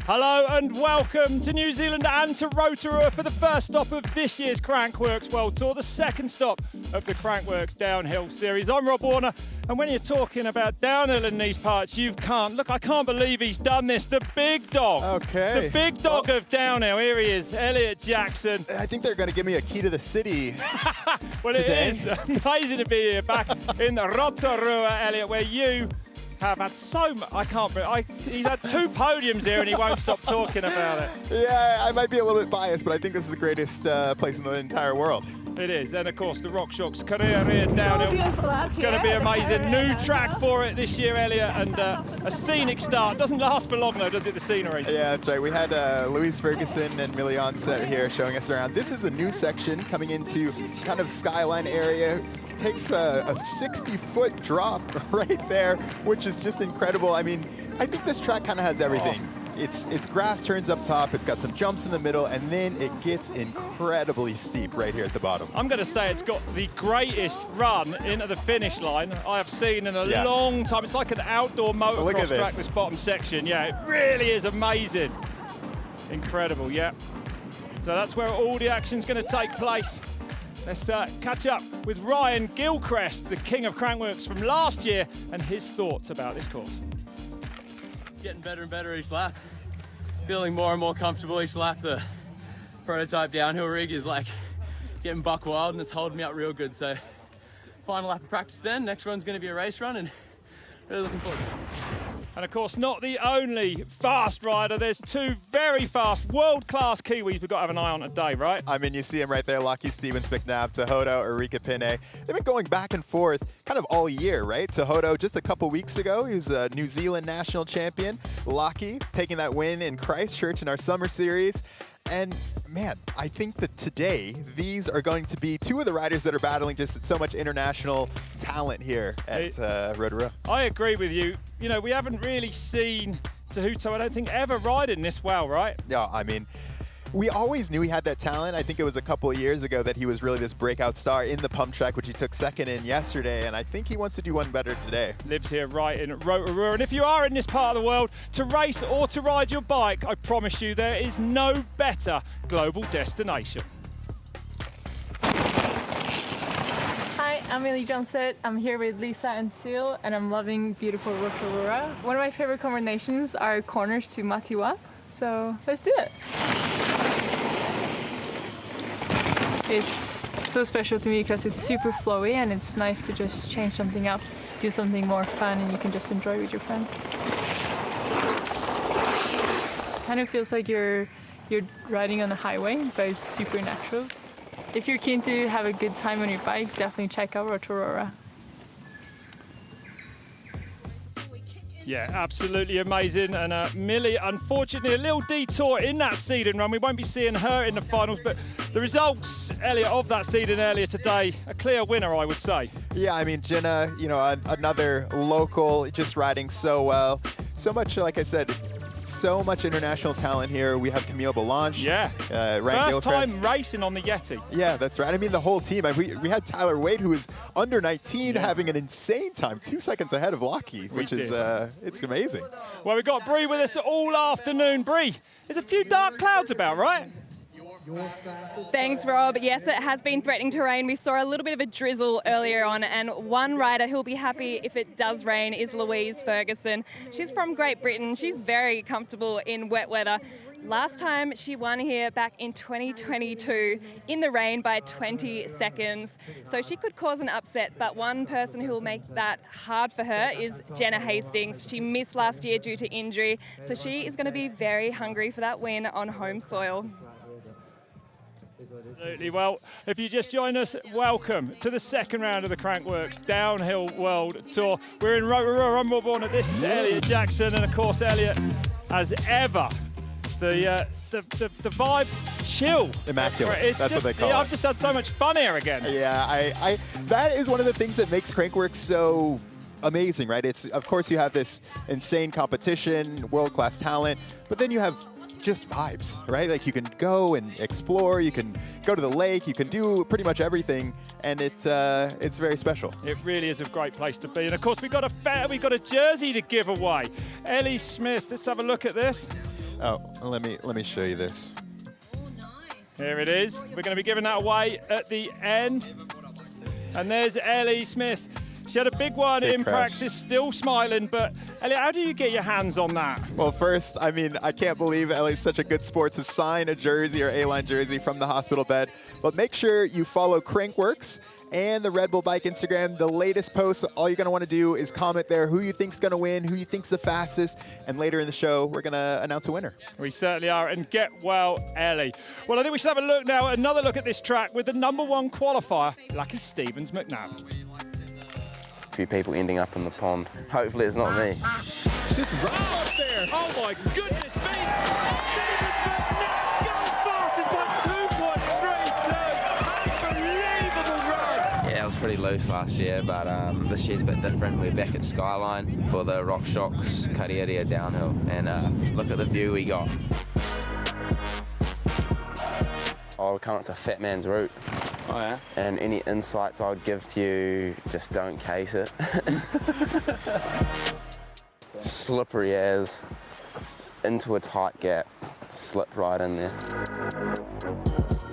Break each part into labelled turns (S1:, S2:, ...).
S1: Hello and welcome to New Zealand and to Rotorua for the first stop of this year's Crankworx World Tour, the second stop of the Crankworx Downhill series. I'm Rob Warner, and when you're talking about downhill in these parts, I can't believe he's done this. The big dog.
S2: Okay.
S1: The big dog of downhill. Here he is, Elliot Jackson.
S2: I think they're going to give me a key to the city.
S1: Well,
S2: today.
S1: It is amazing to be here back in Rotorua, Elliot, where you have had so much. He's had 2 podiums here and he won't stop talking about it.
S2: Yeah, I might be a little bit biased, but I think this is the greatest place in the entire world.
S1: It is, and of course the RockShox Kārearea Downhill. It's going to be amazing. New track for it this year, Elliot, and a scenic start. Doesn't last for long though, does it, the scenery? Yeah,
S2: that's right. We had Louise Ferguson and Millie Onset here showing us around. This is a new section coming into kind of skyline area. It takes a 60-foot drop right there, which is just incredible. I mean, I think this track kind of has everything. Oh. It's grass turns up top, it's got some jumps in the middle, and then it gets incredibly steep right here at the bottom.
S1: I'm going to say it's got the greatest run into the finish line I have seen in a long time. It's like an outdoor motocross track, this bottom section. Yeah, it really is amazing. Incredible, yeah. So that's where all the action's going to take place. Let's catch up with Ryan Gilchrist, the king of Crankworx from last year, and his thoughts about this course.
S3: Getting better and better each lap. Feeling more and more comfortable each lap. The prototype downhill rig is like getting buck wild and it's holding me up real good. So final lap of practice then. Next run's going to be a race run and really looking forward to it.
S1: And of course, not the only fast rider. There's 2 very fast, world-class Kiwis we've got to have an eye on today, right?
S2: I mean, you see him right there, Lockie Stevens McNabb, Tehodo, Erika Pine. They've been going back and forth kind of all year, right? Tehodo just a couple weeks ago, he was a New Zealand national champion. Lockie taking that win in Christchurch in our summer series. And man, I think that today, these are going to be 2 of the riders that are battling just so much international talent here at Rotorua.
S1: I agree with you. You know, we haven't really seen Tehuto, I don't think, ever riding this well, right?
S2: Yeah, I mean, we always knew he had that talent. I think it was a couple of years ago that he was really this breakout star in the pump track, which he took second in yesterday, and I think he wants to do one better today.
S1: Lives here right in Rotorua, and if you are in this part of the world to race or to ride your bike, I promise you there is no better global destination.
S4: Hi, I'm Millie Johnson. I'm here with Lisa and Seal, and I'm loving beautiful Rotorua. One of my favorite combinations are corners to Matiwa, so let's do it. It's so special to me because it's super flowy and it's nice to just change something up, do something more fun, and you can just enjoy with your friends. Kind of feels like you're riding on a highway, but it's super natural. If you're keen to have a good time on your bike, definitely check out Rotorua.
S1: Yeah, absolutely amazing. And Millie, unfortunately, a little detour in that seeding run. We won't be seeing her in the finals, but the results, Elliot, of that seeding earlier today, a clear winner, I would say.
S2: Yeah, I mean, Jenna, you know, another local, just riding so well. So much, like I said, so much international talent here. We have Camille Belange.
S1: Yeah.
S2: Ryan
S1: First
S2: Gilchrist.
S1: time racing on the Yeti.
S2: Yeah, that's right. I mean, the whole team. We had Tyler Wade, who was under 19, having an insane time, 2 seconds ahead of Lockie, which is, it's amazing.
S1: Well, we've got Bree with us all afternoon. Bree, there's a few dark clouds about, right?
S5: Thanks, Rob. Yes, it has been threatening to rain. We saw a little bit of a drizzle earlier on, and one rider who'll be happy if it does rain is Louise Ferguson. She's from Great Britain. She's very comfortable in wet weather. Last time she won here back in 2022 in the rain by 20 seconds. So she could cause an upset, but one person who will make that hard for her is Jenna Hastings. She missed last year due to injury, so she is going to be very hungry for that win on home soil.
S1: Absolutely. Well, if you just join us, welcome to the second round of the Crankworx Downhill World Tour. We're in Rotorua. I'm Rob Warner. This is Elliot Jackson, and of course, Elliot, as ever, the vibe chill.
S2: Immaculate.
S1: It's
S2: That's
S1: just,
S2: what they call it.
S1: I've just had so much fun here again.
S2: Yeah, that is one of the things that makes Crankworx so amazing, right? It's, of course, you have this insane competition, world-class talent, but then you have just vibes, right? Like you can go and explore, you can go to the lake, you can do pretty much everything, and it's very special.
S1: It really is a great place to be. And of course, we've got a jersey to give away. Ellie Smith, let's have a look at this.
S2: Oh, let me show you this.
S1: Here it is. We're going to be giving that away at the end. And there's Ellie Smith. She had a big one in practice, still smiling, but Ellie, how do you get your hands on that?
S2: Well, first, I mean, I can't believe Ellie's such a good sport to sign a jersey or A-line jersey from the hospital bed. But make sure you follow Crankworx and the Red Bull Bike Instagram. The latest posts, all you're going to want to do is comment there who you think's going to win, who you think's the fastest, and later in the show, we're going to announce a winner.
S1: We certainly are, and get well, Ellie. Well, I think we should have a look now, another look at this track with the #1 qualifier, Lucky Stevens McNabb.
S6: A few people ending up in the pond. Hopefully it's not me.
S1: Just right up there. Oh my goodness me! Stevens McNabb going fastest by 2.32. Unbelievable run.
S6: Yeah, it was pretty loose last year, but this year's a bit different. We're back at Skyline for the RockShox Kārearea Downhill, and look at the view we got. Oh, we're coming up to Fat Man's Route.
S3: Oh yeah?
S6: And any insights I would give to you, just don't case it. Slippery as, into a tight gap, slip right in there.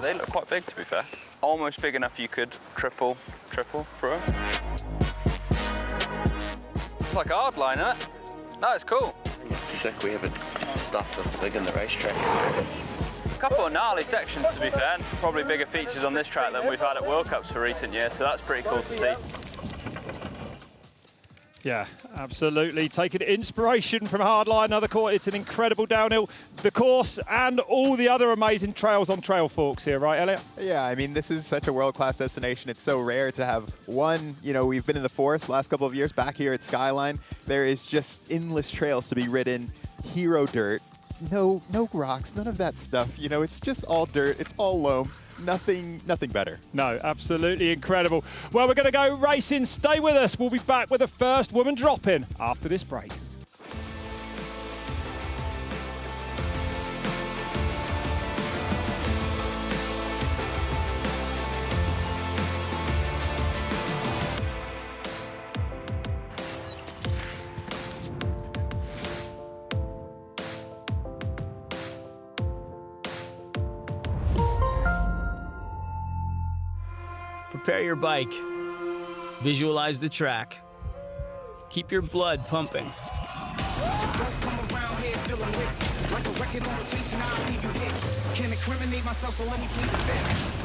S7: They look quite big, to be fair. Almost big enough you could triple through it. It's like a hard line, isn't it? No, it's cool.
S6: It's sick we haven't stuffed this big in the racetrack.
S7: A couple of gnarly sections, to be fair, and probably bigger features on this track than we've had at World Cups for recent years, so that's pretty cool to see.
S1: Yeah, absolutely. Taking inspiration from Hardline, another course. It's an incredible downhill. The course and all the other amazing trails on Trail Forks here, right, Elliot?
S2: Yeah, I mean, this is such a world-class destination. It's so rare to have one, you know, we've been in the forest the last couple of years. Back here at Skyline, there is just endless trails to be ridden, hero dirt. No rocks, none of that stuff. You know, it's just all dirt, it's all loam. Nothing better.
S1: No, absolutely incredible. Well, we're going to go racing. Stay with us. We'll be back with the first woman drop-in after this break.
S8: Prepare your bike. Visualize the track. Keep your blood pumping.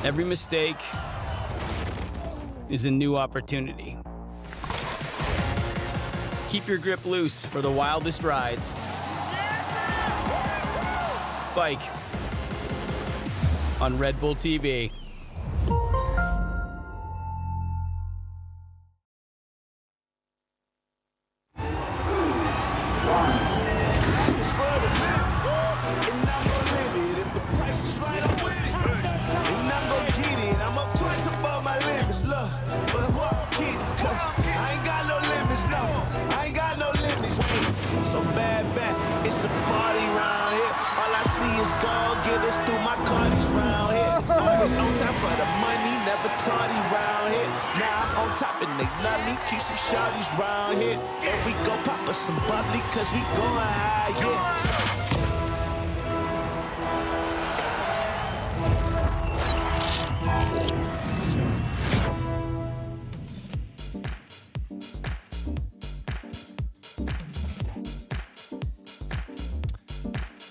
S8: Every mistake is a new opportunity. Keep your grip loose for the wildest rides. Bike on Red Bull TV.
S9: So bad, it's a party round here. All I see is gold, get us through my cardies round here. Always on time for the money, never tardy round here. Now I'm on top and they love me, keep some shawties round here. And we go pop us some bubbly, cause we going high, yeah.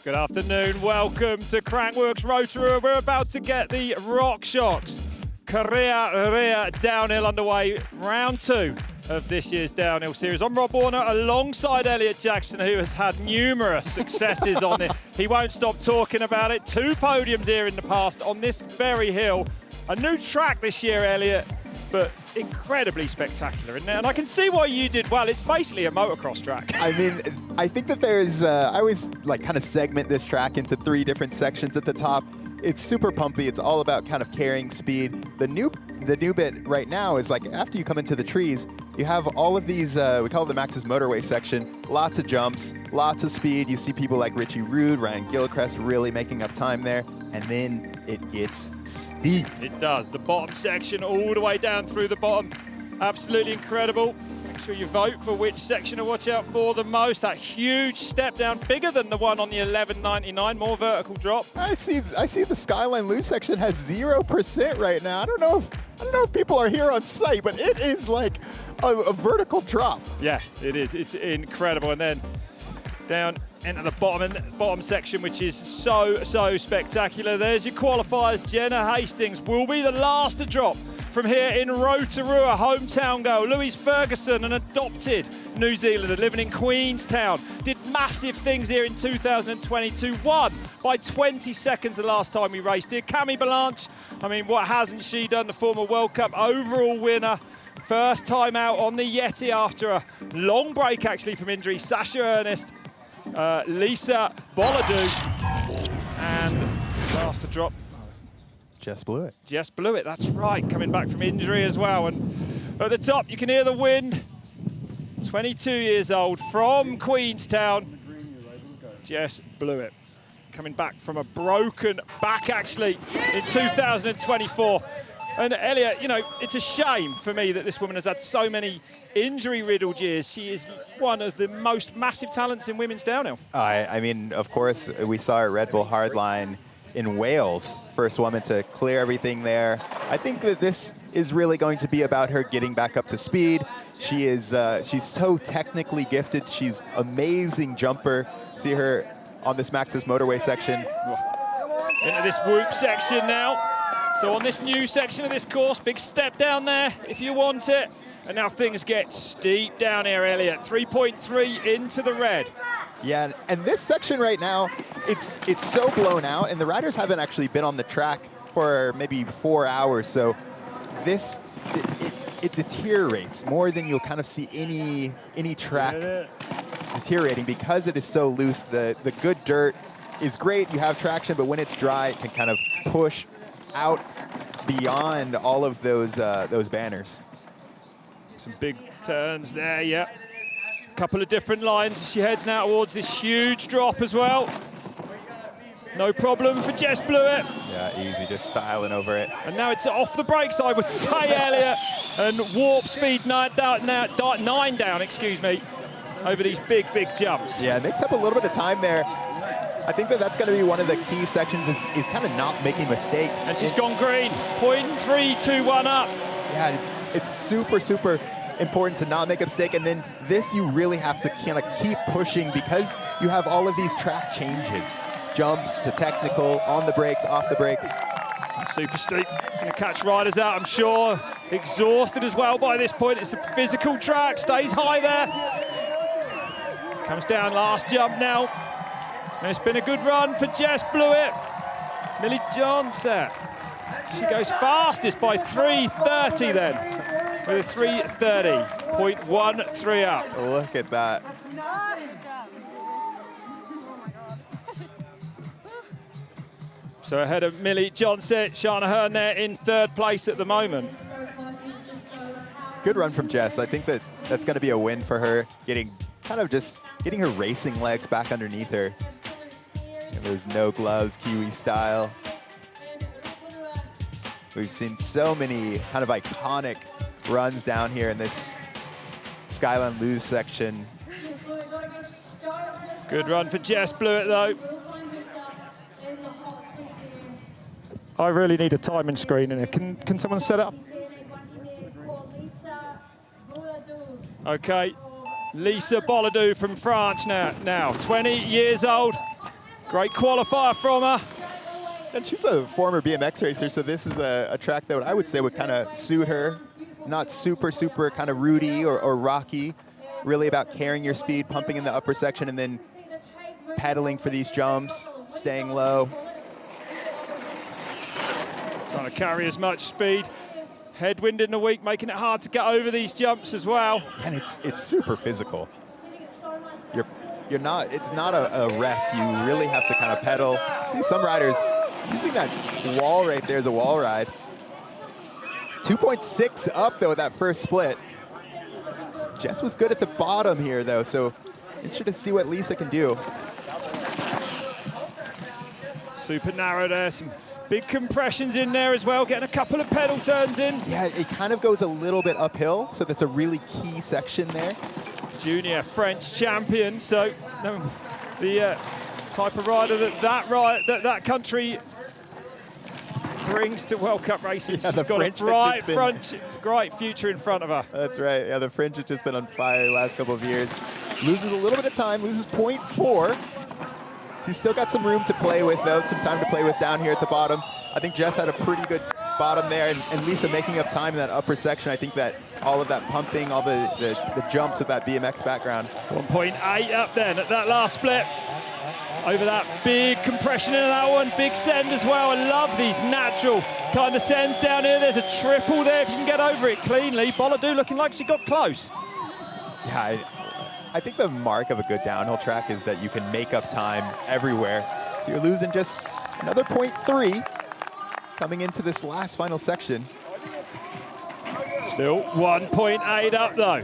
S1: Good afternoon, welcome to Crankworx Rotorua. We're about to get the RockShox Kārearea Downhill underway, round 2 of this year's downhill series. I'm Rob Warner alongside Elliot Jackson, who has had numerous successes on it. He won't stop talking about it. 2 podiums here in the past on this very hill. A new track this year, Elliot, but incredibly spectacular, isn't it? And I can see why you did well. It's basically a motocross track.
S2: I mean, I think that there's, I always like kind of segment this track into 3 different sections at the top. It's super pumpy. It's all about kind of carrying speed. The new bit right now is like after you come into the trees, you have all of these, we call it the Max's Motorway section, lots of jumps, lots of speed. You see people like Richie Rude, Ryan Gilchrist really making up time there. And then it gets steep.
S1: It does. The bottom section all the way down through the bottom. Absolutely incredible. Make sure you vote for which section to watch out for the most. That huge step down, bigger than the one on the 1199, more vertical drop.
S2: I see the Skyline loose section has 0% right now. I don't know if people are here on site, but it is like a vertical drop.
S1: Yeah, it is. It's incredible. And then down into the bottom section, which is so spectacular. There's your qualifiers. Jenna Hastings will be the last to drop from here in Rotorua, hometown girl. Louise Ferguson, an adopted New Zealander living in Queenstown, did massive things here in 2022. Won by 20 seconds the last time we raced here. Camille Balanche, I mean, what hasn't she done? The former World Cup overall winner. First time out on the Yeti after a long break, actually, from injury. Sasha Ernest, Lisa Boladu, and last to drop.
S2: Jess blew it.
S1: Jess blew it, that's right. Coming back from injury as well. And at the top, you can hear the wind. 22 years old from Queenstown. Jess blew it. Coming back from a broken back, actually, in 2024. And Elliot, you know, it's a shame for me that this woman has had so many injury-riddled years. She is one of the most massive talents in women's downhill.
S2: I mean, of course, we saw her at Red Bull Hardline in Wales, first woman to clear everything there. I think that this is really going to be about her getting back up to speed. She is, she's so technically gifted. She's amazing jumper. See her on this Maxxis motorway section.
S1: Into this whoop section now. So on this new section of this course, big step down there if you want it. And now things get steep down here, Elliot. 3.3 into the red.
S2: Yeah, and this section right now, it's so blown out, and the riders haven't actually been on the track for maybe 4 hours. So this, it deteriorates more than you'll kind of see any track deteriorating because it is so loose. The good dirt is great, you have traction, but when it's dry, it can kind of push out beyond all of those banners.
S1: Some big turns there, yeah. Couple of different lines as she heads now towards this huge drop as well. No problem for Jess Blewett.
S2: Yeah, easy, just styling over it.
S1: And now it's off the brakes, I would say, Elliot. And warp speed 9 down, excuse me, over these big jumps.
S2: Yeah, it makes up a little bit of time there. I think that's going to be one of the key sections is kind of not making mistakes.
S1: And she's gone green, 0.321 up.
S2: Yeah, it's super important to not make a mistake, and then this you really have to kind of keep pushing because you have all of these track changes. Jumps to technical, on the brakes, off the brakes.
S1: Super steep, gonna catch riders out, I'm sure. Exhausted as well by this point. It's a physical track, stays high there. Comes down last jump now. And it's been a good run for Jess Blewett. Millie Johnson. She goes fastest by 3:30 then, with a 3:30.13 up.
S2: Look at that.
S1: So ahead of Millie Johnson, Shana Hearn there in 3rd place at the moment.
S2: Good run from Jess. I think that's going to be a win for her, getting her racing legs back underneath her. And those no gloves, Kiwi style. We've seen so many kind of iconic runs down here in this Skyline Lose section.
S1: Good run for Jess Blewett though. I really need a timing screen in it. Can someone set up? Okay, Lisa Boladu from France now 20 years old. Great qualifier from her.
S2: And she's a former BMX racer, so this is a track that I would say would kind of suit her. Not super kind of rooty or rocky. Really about carrying your speed, pumping in the upper section, and then pedaling for these jumps, staying low.
S1: Trying to carry as much speed. Headwind in the week, making it hard to get over these jumps as well.
S2: And it's super physical. You're not, it's not a rest. You really have to kind of pedal. See some riders using that wall right there as a wall ride. 2.6 up though with that first split. Jess was good at the bottom here though, so interested to see what Lisa can do.
S1: Super narrow there, some Big compressions in there as well, getting a couple of pedal turns in.
S2: Yeah, it kind of goes a little bit uphill, so that's a really key section there.
S1: Junior French champion, so the type of rider that country brings to World Cup racing.
S2: Yeah,
S1: She's got a bright future in front of her.
S2: That's right. Yeah, the French have just been on fire the last couple of years. Loses a little bit of time, loses 0.4. She's still got some room to play with, though, some time to play with down here at the bottom. I think Jess had a pretty good bottom there, and Lisa making up time in that upper section. I think that all of that pumping, all the jumps with that BMX background.
S1: 1.8 up then at that last split. Over that big compression into that one, big send as well. I love these natural kind of sends down here. There's a triple there if you can get over it cleanly. Boladu looking like she got close.
S2: Yeah, I think the mark of a good downhill track is that you can make up time everywhere. So you're losing just another 0.3 coming into this last final section.
S1: Still 1.8 up though.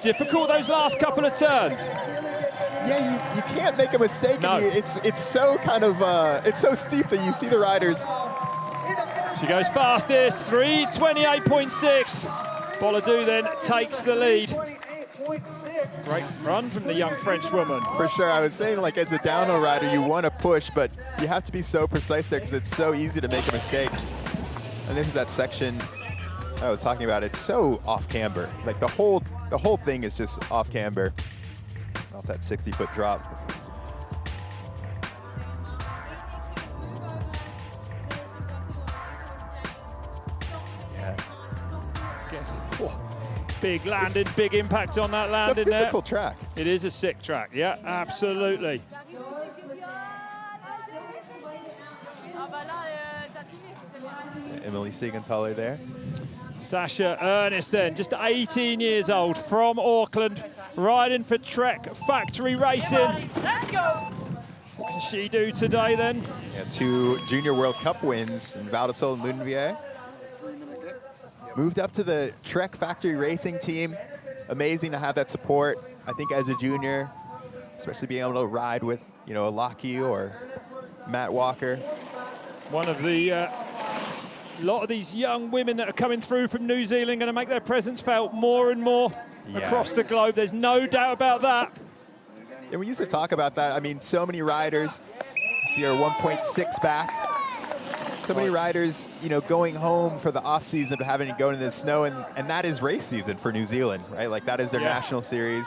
S1: Difficult those last couple of turns.
S2: Yeah, you can't make a mistake.
S1: No.
S2: It's so kind of, it's so steep that you see the riders.
S1: She goes fastest, 3:28.6. Boladu then takes the lead. Great run from the young French woman.
S2: For sure, I was saying, like, as a downhill rider, you want to push, but you have to be so precise there because it's so easy to make a mistake. And this is that section I was talking about. It's so off camber. Like the whole thing is just off camber, off that 60-foot drop.
S1: Yeah. Big landing, big impact on that landing there.
S2: It's a physical track.
S1: It is a sick track, yeah, absolutely.
S2: Emily Siegenthaler there.
S1: Sasha Ernest then, just 18 years old, from Auckland, riding for Trek Factory Racing. What can she do today then?
S2: Yeah, 2 Junior World Cup wins in Val di Sole and Luneville. Moved up to the Trek Factory Racing team. Amazing to have that support. I think as a junior, especially being able to ride with, you know, a Lockie or Matt Walker.
S1: One of the, a lot of these young women that are coming through from New Zealand going to make their presence felt more and more across the globe. There's no doubt about that.
S2: And we used to talk about that. I mean, so many riders. You see our 1.6 back. So many riders, you know, going home for the off season, but having to go into the snow, and that is race season for New Zealand, right? Like that is their national series,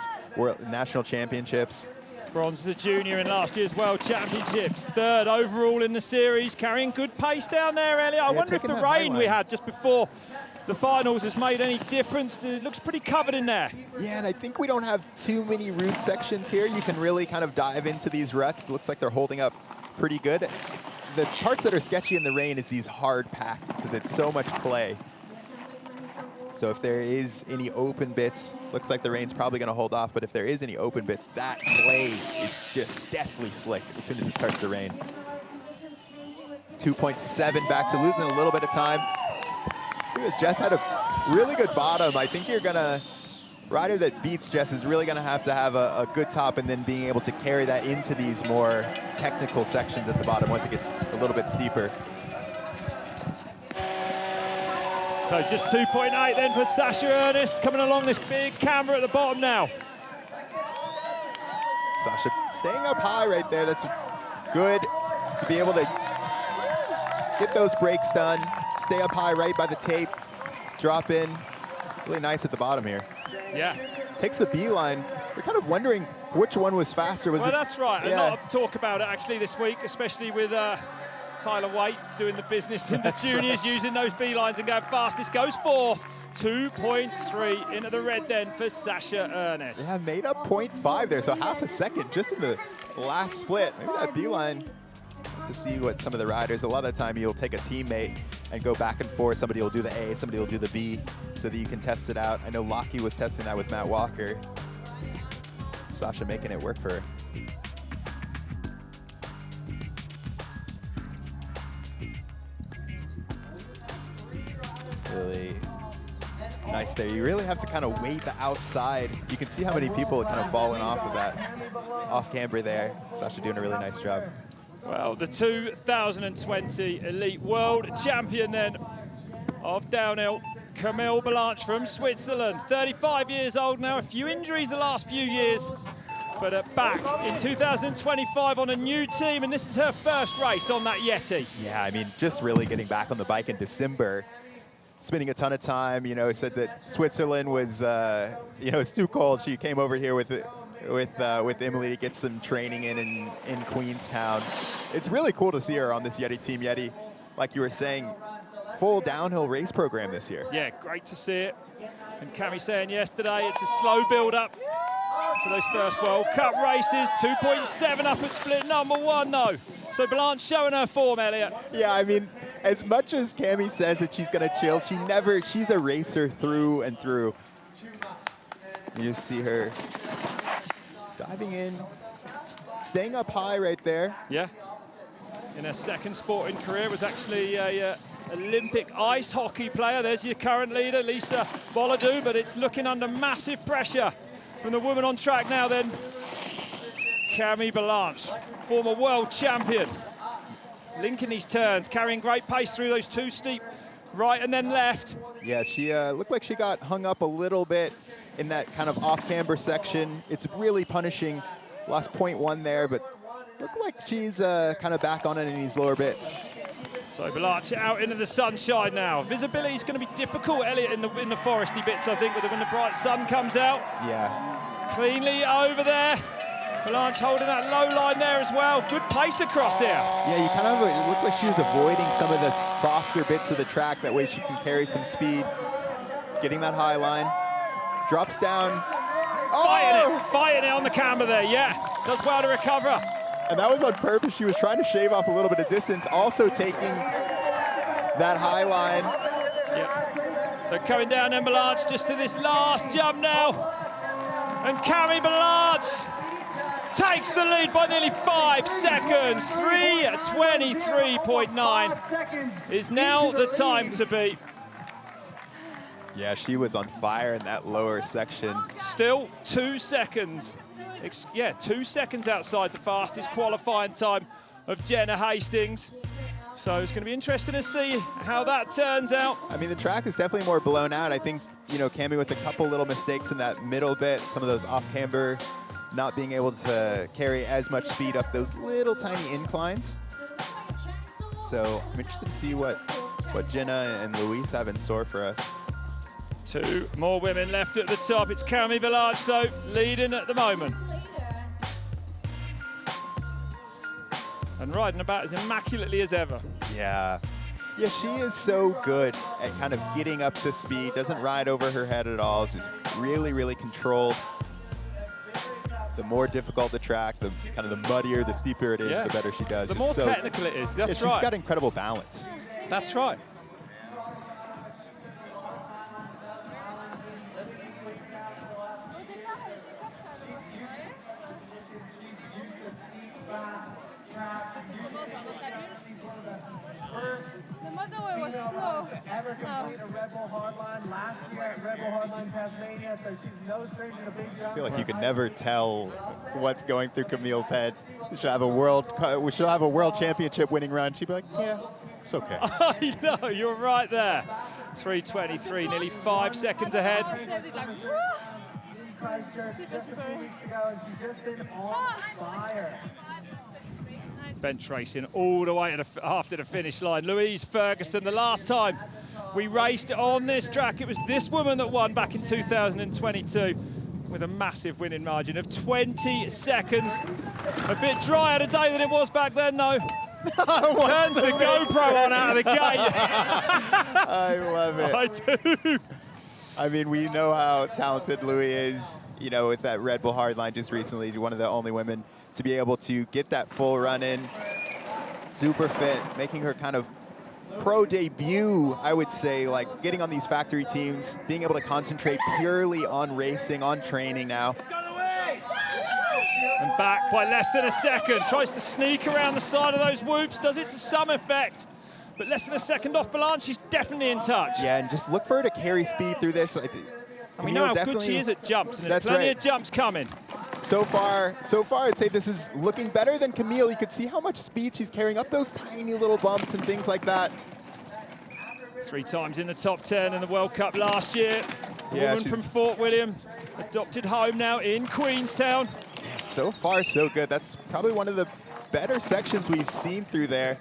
S2: national championships.
S1: Bronze as a junior in last year's World Championships. 3rd overall in the series, carrying good pace down there, Elliot. I wonder if the rain we had just before the finals has made any difference. It looks pretty covered in there.
S2: Yeah, and I think we don't have too many route sections here. You can really kind of dive into these ruts. It looks like they're holding up pretty good. The parts that are sketchy in the rain is these hard pack because it's so much clay. So if there is any open bits, looks like the rain's probably going to hold off, but if there is any open bits, that clay is just deathly slick as soon as it starts to rain. 2.7 back, so losing a little bit of time. I think that Jess had a really good bottom. I think you're going to, rider that beats Jess is really going to have a good top and then being able to carry that into these more technical sections at the bottom once it gets a little bit steeper.
S1: So just 2.8 then for Sasha Ernest, coming along this big camber at the bottom now.
S2: Sasha staying up high right there. That's good to be able to get those breaks done, stay up high right by the tape, drop in. Really nice at the bottom here.
S1: Yeah.
S2: Takes the B line. We're kind of wondering which one was faster. Was
S1: well,
S2: it?
S1: That's right. Yeah. A lot of talk about it actually this week, especially with Tyler Waite doing the business in the juniors, using those B lines and going fastest. Goes 4th. 2.3 into the red then for Sasha Ernest.
S2: Yeah, made up 0.5 there, so half a second just in the last split. Maybe that B line to see what some of the riders, a lot of the time you'll take a teammate and go back and forth. Somebody will do the A, somebody will do the B, so that you can test it out. I know Lockie was testing that with Matt Walker. Sasha making it work for her. Really nice there. You really have to kind of wait the outside. You can see how many people have kind of fallen off of that off camber there. Sasha doing a really nice job.
S1: Well, the 2020 Elite World Champion then of downhill, Camille Blanche from Switzerland. 35 years old now, a few injuries the last few years, but back in 2025 on a new team, and this is her first race on that Yeti.
S2: Yeah, I mean, just really getting back on the bike in December, spending a ton of time, you know, said that Switzerland was, you know, it's too cold. She came over here with Emily to get some training in Queenstown. It's really cool to see her on this Yeti Team Yeti, like you were saying, full downhill race program this year.
S1: Yeah, great to see it. And Cami saying yesterday, it's a slow build-up to those first World Cup races. 2.7 up at split #1 though. So Blanche showing her form, Elliot.
S2: Yeah, I mean, as much as Cami says that she's gonna chill, she's a racer through and through. You just see her diving in, staying up high right there.
S1: Yeah. In her second sporting career, was actually a Olympic ice hockey player. There's your current leader, Lisa Bolladou, but it's looking under massive pressure from the woman on track now then. Cami Blanche, former world champion. Linking these turns, carrying great pace through those two steep right and then left.
S2: Yeah, she looked like she got hung up a little bit in that kind of off-camber section. It's really punishing. Lost 0.1 there, but looked like she's kind of back on it in these lower bits.
S1: So Blanche out into the sunshine now. Visibility is going to be difficult, Elliot, in the foresty bits, I think, when the bright sun comes out.
S2: Yeah.
S1: Cleanly over there. Blanche holding that low line there as well. Good pace across here.
S2: Yeah, you kind of, it looked like she was avoiding some of the softer bits of the track. That way she can carry some speed. Getting that high line. Drops down.
S1: Fighting it on the camber there, yeah. Does well to recover.
S2: And that was on purpose. She was trying to shave off a little bit of distance, also taking that high line.
S1: Yep. So coming down then Blanche just to this last jump now. And Cami Blanche takes the lead by nearly 5 seconds. 3:23.9 is now the time to beat.
S2: Yeah, she was on fire in that lower section.
S1: Still 2 seconds. 2 seconds outside the fastest qualifying time of Jenna Hastings. So it's going to be interesting to see how that turns out.
S2: I mean, the track is definitely more blown out. I think, you know, Cami with a couple little mistakes in that middle bit, some of those off-camber, not being able to carry as much speed up those little tiny inclines. So I'm interested to see what Jenna and Louise have in store for us.
S1: 2 more women left at the top. It's Cami Blanche, though, leading at the moment. And riding about as immaculately as ever.
S2: Yeah. Yeah, she is so good at kind of getting up to speed, doesn't ride over her head at all. She's really, really controlled. The more difficult the track, the kind of the muddier, the steeper it is, the better she does.
S1: The more technical it is, that's right.
S2: She's got incredible balance.
S1: That's right.
S10: Ever complete a Red Bull Hardline last year at Red Bull Hardline Tasmania, so she's no stranger to big jumps.
S2: I feel like you can never tell what's going through Camille's head. She'll have a world championship winning run. She'd be like, yeah, it's okay.
S1: I know, you're right there. 3:23, nearly 5 seconds ahead.
S10: Christchurch just a few weeks ago, and she's just been on fire.
S1: Bench racing all the way after the finish line. Louise Ferguson, the last time we raced on this track, it was this woman that won back in 2022 with a massive winning margin of 20 seconds. A bit drier today than it was back then, though. Turns the GoPro on out of the gate.
S2: I love it.
S1: I do.
S2: I mean, we know how talented Louis is, you know, with that Red Bull Hardline just recently, one of the only women to be able to get that full run in. Super fit, making her kind of pro debut, I would say, like getting on these factory teams, being able to concentrate purely on racing, on training now.
S1: And back by less than a second. Tries to sneak around the side of those whoops, does it to some effect. But less than a second off Blanche, she's definitely in touch.
S2: Yeah, and just look for her to carry speed through this.
S1: And we know how good she is at jumps, and there's plenty of jumps coming.
S2: So far, I'd say this is looking better than Camille. You could see how much speed she's carrying up those tiny little bumps and things like that.
S1: 3 times in the top 10 in the World Cup last year. Woman from Fort William, adopted home now in Queenstown.
S2: So far, so good. That's probably one of the better sections we've seen through there.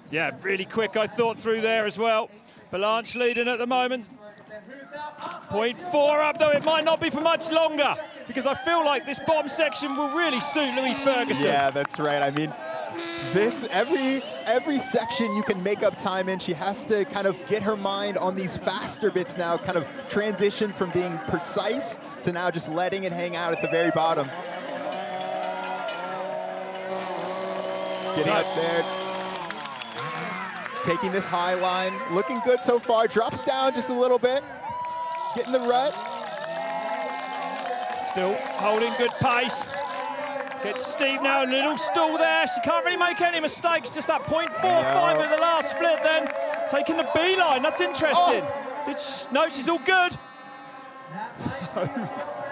S1: Yeah, really quick, I thought, through there as well. Balanche leading at the moment. 0.4 up, though it might not be for much longer, because I feel like this bottom section will really suit Louise Ferguson.
S2: Yeah, that's right. I mean, this, every section you can make up time in. She has to kind of get her mind on these faster bits now, kind of transition from being precise to now just letting it hang out at the very bottom. Getting up there, taking this high line, looking good so far, drops down just a little bit, getting the rut.
S1: Still holding good pace. Gets steep now, a little stall there. She can't really make any mistakes, just that 0.45 at the last split then. Taking the B line, that's interesting. No, she's all good.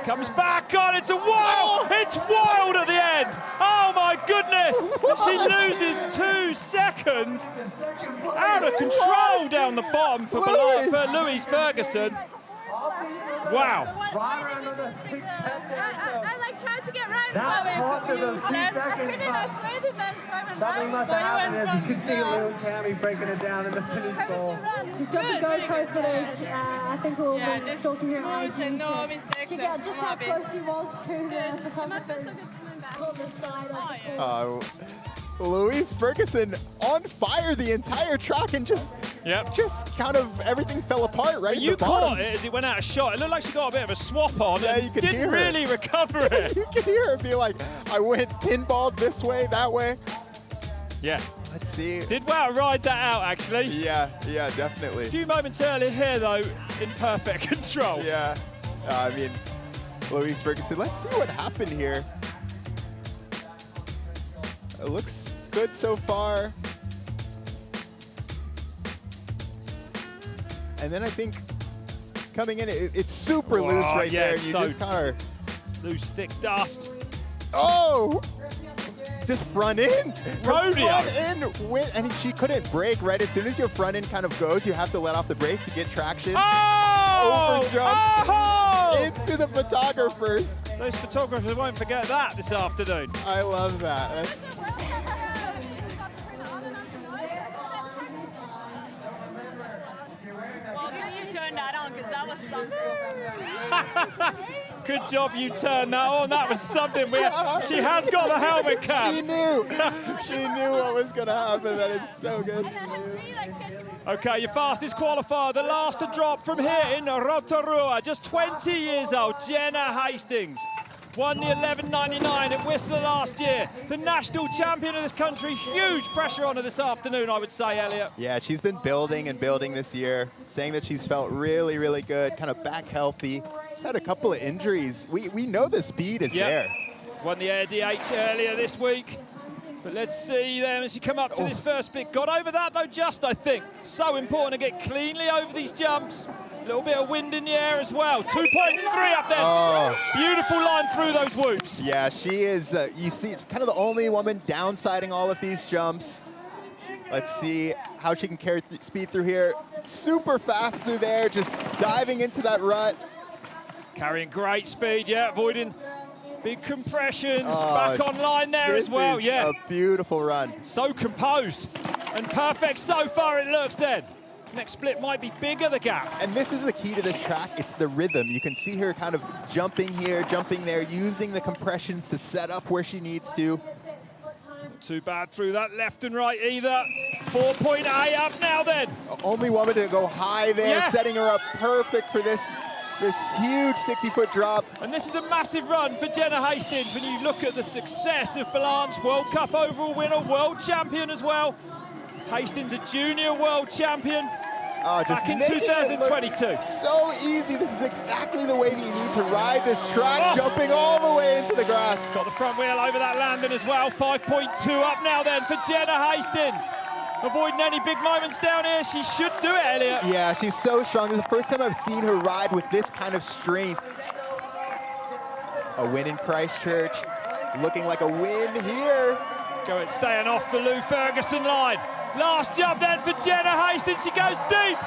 S1: Comes back on, it's it's wild at the end. Oh my goodness, she loses 2 seconds. Out of control down the bottom for Louise Ferguson. Wow.
S4: I like trying to get right.
S10: That cost her those 2 seconds, but something must have happened, as you can see Lou and Cammy breaking it down in the finish goal.
S11: She's got the GoPro footage. I think we'll be stalking her on IG to check out just how close she was to the photographers on the side.
S2: Louise Ferguson on fire the entire track, and just kind of everything fell apart right at the bottom.
S1: Caught it as it went out of shot. It looked like she got a bit of a swap on.
S2: Yeah,
S1: and
S2: you could
S1: didn't
S2: hear her.
S1: really recover it.
S2: You can hear her be like, I went pinballed this way, that way.
S1: Yeah.
S2: Let's see.
S1: Did well ride that out, actually.
S2: Yeah, definitely.
S1: A few moments earlier here, though, in perfect control.
S2: Yeah. I mean, Louise Ferguson, let's see what happened here. It looks good so far. And then I think coming in, it's super loose right there. You just kind of
S1: loose, thick dust.
S2: Oh! Just front in.
S1: Rodeo.
S2: Front in, and she couldn't brake, right? As soon as your front end kind of goes, you have to let off the brakes to get traction.
S1: Oh!
S2: Over jump.
S1: Oh!
S2: Into the photographers.
S1: Those photographers won't forget that this afternoon.
S2: I love that. That's...
S4: You turned that on because that was something.
S1: Good job you turned that on. That was something. She has got the helmet cap.
S2: She knew. She knew what was going to happen. That is so good.
S1: Okay, your fastest qualifier, the last to drop from here in Rotorua, just 20 years old, Jenna Hastings. Won the 11.99 at Whistler last year. The national champion of this country. Huge pressure on her this afternoon, I would say, Elliot.
S2: Yeah, she's been building and building this year, saying that she's felt really, really good, kind of back healthy. She's had a couple of injuries. We know the speed is there.
S1: Won the Air DH earlier this week. But let's see them as you come up to this first bit. Got over that, though, just, I think. So important to get cleanly over these jumps. A little bit of wind in the air as well. 2.3 up there.
S2: Oh.
S1: Beautiful line through those whoops.
S2: Yeah, she is, you see, kind of the only woman downsiding all of these jumps. Let's see how she can carry speed through here. Super fast through there, just diving into that rut.
S1: Carrying great speed, avoiding big compressions. Back online there as well,
S2: This is a beautiful run.
S1: So composed and perfect so far it looks then. Next split might be bigger, the gap.
S2: And this is the key to this track. It's the rhythm. You can see her kind of jumping here, jumping there, using the compressions to set up where she needs to.
S1: Not too bad through that left and right either. 4.8 up now then.
S2: Only woman to go high there, setting her up perfect for this huge 60-foot drop.
S1: And this is a massive run for Jenna Hastings when you look at the success of Balanche, World Cup overall winner, world champion as well. Hastings, a junior world champion back in 2022.
S2: So easy. This is exactly the way that you need to ride this track, jumping all the way into the grass.
S1: Got the front wheel over that landing as well. 5.2 up now then for Jenna Hastings. Avoiding any big moments down here. She should do it, Elliot.
S2: Yeah, she's so strong. This is the first time I've seen her ride with this kind of strength. a win in Christchurch, looking like a win here.
S1: Staying off the Lou Ferguson line. Last jump then for Jenna Hastings. She goes deep.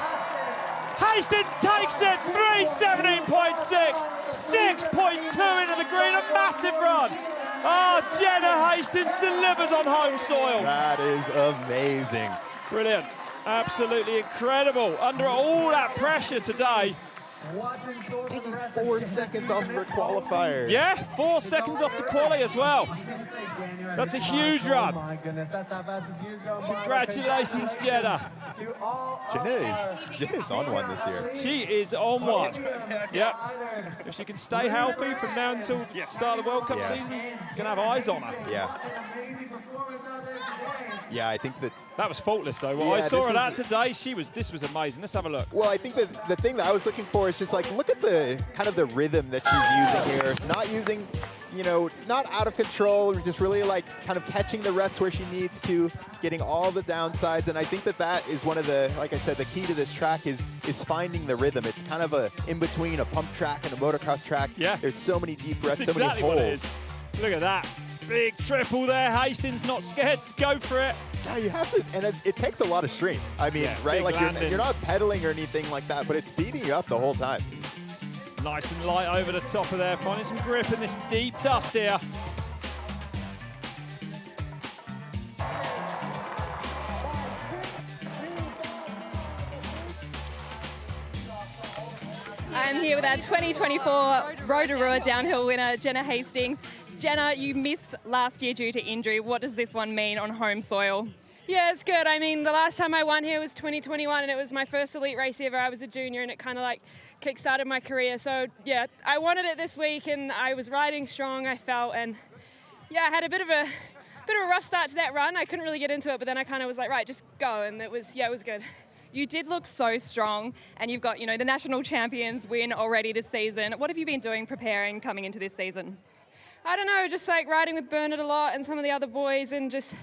S1: Hastings takes it. 3:17.6. 6.2 into the green. A massive run. Oh, Jenna Hastings delivers on home soil.
S2: That is amazing.
S1: Brilliant. Absolutely incredible. Under all that pressure today.
S2: Taking 4 seconds off her qualifier.
S1: Yeah, 4 seconds off the quali as well. That's a huge run. Congratulations, Jenna.
S2: Jenna is on one this year.
S1: She is on one. Yep. If she can stay healthy from now until the start of the World Cup season, you can have eyes on her.
S2: Yeah. Yeah, I think
S1: that was faultless though. Well, I saw her that today. This was amazing. Let's have a look.
S2: Well, I think that the thing that I was looking for is just like, look at the kind of the rhythm that she's using here. Not using, not out of control, just really like kind of catching the ruts where she needs to, getting all the downsides. And I think that is one of the, like I said, the key to this track is finding the rhythm. It's kind of a in between a pump track and a motocross track.
S1: Yeah.
S2: There's so many deep ruts, so
S1: exactly
S2: many holes.
S1: What it is. Look at that. Big triple there. Hastings not scared to go for it.
S2: Yeah, you have to, and it takes a lot of strength. I mean, right? Like you're not pedaling or anything like that, but it's beating you up the whole time.
S1: Nice and light over the top of there, finding some grip in this deep dust here.
S5: I'm here with our 2024 Rotorua downhill winner, Jenna Hastings. Jenna, you missed last year due to injury. What does this one mean on home soil?
S12: Yeah, it's good. I mean, the last time I won here was 2021, and it was my first elite race ever. I was a junior, and it kind of like kick-started my career. So, yeah, I wanted it this week, and I was riding strong, I felt. And, yeah, I had a bit of a rough start to that run. I couldn't really get into it, but then I kind of was like, right, just go. And it was good.
S5: You did look so strong, and you've got, the national champions win already this season. What have you been doing preparing coming into this season?
S12: I don't know, just like riding with Bernard a lot and some of the other boys, and just,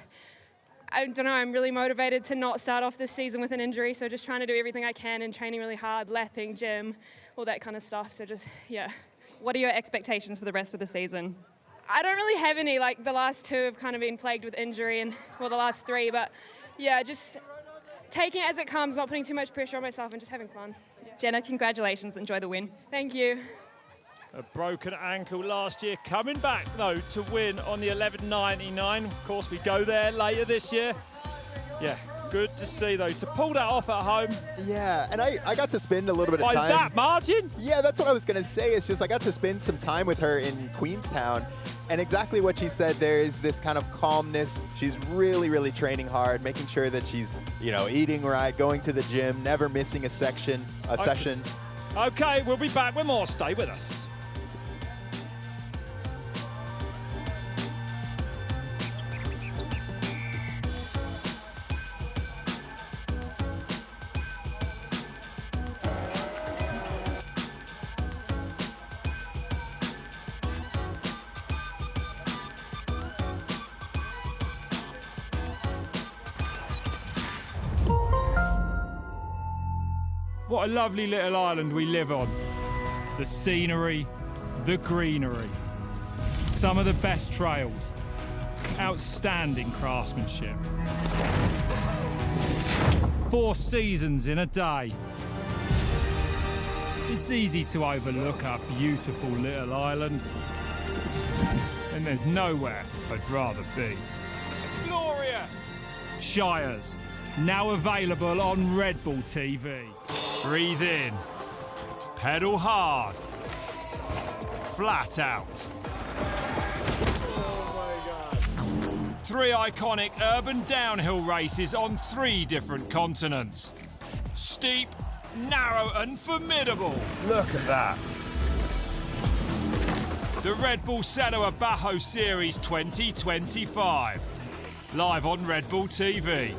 S12: I don't know, I'm really motivated to not start off this season with an injury, so just trying to do everything I can and training really hard, lapping, gym, all that kind of stuff, so just, yeah.
S5: What are your expectations for the rest of the season?
S12: I don't really have any, like the last 2 have kind of been plagued with injury, and well, the last 3, but yeah, just taking it as it comes, not putting too much pressure on myself and just having fun.
S5: Jenna, congratulations, enjoy the win.
S12: Thank you.
S1: A broken ankle last year, coming back though to win on the 11.99. Of course, we go there later this year. Yeah, good to see though, to pull that off at home.
S2: Yeah, and I got to spend a little bit of time.
S1: By that margin?
S2: Yeah, that's what I was gonna say. It's just I got to spend some time with her in Queenstown, and exactly what she said, there is this kind of calmness. She's really, really training hard, making sure that she's, eating right, going to the gym, never missing a session.
S1: Okay, we'll be back with more. Stay with us. What a lovely little island we live on. The scenery, the greenery, some of the best trails, outstanding craftsmanship. 4 seasons in a day. It's easy to overlook our beautiful little island, and there's nowhere I'd rather be. Glorious! Shires, now available on Red Bull TV. Breathe in, pedal hard, flat out. Oh my God. 3 iconic urban downhill races on 3 different continents. Steep, narrow and formidable. Look at that. The Red Bull Canoa Bajo Series 2025. Live on Red Bull TV.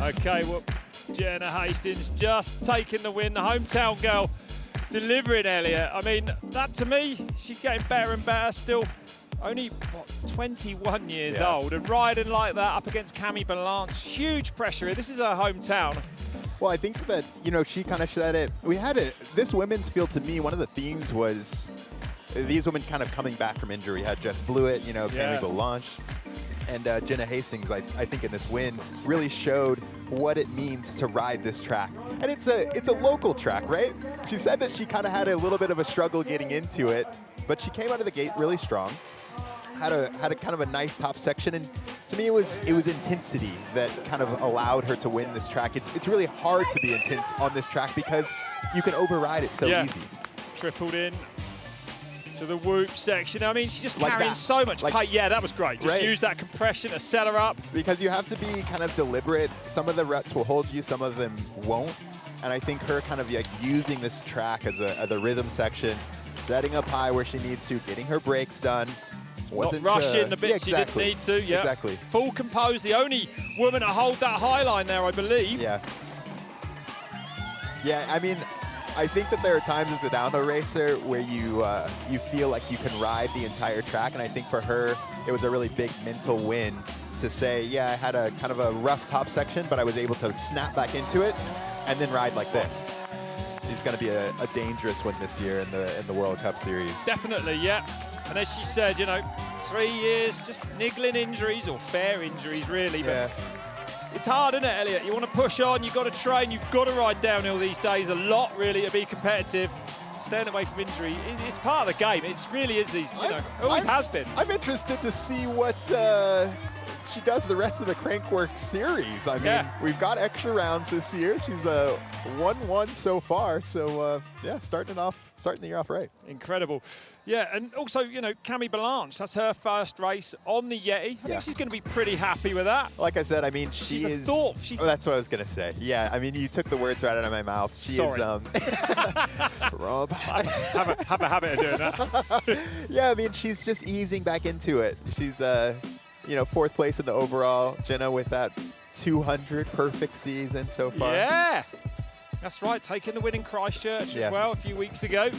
S1: Okay, well, Jenna Hastings just taking the win, the hometown girl delivering Elliot. I mean, that to me, she's getting better and better still. Only, what, 21 years old, and riding like that up against Camille Balanche, huge pressure here. This is her hometown.
S2: Well, I think that, you know, she kind of said it. We had it. This women's field, to me, one of the themes was these women kind of coming back from injury. We had Jess Blewett, you know, Camille Balanche, and Jenna Hastings, I think, in this win really showed what it means to ride this track. And it's a local track, right? She said that she kind of had a little bit of a struggle getting into it, but she came out of the gate really strong. Had a kind of a nice top section, and to me it was intensity that kind of allowed her to win this track. It's really hard to be intense on this track because you can override it so easy.
S1: Tripled in to the whoop section. I mean, she's just carrying so much pace. Yeah, that was great. Just use that compression to set her up.
S2: Because you have to be kind of deliberate. Some of the ruts will hold you, some of them won't. And I think her kind of like using this track as a rhythm section, setting up high where she needs to, getting her breaks done.
S1: Not rushing the bits she didn't need to. Yeah,
S2: exactly.
S1: Full composed. The only woman to hold that high line there, I believe.
S2: Yeah. Yeah, I mean, I think that there are times as a downhill racer where you feel like you can ride the entire track, and I think for her, it was a really big mental win to say, yeah, I had a kind of a rough top section, but I was able to snap back into it and then ride like this. It's going to be a dangerous one this year in the World Cup Series.
S1: Definitely, yeah. And as she said, you know, 3 years, just niggling injuries, or fair injuries, really.
S2: Yeah.
S1: But it's hard, isn't it, Elliot? You want to push on, you've got to train, you've got to ride downhill these days a lot, really, to be competitive. Staying away from injury, it's part of the game. It really is these, you know, always has been.
S2: I'm interested to see what she does the rest of the Crankworx series. I mean, we've got extra rounds this year. She's 1-1 so far. So, yeah, starting the year off right.
S1: Incredible. Yeah, and also, you know, Camille Balanche, that's her first race on the Yeti. I think she's going to be pretty happy with that.
S2: Like I said, I mean, she's
S1: is... Oh,
S2: that's what I was going to say. Yeah, I mean, you took the words right out of my mouth. She
S1: Sorry.
S2: is... Rob.
S1: have a habit of doing that.
S2: Yeah, I mean, she's just easing back into it. She's, you know, 4th place in the overall. Jenna with that 200 perfect season so far.
S1: Yeah. That's right, taking the win in Christchurch as well a few weeks ago.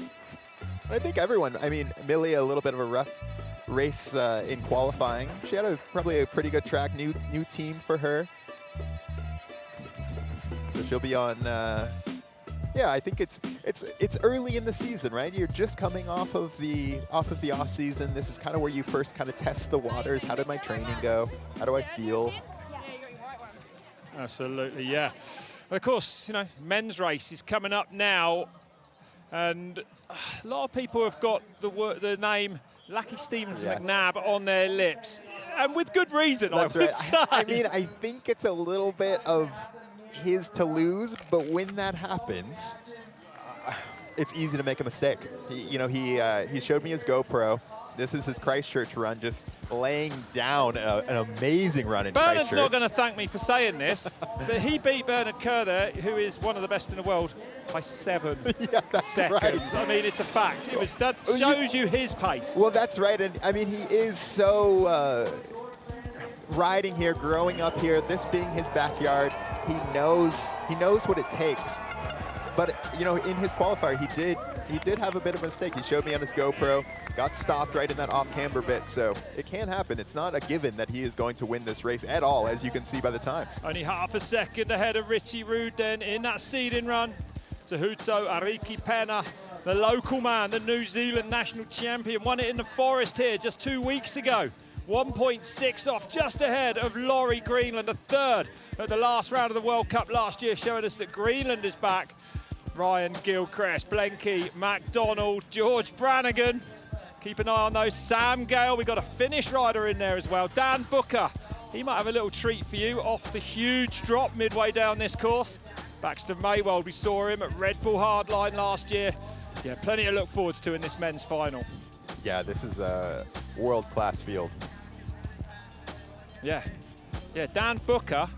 S2: I think everyone, I mean, Millie, a little bit of a rough race in qualifying. She had probably a pretty good track, new team for her. So she'll be on, yeah, I think it's early in the season, right? You're just coming off of the off season. This is kind of where you first kind of test the waters. How did my training go? How do I feel?
S1: Absolutely, yeah. And of course, you know, men's race is coming up now, and a lot of people have got the name Lucky Stevens McNabb on their lips, and with good reason.
S2: That's
S1: I would say.
S2: I mean, I think it's a little bit of his to lose, but when that happens, it's easy to make a mistake. He showed me his GoPro. This is his Christchurch run, just laying down an amazing run in
S1: Bernard's
S2: Christchurch.
S1: not going to thank me for saying this, but he beat Bernard Kerr there, who is one of the best in the world, by 7 seconds.
S2: Right.
S1: I mean, it's a fact. That shows you his pace.
S2: Well, that's right. And I mean, he is so riding here, growing up here, this being his backyard. He knows what it takes. But, you know, in his qualifier, he did have a bit of a mistake. He showed me on his GoPro, got stopped right in that off-camber bit. So it can happen. It's not a given that he is going to win this race at all, as you can see by the times.
S1: Only half a second ahead of Richie Ruden in that seeding run. Tahuto Ariki Pena, the local man, the New Zealand national champion, won it in the forest here just 2 weeks ago. 1.6 off, just ahead of Laurie Greenland, a 3rd at the last round of the World Cup last year, showing us that Greenland is back. Ryan Gilchrist, Blenky, MacDonald, George Brannigan. Keep an eye on those. Sam Gale, we got a Finnish rider in there as well. Dan Booker, he might have a little treat for you off the huge drop midway down this course. Baxter Maywold, we saw him at Red Bull Hardline last year. Yeah, plenty to look forward to in this men's final.
S2: Yeah, this is a world-class field.
S1: Yeah, Dan Booker,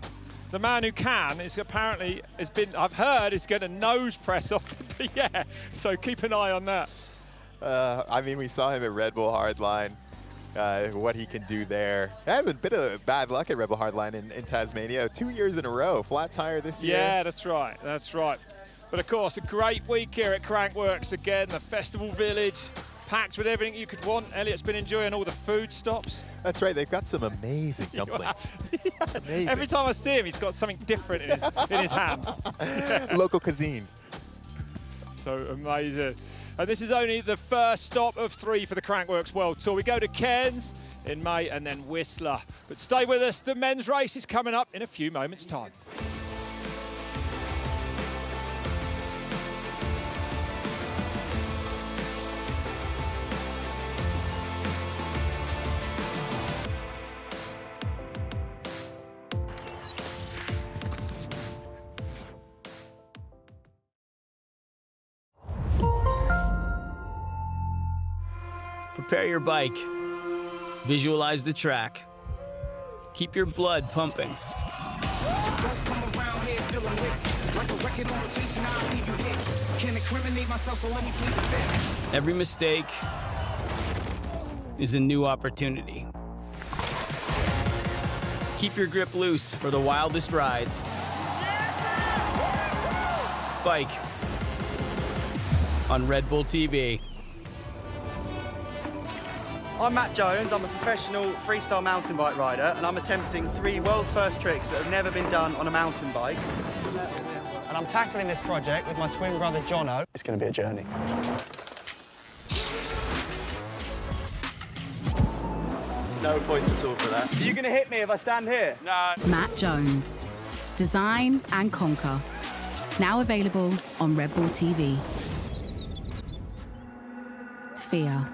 S1: the man who I've heard, is going to nose press off the yeah. So keep an eye on that.
S2: I mean, we saw him at Red Bull Hardline, what he can do there. I have a bit of bad luck at Red Bull Hardline in Tasmania. 2 years in a row, flat tire this year.
S1: Yeah, that's right. But of course, a great week here at Crankworx again, the Festival Village. packed with everything you could want. Elliot's been enjoying all the food stops.
S2: That's right, they've got some amazing dumplings. Amazing.
S1: Every time I see him, he's got something different in his hand.
S2: Local cuisine.
S1: So amazing. And this is only the first stop of 3 for the Crankworx World Tour. We go to Cairns in May and then Whistler. But stay with us, the men's race is coming up in a few moments' time.
S8: Prepare your bike. Visualize the track. Keep your blood pumping. Every mistake is a new opportunity. Keep your grip loose for the wildest rides. Bike on Red Bull TV.
S13: I'm Matt Jones, I'm a professional freestyle mountain bike rider and I'm attempting 3 world's first tricks that have never been done on a mountain bike. And I'm tackling this project with my twin brother Jono. It's going to be a journey. No points at all for that. Are you going to hit me if I stand here? No.
S14: Matt Jones, Design and Conquer. Now available on Red Bull TV. Fear.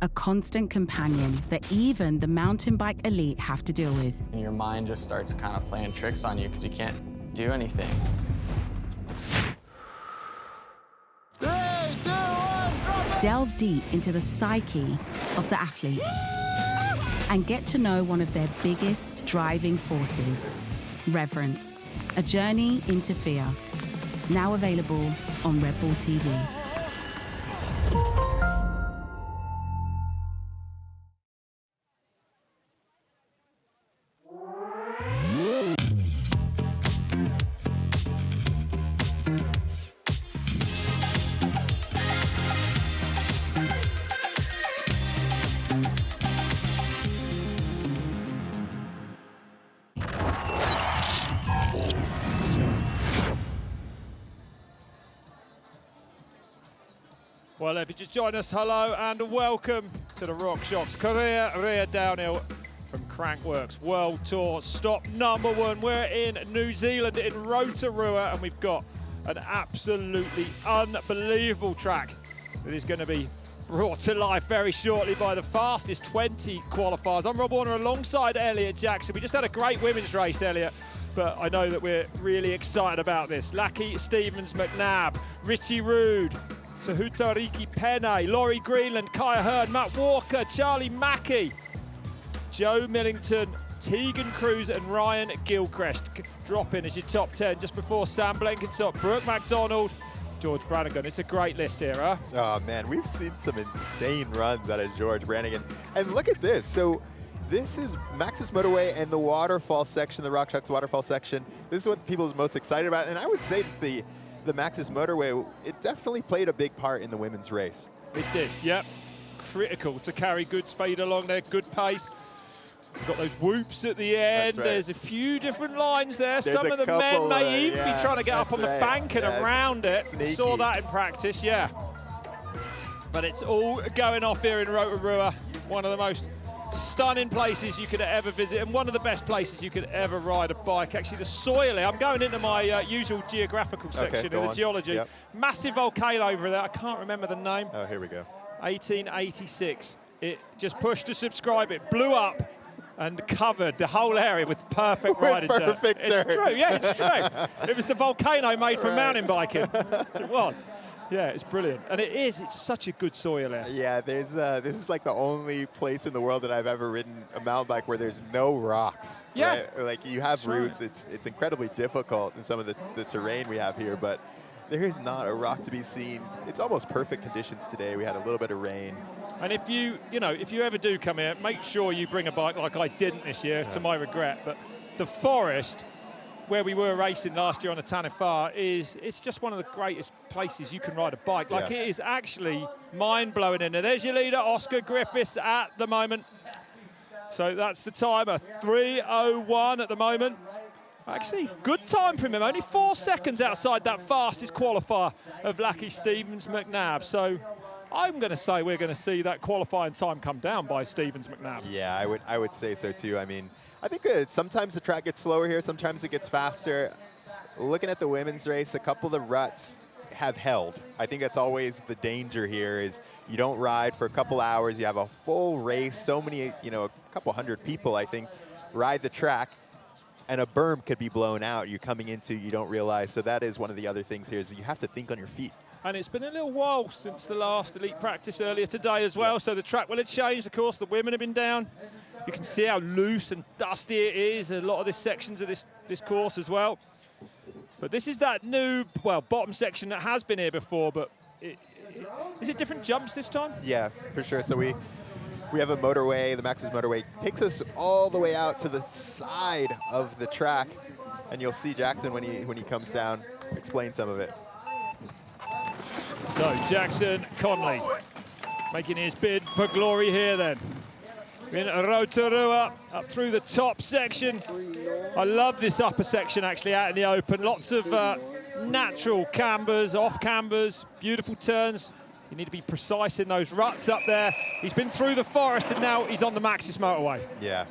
S14: A constant companion that even the mountain bike elite have to deal with.
S15: And your mind just starts kind of playing tricks on you because you can't do anything.
S14: 3, 2, 1, delve deep into the psyche of the athletes and get to know one of their biggest driving forces, reverence. A journey into fear. Now available on Red Bull TV.
S1: Well, if you just joined us, hello and welcome to the RockShox Kārearea Downhill from Crankworx World Tour. Stop number 1. We're in New Zealand in Rotorua, and we've got an absolutely unbelievable track that is going to be brought to life very shortly by the fastest 20 qualifiers. I'm Rob Warner alongside Elliot Jackson. We just had a great women's race, Elliot, but I know that we're really excited about this. Lachy Stevens McNabb, Richie Rude, Tahutariki Penne, Laurie Greenland, Kaya Hearn, Matt Walker, Charlie Mackey, Joe Millington, Tegan Cruz and Ryan Gilchrist drop in as your top 10 just before Sam Blenkinsop, Brooke MacDonald, George Brannigan. It's a great list here, huh?
S2: Oh man, we've seen some insane runs out of George Brannigan. And look at this. So this is Maxxis Motorway and the waterfall section, the RockShox waterfall section. This is what people are most excited about. And I would say that the Maxxis Motorway, it definitely played a big part in the women's race.
S1: It did, yep. Critical to carry good speed along there, good pace. We've got those whoops at the end. Right. There's a few different lines there.
S2: There's
S1: some of the men may even be trying to get up on the bank and around it.
S2: Sneaky.
S1: Saw that in practice, yeah. But it's all going off here in Rotorua, one of the most stunning places you could ever visit and one of the best places you could ever ride a bike. Actually, the soil here, I'm going into my usual geographical section in the geology. Yep. Massive volcano over there. I can't remember the name.
S2: Oh, here we go.
S1: 1886. It just pushed to subscribe. It blew up and covered the whole area with perfect riding dirt. It's true, yeah, it's true. It was the volcano made for mountain biking. It was. Yeah, it's brilliant. And it is, it's such a good soil there.
S2: Yeah, there's this is like the only place in the world that I've ever ridden a mountain bike where there's no rocks.
S1: Yeah.
S2: Right? Like you have roots, it's incredibly difficult in some of the terrain we have here, but there is not a rock to be seen. It's almost perfect conditions today. We had a little bit of rain.
S1: And if you ever do come here, make sure you bring a bike like I didn't this year, to my regret. But the forest where we were racing last year on the Tanifar is it's just one of the greatest places you can ride a bike. Like, it is actually mind-blowing in there. There's your leader, Oscar Griffiths, at the moment. So that's the time, a 3:01 at the moment. Actually, good time from him, only 4 seconds outside that fastest qualifier of Lachie Stevens-McNabb. So I'm going to say we're going to see that qualifying time come down by Stevens-McNabb.
S2: Yeah, I would say so too. I mean, I think that sometimes the track gets slower here, sometimes it gets faster. Looking at the women's race, a couple of the ruts have held. I think that's always the danger here is you don't ride for a couple hours, you have a full race, so many, you know, a couple hundred people, I think, ride the track, and a berm could be blown out you're coming into, you don't realize. So that is one of the other things here is that you have to think on your feet.
S1: And it's been a little while since the last elite practice earlier today as well, so the track will have changed. Of course, the women have been down. You can see how loose and dusty it is, a lot of the sections of this course as well. But this is that new, well, bottom section that has been here before, but is it different jumps this time?
S2: Yeah, for sure. So we have a motorway, the Max's motorway takes us all the way out to the side of the track, and you'll see Jackson when he comes down explain some of it.
S1: So Jackson Conley making his bid for glory here then. In Rotorua, up through the top section. I love this upper section actually out in the open. Lots of natural cambers, off cambers, beautiful turns. You need to be precise in those ruts up there. He's been through the forest and now he's on the Maxis motorway.
S2: Yeah.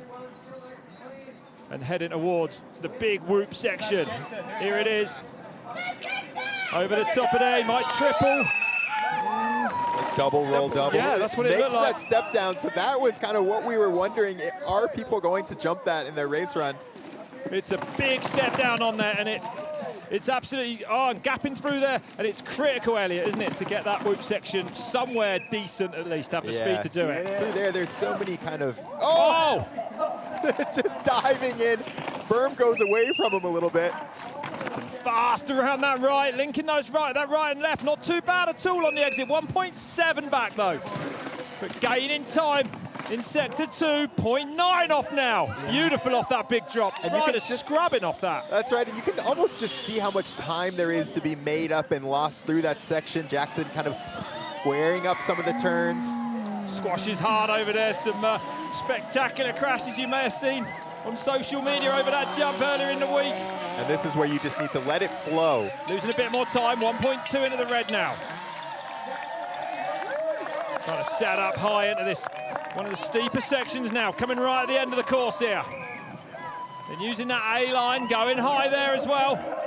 S1: And heading towards the big whoop section. Here it is. Over the top of there, he might triple.
S2: Double roll double.
S1: Yeah, that's what it looked like.
S2: Makes that step down, so that was kind of what we were wondering. Are people going to jump that in their race run?
S1: It's a big step down on there, and it's absolutely, and gapping through there, and it's critical, Elliot, isn't it, to get that whoop section somewhere decent at least, have the speed to do it.
S2: Through there's so many kind of, just diving in. Berm goes away from him a little bit.
S1: Fast around that right, linking those that right and left. Not too bad at all on the exit. 1.7 back though. But gaining time in sector 2, 0.9 off now. Beautiful off that big drop. And Ryder scrubbing off that.
S2: That's right, and you can almost just see how much time there is to be made up and lost through that section. Jackson kind of squaring up some of the turns.
S1: Squashes hard over there. Some spectacular crashes you may have seen on social media over that jump earlier in the week.
S2: And this is where you just need to let it flow.
S1: Losing a bit more time, 1.2 into the red now. Trying to set up high into this, one of the steeper sections now, coming right at the end of the course here. And using that A-line, going high there as well.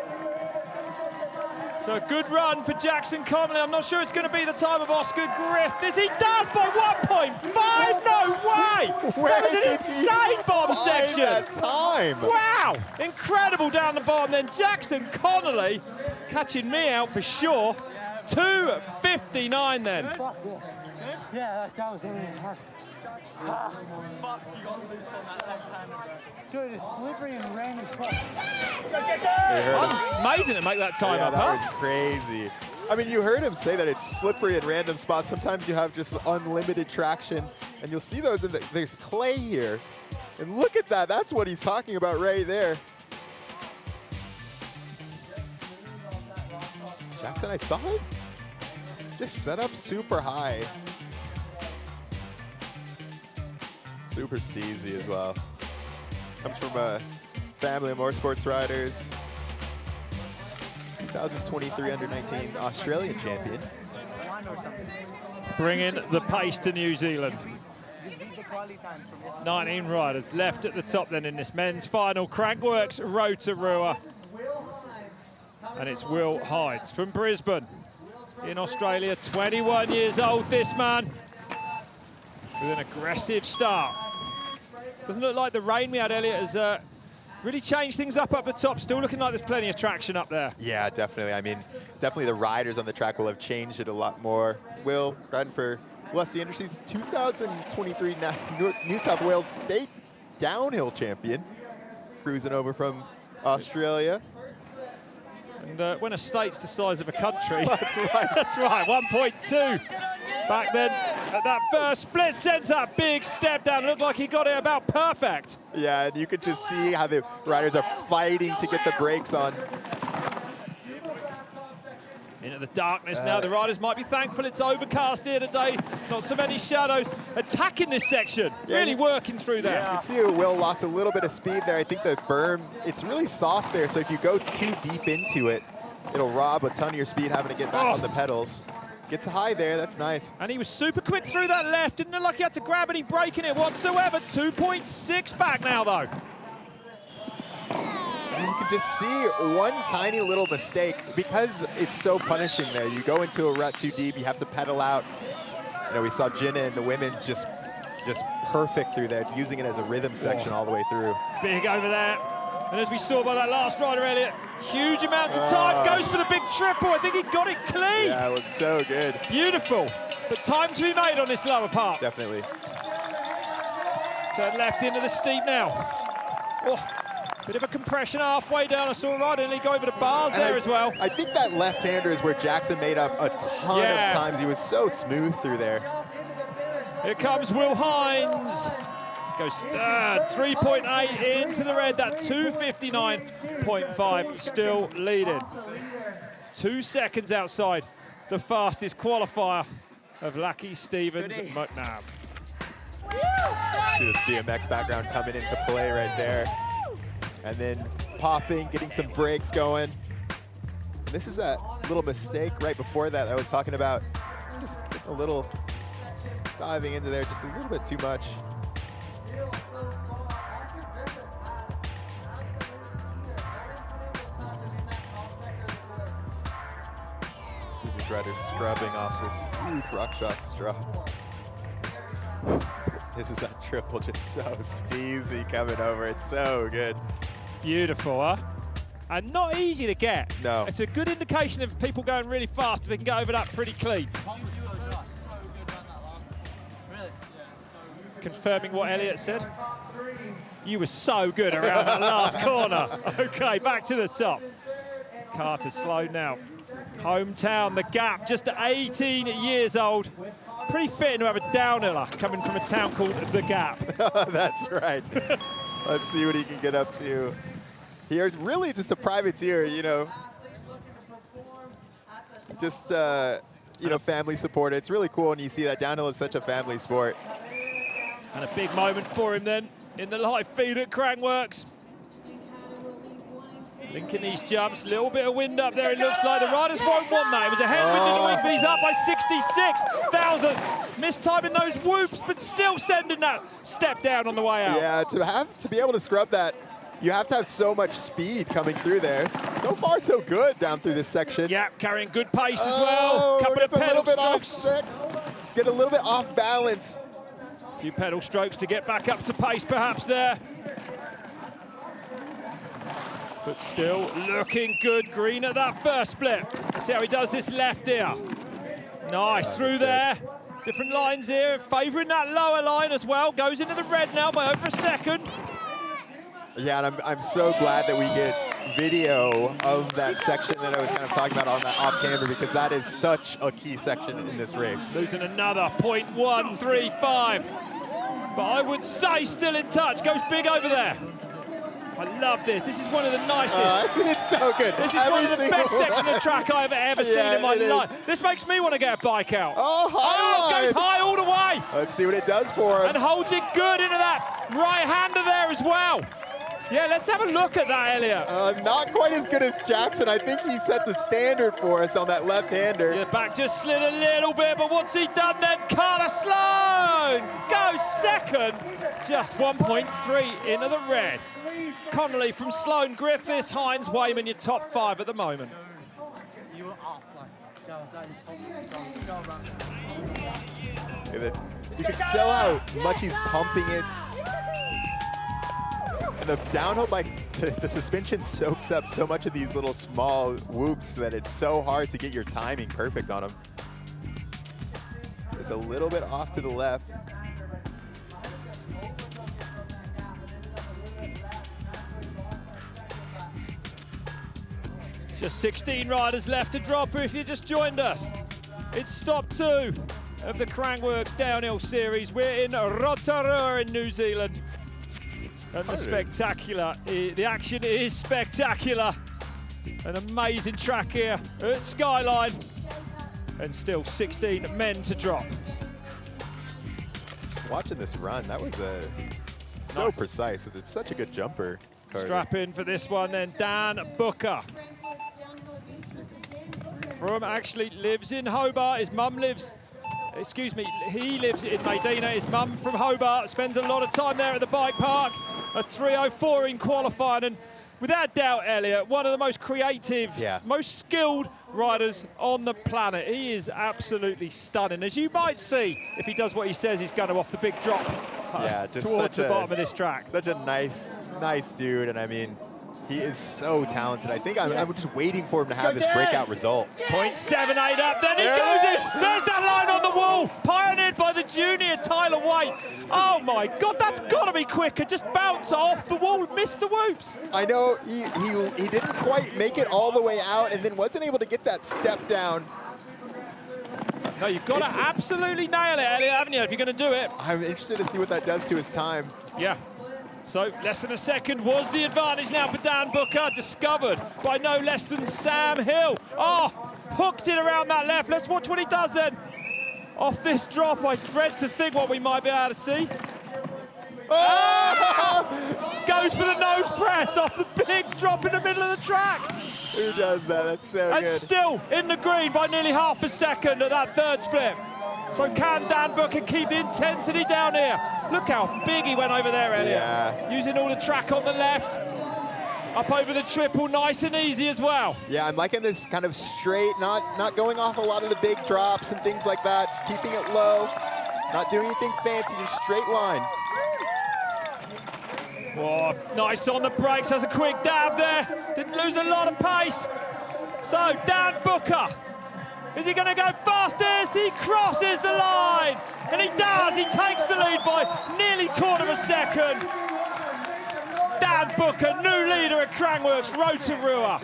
S1: So a good run for Jackson Conley. I'm not sure it's going to be the time of Oscar Griffiths. He does by 1.5. No way! That was an insane bottom section.
S2: That time.
S1: Wow! Incredible down the bottom. Then Jackson Conley catching me out for sure. 2:59 then.
S10: Yeah, that was really hard.
S3: Fuck, you got loose on that left hand, bro.
S10: Dude, it's slippery and rainy.
S1: Amazing to make that time up,
S2: that was crazy. I mean, you heard him say that it's slippery in random spots. Sometimes you have just unlimited traction, and you'll see those in there's clay here. And look at that. That's what he's talking about right there. Jackson, I saw him just set up super high. Super steezy as well. Comes from a family of motorsports riders. 2023 under-19 Australian champion.
S1: Bringing the pace to New Zealand. 19 riders left at the top then in this men's final. Crankworx Rotorua. And it's Will Hides from Brisbane in Australia. 21 years old, this man. With an aggressive start. Doesn't look like the rain we had, Elliot, has really changed things up the top. Still looking like there's plenty of traction up there.
S2: Yeah, definitely. I mean, definitely the riders on the track will have changed it a lot more. Will, riding for Lusty Industries, 2023 New South Wales State Downhill champion. Cruising over from Australia.
S1: And when a state's the size of a country.
S2: That's right.
S1: That's right, 1.2 back then. at that first split, sends that big step down. Looked like he got it about perfect.
S2: Yeah, and you could just see how the riders are fighting to get the brakes on.
S1: Into the darkness now. The riders might be thankful it's overcast here today. Not so many shadows. Attacking this section.
S2: Yeah,
S1: really working through that.
S2: You can see Will lost a little bit of speed there. I think the berm, it's really soft there, so if you go too deep into it, it'll rob a ton of your speed having to get back on the pedals. Gets high there, that's nice.
S1: And he was super quick through that left. Didn't look like he had to grab any brake in it whatsoever. 2.6 back now, though.
S2: And you can just see one tiny little mistake because it's so punishing there. You go into a rut too deep, you have to pedal out. You know, we saw Jenna in the women's just perfect through there, using it as a rhythm section all the way through.
S1: Big over there. And as we saw by that last rider, Elliot, huge amounts of time, goes for the big triple. I think he got it clean.
S2: Yeah, it was so good.
S1: Beautiful. But time to be made on this lower part.
S2: Definitely.
S1: Turn left into the steep now. Oh. Bit of a compression halfway down. I saw a rider nearly go over the bars there as well.
S2: I think that left-hander is where Jackson made up a ton of times. He was so smooth through there.
S1: Here comes Will Hines. Goes third, 3.8 into the red. That 2:59.5 still leading. 2 seconds outside the fastest qualifier of Lackey Stevens McNabb.
S2: See this BMX background coming into play right there. And then popping, getting some brakes going. This is that little mistake right before that I was talking about. Just a little diving into there, just a little bit too much. See these riders scrubbing off this huge RockShox drop. This is that triple just so steezy coming over. It's so good.
S1: Beautiful, huh? And not easy to get.
S2: No.
S1: It's a good indication of people going really fast if they can get over that pretty clean. Confirming what Elliot said. You were so good around that last corner. Okay, back to the top. Carter slowed now. Hometown, the gap, just 18 years old. Pretty fitting to have a downhiller coming from a town called The Gap.
S2: That's right. Let's see what he can get up to. Here's really just a privateer, you know. Just, you know, family support. It's really cool when you see that downhill is such a family sport.
S1: And a big moment for him then in the live feed at Crankworx. Linking these jumps, a little bit of wind up there, it looks like. The riders won't want that. It was a headwind in the wind, but he's up by 66 thousandths. Mistiming those whoops, but still sending that step down on the way out.
S2: Yeah, to be able to scrub that, you have to have so much speed coming through there. So far, so good down through this section.
S1: Yeah, carrying good pace as well. Couple of pedal strokes.
S2: Get a little bit off balance.
S1: A few pedal strokes to get back up to pace perhaps there. But still looking good. Green at that first split. Let's see how he does this left here. Nice, through there. Different lines here, favouring that lower line as well. Goes into the red now by over a second.
S2: Yeah, and I'm so glad that we get video of that section that I was kind of talking about on that off camera, because that is such a key section in this race.
S1: Losing another 0.135. But I would say still in touch. Goes big over there. I love this. This is one of the nicest.
S2: It's so good.
S1: This is one of the best sections of track I've ever seen in my life. This makes me want to get a bike out.
S2: Oh, high
S1: goes high all the way.
S2: Let's see what it does for him.
S1: And holds it good into that right-hander there as well. Yeah, let's have a look at that, Elliot.
S2: Not quite as good as Jackson. I think he set the standard for us on that left-hander.
S1: The back just slid a little bit, but what's he done then? Carter Sloan goes second. Just 1.3 into the red. Connolly from Sloan, Griffiths, Hines, Wayman, your top 5 at the moment.
S2: You can tell how much he's pumping it. And the downhill bike, the suspension soaks up so much of these little small whoops that it's so hard to get your timing perfect on them. Just a little bit off to the left.
S1: Just 16 riders left to drop if you just joined us. It's stop 2. of the Crankworx Downhill Series. We're in Rotorua in New Zealand. And the action is spectacular. An amazing track here at Skyline. And still 16 men to drop.
S2: Watching this run, that was so precise. It's such a good jumper. Carter.
S1: Strap in for this one then, Dan Booker. Actually lives in Hobart. His mum lives, he lives in Medina. His mum from Hobart, spends a lot of time there at the bike park. A 3:04 in qualifying, and without doubt, Elliot, one of the most creative, most skilled riders on the planet. He is absolutely stunning, as you might see if he does what he says he's going to off the big drop towards the bottom of this track.
S2: Such a nice dude, and I mean, he is so talented. I think I'm just waiting for him to have this breakout result.
S1: 0.78 up, then he goes in. There's that line on the wall, pioneered by the junior Tyler White. Oh my God, that's got to be quicker. Just bounce off the wall, missed the whoops.
S2: I know he didn't quite make it all the way out, and then wasn't able to get that step down.
S1: No, you've got to absolutely nail it, Elliot, haven't you, if you're going to do it?
S2: I'm interested to see what that does to his time.
S1: Yeah. So less than a second was the advantage now for Dan Booker, discovered by no less than Sam Hill. Oh, hooked it around that left. Let's watch what he does then. Off this drop, I dread to think what we might be able to see. Oh! Goes for the nose press off the big drop in the middle of the track.
S2: Who does that? That's so good.
S1: And still in the green by nearly half a second at that third split. So can Dan Booker keep the intensity down here? Look how big he went over there, Elliot.
S2: Yeah.
S1: Using all the track on the left. Up over the triple, nice and easy as well.
S2: Yeah, I'm liking this kind of straight, not going off a lot of the big drops and things like that. Just keeping it low, not doing anything fancy, just straight line.
S1: Oh, nice on the brakes, has a quick dab there. Didn't lose a lot of pace. So Dan Booker, is he going to go fastest? He crosses the line, and he does. He takes the lead by nearly quarter of a second. Dan Booker, new leader at Crankworx Rotorua.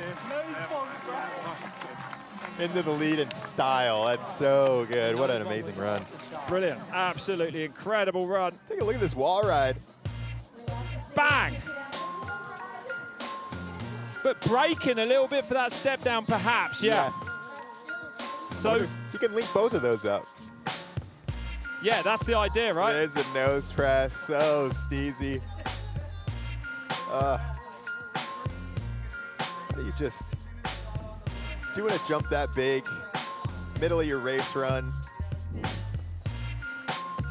S2: Into the lead in style. That's so good. What an amazing run.
S1: Brilliant. Absolutely incredible run.
S2: Take a look at this wall ride.
S1: Bang! But braking a little bit for that step down, perhaps, yeah. So
S2: you can link both of those up.
S1: Yeah, that's the idea, right?
S2: There's a nose press, so steezy. You just doing a jump that big, middle of your race run.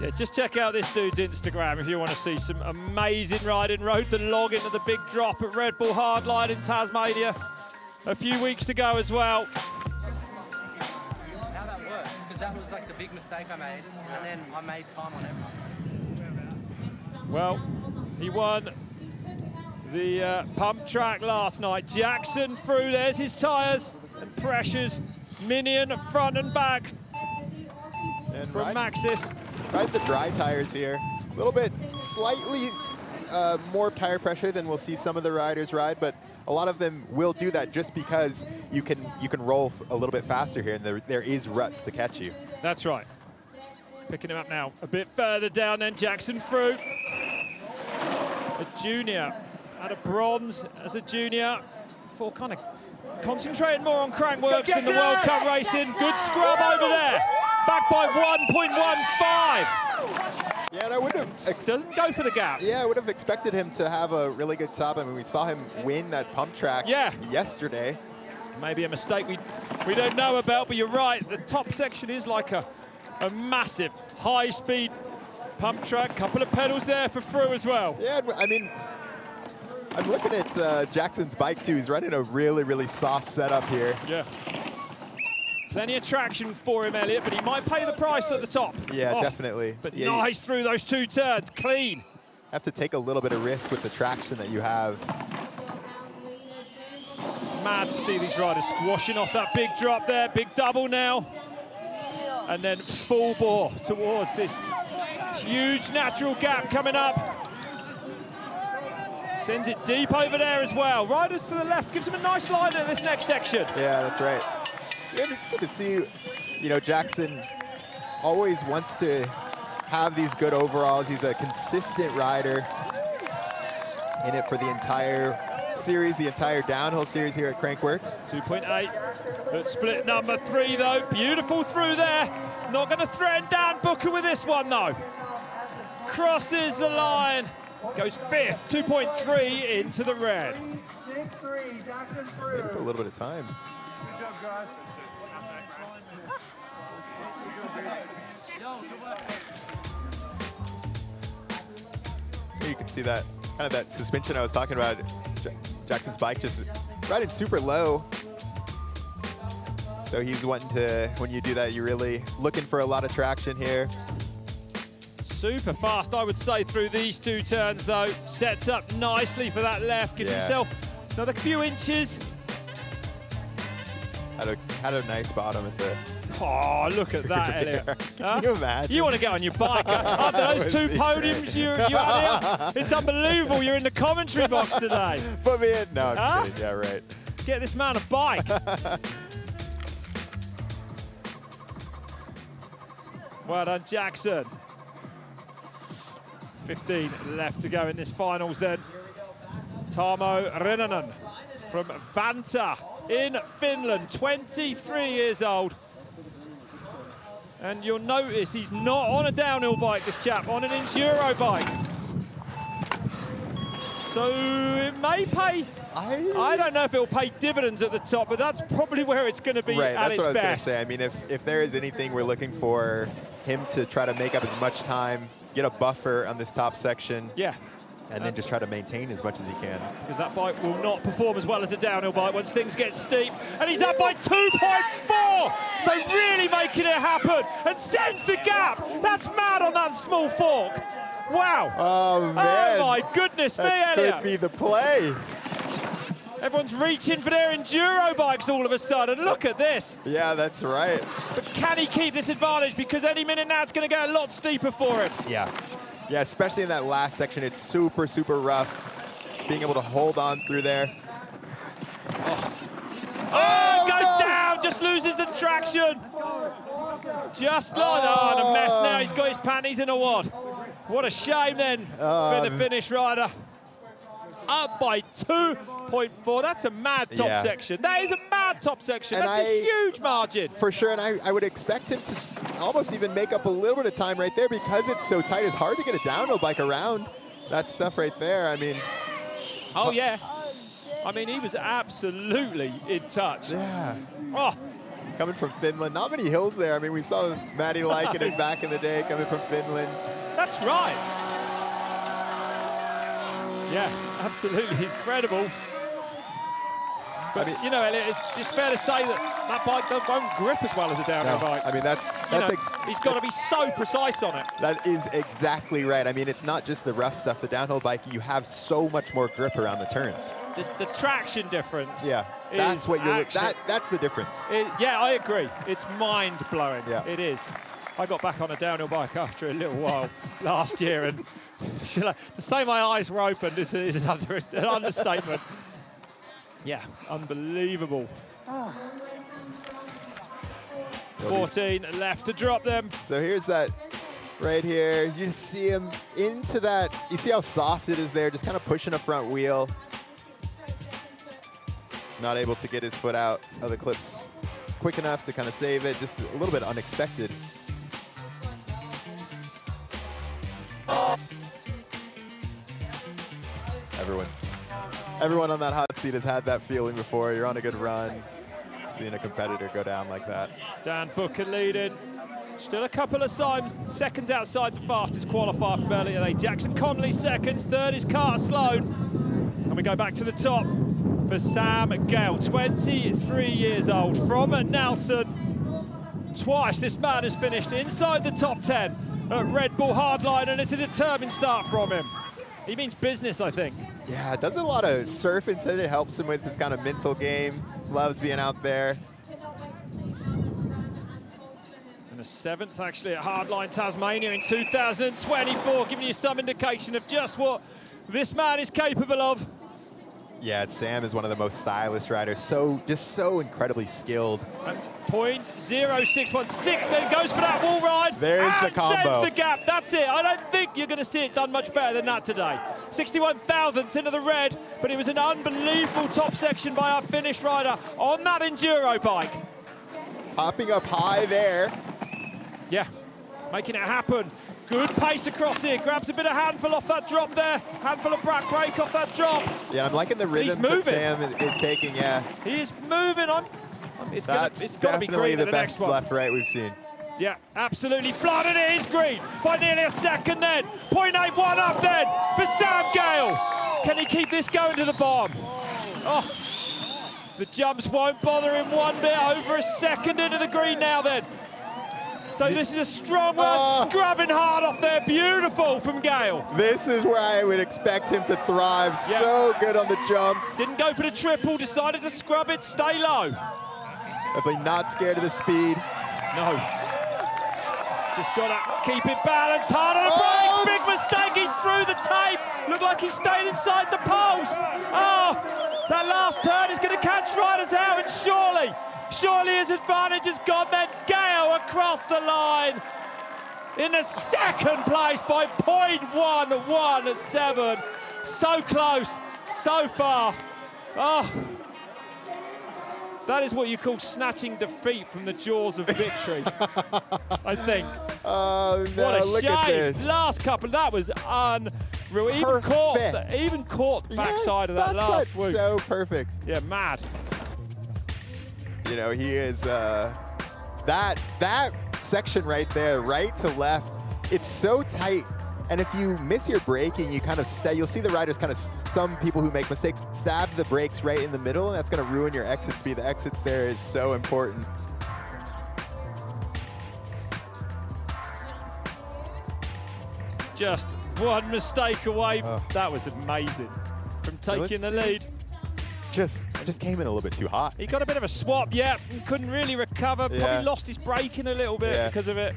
S1: Yeah, just check out this dude's Instagram if you want to see some amazing riding. Rode the log into the big drop at Red Bull Hardline in Tasmania a few weeks ago as well.
S16: How that works, because that was like the big mistake I made, and then I made time on everyone.
S1: Well, he won the pump track last night. Jackson through, there's his tyres and pressures. Minion front and back
S2: and
S1: from Maxxis.
S2: Ride the dry tires here. A little bit slightly more tire pressure than we'll see some of the riders ride, but a lot of them will do that just because you can roll a little bit faster here, and there is ruts to catch you.
S1: That's right. Picking him up now a bit further down then, Jackson Fruit. A junior, had a bronze as a junior, for kind of concentrating more on Crankworx than the World Cup racing. Good scrub over there. Back by 1.15.
S2: Yeah, and I would have...
S1: Doesn't go for the gap.
S2: Yeah, I would have expected him to have a really good top. I mean, we saw him win that pump track yesterday.
S1: Maybe a mistake we don't know about, but you're right. The top section is like a massive high-speed pump track. Couple of pedals there for Fru as well.
S2: Yeah, I mean, I'm looking at Jackson's bike, too. He's running a really, really soft setup here.
S1: Yeah. Plenty of traction for him, Elliot, but he might pay the price at the top.
S2: Yeah, definitely.
S1: But nice through those two turns, clean.
S2: Have to take a little bit of risk with the traction that you have.
S1: Mad to see these riders squashing off that big drop there, big double now. And then full bore towards this huge natural gap coming up. Sends it deep over there as well. Riders to the left, gives him a nice line in this next section.
S2: Yeah, that's right. Interesting to see, Jackson always wants to have these good overalls. He's a consistent rider in it for the entire series, the entire downhill series here at Crankworx.
S1: 2.8 at split number 3 though. Beautiful through there. Not going to threaten Dan Booker with this one though. Crosses the line. Goes 5th, 2.3 into the red.
S10: 6-3, Jackson through.
S2: For a little bit of time.
S10: Good job, guys.
S2: Here you can see that kind of that suspension I was talking about. Jackson's bike just riding super low. So he's wanting to, when you do that, you're really looking for a lot of traction here.
S1: Super fast, I would say, through these 2 turns, though. Sets up nicely for that left. Gives himself another few inches.
S2: Had a nice bottom at the...
S1: Oh, look at that, Elliot.
S2: Can you imagine?
S1: You want to get on your bike after those 2 podiums you had here? It's unbelievable. You're in the commentary box today.
S2: Put me in. No, I'm kidding. Yeah, right.
S1: Get this man a bike. Well done, Jackson. 15 left to go in this finals then. Tarmo Rennanen from Vanta in Finland, 23 years old. And you'll notice he's not on a downhill bike, this chap, on an enduro bike. So it may pay. I don't know if it'll pay dividends at the top, but that's probably where it's going to be at its best.
S2: That's what I was going to say. I mean, if there is anything we're looking for him to try to make up as much time, get a buffer on this top section.
S1: Yeah.
S2: And then just try to maintain as much as he can.
S1: Because that bike will not perform as well as the downhill bike once things get steep. And he's up by 2.4! So really making it happen and sends the gap. That's mad on that small fork. Wow.
S2: Oh, man.
S1: Oh, my goodness me,
S2: that
S1: Elliot.
S2: Could be the play.
S1: Everyone's reaching for their enduro bikes all of a sudden. Look at this.
S2: Yeah, that's right.
S1: But can he keep this advantage? Because any minute now it's going to get a lot steeper for him.
S2: Yeah. Yeah, especially in that last section. It's super, super rough. Being able to hold on through there.
S1: Oh, goes down, just loses the traction. Just like, and a mess now. He's got his panties in a wad. What a shame then for the Finnish rider. Up by 2.4. That's a mad top section. That is a mad top section.
S2: And
S1: that's a huge margin.
S2: For sure, and I would expect him to almost even make up a little bit of time right there because it's so tight. It's hard to get a downhill bike around that stuff right there. I mean...
S1: Oh, yeah. I mean, he was absolutely in touch.
S2: Yeah.
S1: Oh.
S2: Coming from Finland. Not many hills there. I mean, we saw Matty Laikinen back in the day coming from Finland.
S1: That's right. Yeah, absolutely incredible. But, I mean, you know, Elliot, it's fair to say that bike won't grip as well as a downhill bike.
S2: I mean,
S1: he's got to be so precise on it.
S2: That is exactly right. I mean, it's not just the rough stuff. The downhill bike, you have so much more grip around the turns.
S1: The traction difference.
S2: Yeah, that's what you're. That's the difference.
S1: Yeah, I agree. It's mind blowing.
S2: Yeah,
S1: it is. I got back on a downhill bike after a little while last year, and to say my eyes were open is an understatement. Yeah, unbelievable. 14 left to drop them.
S2: So here's that right here. You just see him into that. You see how soft it is there, just kind of pushing a front wheel. Not able to get his foot out of the clips quick enough to kind of save it. Just a little bit unexpected. Everyone on that hot seat has had that feeling before. You're on a good run, seeing a competitor go down like that.
S1: Dan Booker leading. Still a couple of seconds outside the fastest qualifier from earlier today. Jackson Connolly second, third is Carter Sloan. And we go back to the top for Sam Gale, 23 years old, from Nelson. Twice this man has finished inside the top 10 at Red Bull Hardline, and it's a determined start from him. He means business, I think.
S2: Yeah, does a lot of surfing, so it helps him with his kind of mental game. Loves being out there.
S1: And the 7th, actually, at Hardline Tasmania in 2024, giving you some indication of just what this man is capable of.
S2: Yeah, Sam is one of the most stylish riders. Just so incredibly skilled.
S1: And 0.0616, then goes for that wall ride.
S2: There's the combo.
S1: Sends the gap. That's it. I don't think you're going to see it done much better than that today. 61 thousandths into the red, but it was an unbelievable top section by our Finnish rider on that enduro bike.
S2: Hopping up high there.
S1: Yeah, making it happen. Good pace across here. Grabs a bit of handful off that drop there. Handful of back brake off that drop.
S2: Yeah, I'm liking the rhythms that Sam is taking, yeah.
S1: He is moving on. It's got to be green
S2: the
S1: the
S2: best
S1: next one.
S2: left-right we've seen.
S1: Yeah, absolutely flooded. It is green by nearly a second then. 0.81 up then for Sam Gale. Can he keep this going to the bottom? Oh, the jumps won't bother him one bit. Over a second into the green now then. So this is a strong one, scrubbing hard off there. Beautiful from Gale.
S2: This is where I would expect him to thrive.
S1: Yeah.
S2: So good on the jumps.
S1: Didn't go for the triple, decided to scrub it, stay low.
S2: Definitely not scared of the speed.
S1: No. Just got to keep it balanced, hard on the brakes. Big mistake, he's through the tape. Looked like he stayed inside the poles. Oh, that last turn is going to catch riders out, and surely his advantage has gone then. Gale across the line in the second place by 0.117. So close, so far. Oh, that is what you call snatching defeat from the jaws of victory, I think.
S2: Oh, no,
S1: what a
S2: look
S1: shame.
S2: at this.
S1: Last couple, that was unreal. Even caught the backside of that last swoop.
S2: So perfect.
S1: Yeah, mad.
S2: You know, he is, that section right there, right to left, it's so tight. And if you miss your braking, you kind of you'll see the riders kind of, some people who make mistakes, stab the brakes right in the middle, and that's going to ruin your exit speed. The exits there is so important.
S1: Just one mistake away. That was amazing from taking the lead.
S2: Just came in a little bit too hot.
S1: He got a bit of a swap, yeah, and couldn't really recover. Probably lost his braking a little bit because of it.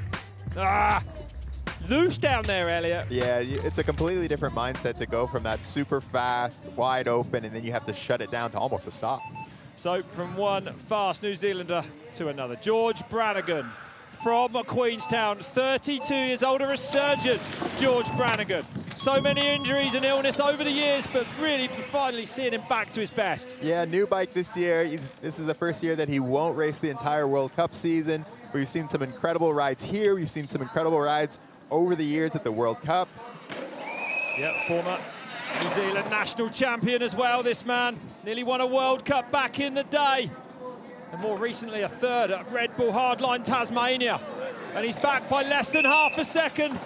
S1: Loose down there, Elliot.
S2: Yeah, it's a completely different mindset to go from that super fast, wide open, and then you have to shut it down to almost a stop.
S1: So from one fast New Zealander to another. George Brannigan from Queenstown, 32 years old, a resurgent George Brannigan. So many injuries and illness over the years, but really finally seeing him back to his best.
S2: Yeah, new bike this year. This is the first year that he won't race the entire World Cup season. We've seen some incredible rides here. We've seen some incredible rides over the years at the World Cup.
S1: Yep, former New Zealand national champion as well, this man. Nearly won a World Cup back in the day. And more recently, a third at Red Bull Hardline Tasmania. And he's back by less than half a second.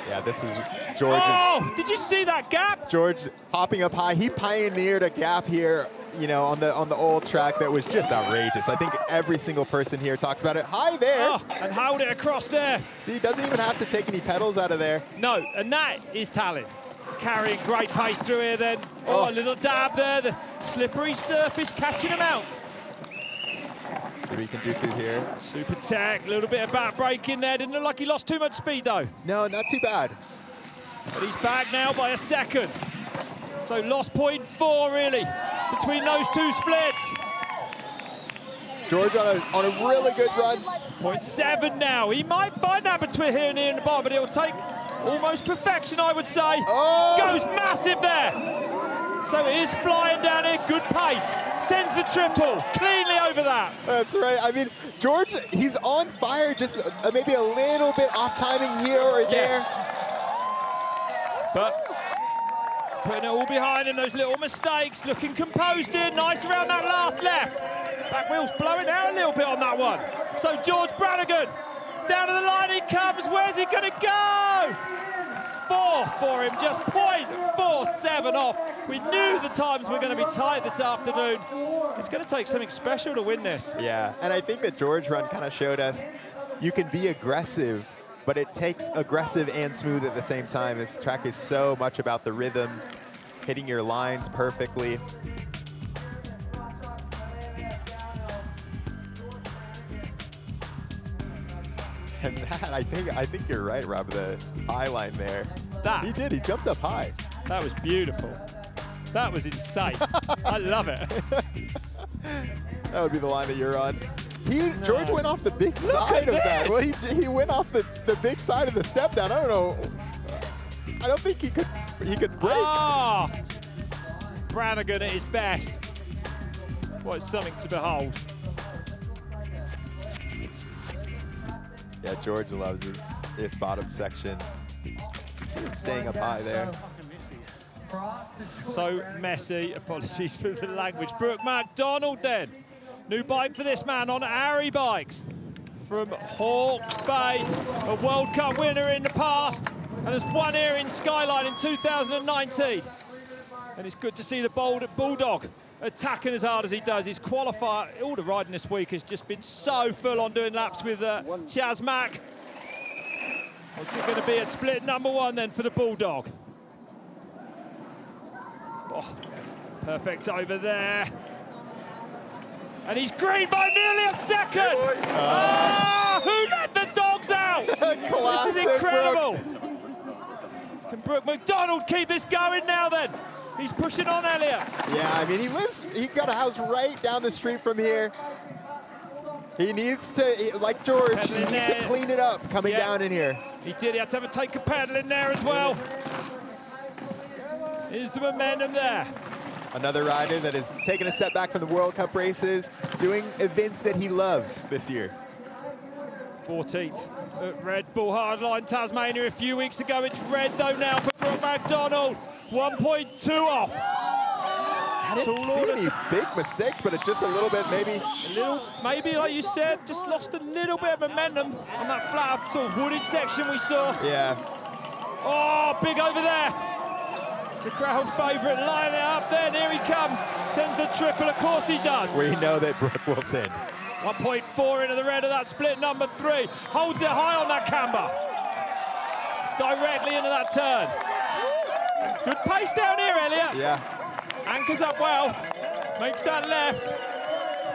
S2: Yeah, this is George.
S1: Oh, did you see that gap?
S2: George hopping up high. He pioneered a gap here, you know, on the old track that was just outrageous. I think every single person here talks about it. High there.
S1: Oh, and held it across there.
S2: See, doesn't even have to take any pedals out of there.
S1: No, and that is talent. Carrying great pace through here then. Oh, a little dab there. The slippery surface catching him out.
S2: What he can do through here.
S1: Super tech, a little bit of back brake in there. Didn't look like he lost too much speed though.
S2: No, not too bad.
S1: But he's back now by a second. So lost 0.4 really between those two splits.
S2: George on a really good run.
S1: 0.7 now. He might find that between here and here in the bar, but it'll take almost perfection, I would say.
S2: Oh!
S1: Goes massive there. So it is flying down here, good pace. Sends the triple, cleanly over that.
S2: That's right. I mean, George, he's on fire, just maybe a little bit off timing here or there.
S1: But putting it all behind in those little mistakes, looking composed here, nice around that last left. Back wheel's blowing out a little bit on that one. So George Brannigan, down to the line he comes, where's he gonna go? It's fourth for him, just 0.47 off. We knew the times were gonna be tight this afternoon. It's gonna take something special to win this.
S2: Yeah, and I think the George run kind of showed us you can be aggressive, but it takes aggressive and smooth at the same time. This track is so much about the rhythm, hitting your lines perfectly. And that, I think you're right, Rob, the high line there.
S1: That.
S2: He did, he jumped up high.
S1: That was beautiful. That was insane. I love it.
S2: That would be the line that you're on. George went off the big side of that. Well, he went off the big side of the step down. I don't know. I don't think he could break.
S1: Oh, Brannigan at his best. What something to behold.
S2: Yeah, George loves his bottom section. See him staying up high there.
S1: So messy. Apologies for the language. Brooke MacDonald then. New bike for this man on Ari bikes from Hawke's Bay, a World Cup winner in the past, and has won here in Skyline in 2019. And it's good to see the Bulldog attacking as hard as he does. His qualifier, all the riding this week has just been so full on doing laps with Chaz Mack. What's it going to be at split number 1 then for the Bulldog? Oh, perfect over there. And he's green by nearly a second. Who let the dogs out? This is incredible. Can Brooke MacDonald keep this going now then? He's pushing on Elliott.
S2: Yeah, I mean, he got a house right down the street from here. He needs to, like George, he needs to clean it up coming down in here.
S1: He did, he had to have a take a pedal in there as well. Here's the momentum there.
S2: Another rider that is taking a step back from the World Cup races, doing events that he loves this year.
S1: 14th at Red Bull Hardline Tasmania a few weeks ago. It's red though now for Brooke MacDonald. 1.2 off.
S2: I didn't see any big mistakes, but it's just a little bit
S1: maybe like you said, just lost a little bit of momentum on that flat sort of wooded section we saw.
S2: Yeah.
S1: Oh, big over there. The crowd favourite lining it up there, and here he comes. Sends the triple, of course he does.
S2: We know that Brooke will send.
S1: 1.4 into the red of that split number 3. Holds it high on that camber. Directly into that turn. Good pace down here, Elliott.
S2: Yeah.
S1: Anchors up well. Makes that left.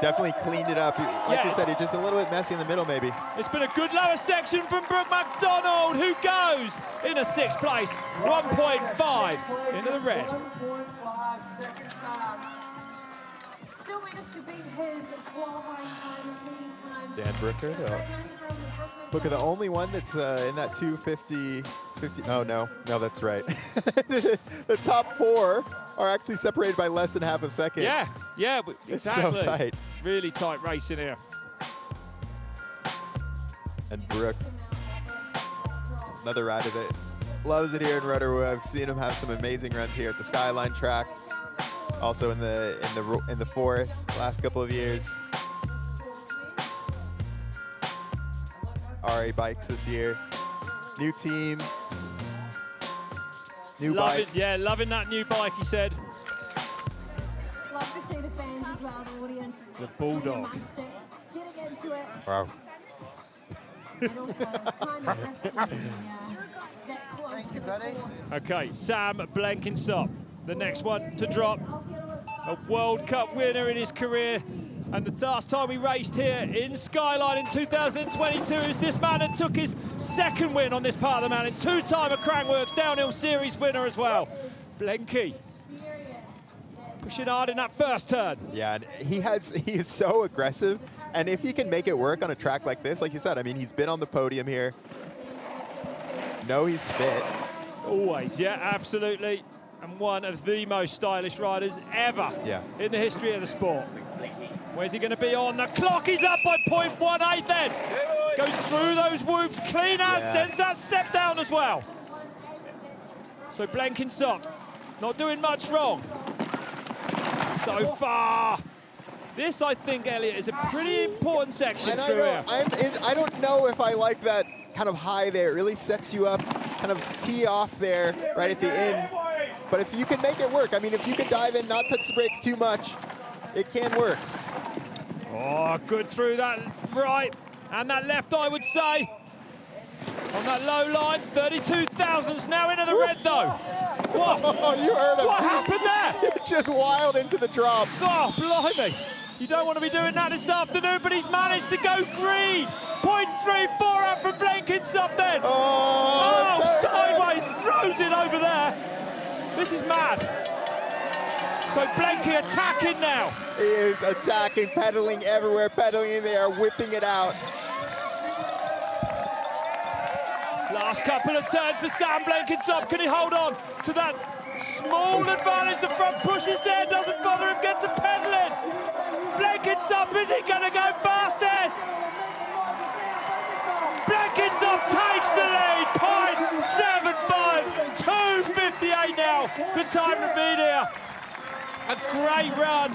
S2: Definitely cleaned it up. Like you said, he's just a little bit messy in the middle, maybe.
S1: It's been a good lower section from Brooke MacDonald, who goes in a 6th place. 1.5 into the red.
S11: Still managed to beat his qualifying time.
S2: Dan Brooker. Booker, the only one that's in that 250. Oh, no, that's right. The top 4 are actually separated by less than half a second.
S1: Yeah, exactly.
S2: It's so tight.
S1: Really tight race in here.
S2: And Brooke, another rider that loves it here in Rotorua. I've seen him have some amazing runs here at the Skyline track, also in the forest last couple of years. RA bikes this year. New team. New bike.
S1: Loving that new bike, he said.
S11: Love to see the fans as well, the audience.
S1: The Bulldog.
S11: Getting into it.
S2: Wow.
S1: Okay, Sam Blenkinsop, the next one to drop. A World Cup winner in his career. And the last time he raced here in Skyline in 2022 is this man that took his 2nd win on this part of the mountain. 2-time a Crankworx Downhill Series winner as well. Blenky pushing hard in that 1st turn.
S2: Yeah, and he is so aggressive. And if he can make it work on a track like this, like you said, I mean, he's been on the podium here. No, he's fit.
S1: Always, yeah, absolutely. And one of the most stylish riders ever in the history of the sport. Where's he going to be on? The clock is up by 0.18 then. Goes through those whoops, clean out, sends that step down as well. So Blenkinsop not doing much wrong so far. This, I think, Elliott, is a pretty important section through here.
S2: I don't know if I like that kind of high there. It really sets you up, kind of tee off there right at the end. But if you can make it work, I mean, if you can dive in, not touch the brakes too much, it can work.
S1: Oh, good through that right and that left, I would say. On that low line, 32 thousandths now into the red, though. What?
S2: Oh, you heard him.
S1: What happened there?
S2: Just wild into the drop.
S1: Oh, blimey. You don't want to be doing that this afternoon, but he's managed to go green. 0.34 out from Blenkinsop then.
S2: Oh,
S1: sideways, throws it over there. This is mad. So Blenky attacking now.
S2: He is attacking, pedaling everywhere, pedaling in there, whipping it out.
S1: Last couple of turns for Sam Blenkinsop. Can he hold on to that small advantage? The front push is there, doesn't bother him, gets a pedaling. Blenkinsop, is he going to go fastest? Blenkinsop takes the lead, 0.75, 2:58 now, the time to beat here. A great run,